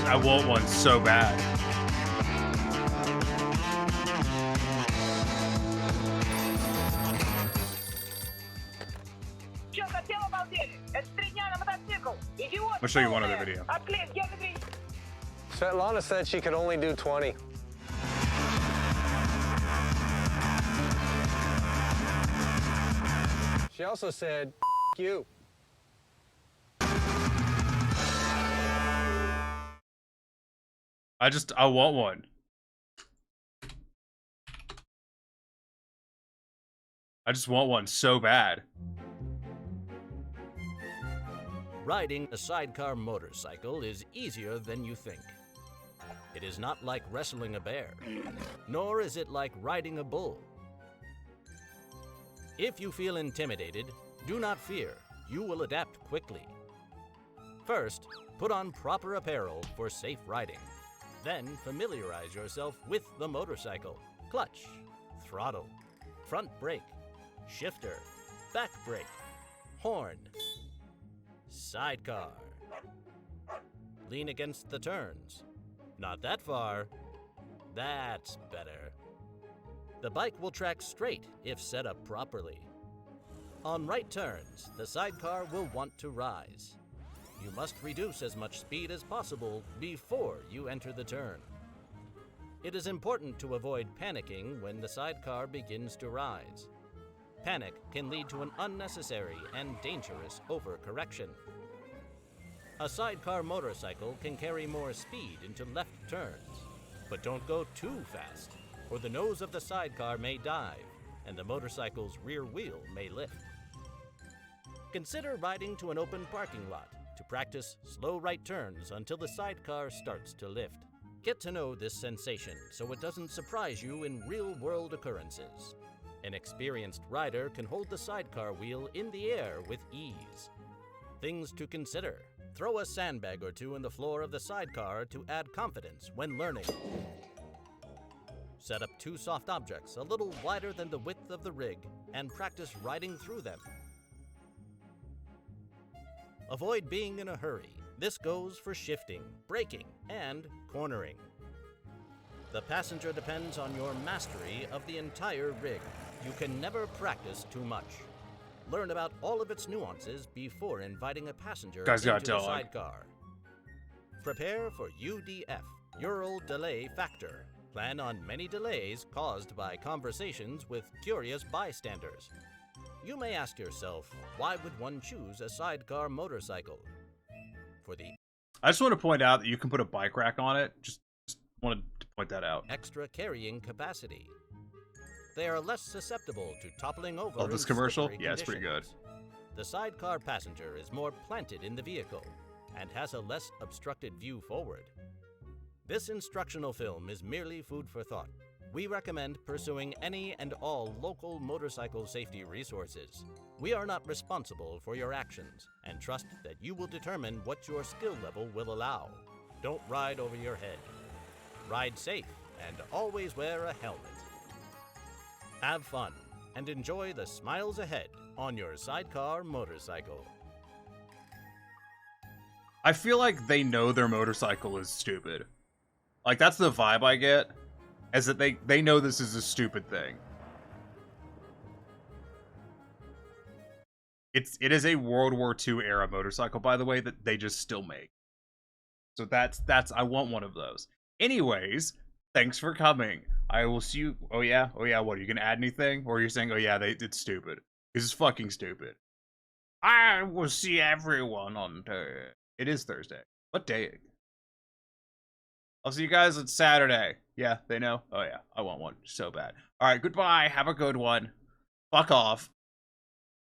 I want one so bad. I'll show you one other video. Svetlana said she could only do 20. She also said, you. I want one. I just want one so bad. Riding a sidecar motorcycle is easier than you think. It is not like wrestling a bear, nor is it like riding a bull. If you feel intimidated, do not fear. You will adapt quickly. First, put on proper apparel for safe riding. Then familiarize yourself with the motorcycle. Clutch, throttle, front brake, shifter, back brake, horn, sidecar. Lean against the turns. Not that far. That's better. The bike will track straight if set up properly. On right turns, the sidecar will want to rise. You must reduce as much speed as possible before you enter the turn. It is important to avoid panicking when the sidecar begins to rise. Panic can lead to an unnecessary and dangerous overcorrection. A sidecar motorcycle can carry more speed into left turns, but don't go too fast, or the nose of the sidecar may dive and the motorcycle's rear wheel may lift. Consider riding to an open parking lot to practice slow right turns until the sidecar starts to lift. Get to know this sensation so it doesn't surprise you in real-world occurrences. An experienced rider can hold the sidecar wheel in the air with ease. Things to consider. Throw a sandbag or two in the floor of the sidecar to add confidence when learning. Set up two soft objects a little wider than the width of the rig and practice riding through them. Avoid being in a hurry. This goes for shifting, braking, and cornering. The passenger depends on your mastery of the entire rig. You can never practice too much. Learn about all of its nuances before inviting a passenger into the sidecar. Prepare for UDF, Ural Delay Factor. Plan on many delays caused by conversations with curious bystanders. You may ask yourself, why would one choose a sidecar motorcycle? I just want to point out that you can put a bike rack on it. Just wanted to point that out. Extra carrying capacity. They are less susceptible to toppling over. Oh, this in commercial? slippery Yeah, it's pretty good. conditions. The sidecar passenger is more planted in the vehicle and has a less obstructed view forward. This instructional film is merely food for thought. We recommend pursuing any and all local motorcycle safety resources. We are not responsible for your actions and trust that you will determine what your skill level will allow. Don't ride over your head. Ride safe and always wear a helmet. Have fun and enjoy the smiles ahead on your sidecar motorcycle. I feel like they know their motorcycle is stupid. Like, that's the vibe I get, is that they know this is a stupid thing. It is a World War II era motorcycle, by the way, that they just still make. So that's I want one of those. Anyways, thanks for coming. I will see you. Oh yeah, what, are you gonna add anything? Or are you saying, oh yeah, it's stupid? This is fucking stupid. I will see everyone on Thursday. It is Thursday. What day? I'll see you guys on Saturday. Yeah, they know. Oh yeah, I want one so bad. Alright, goodbye. Have a good one. Fuck off.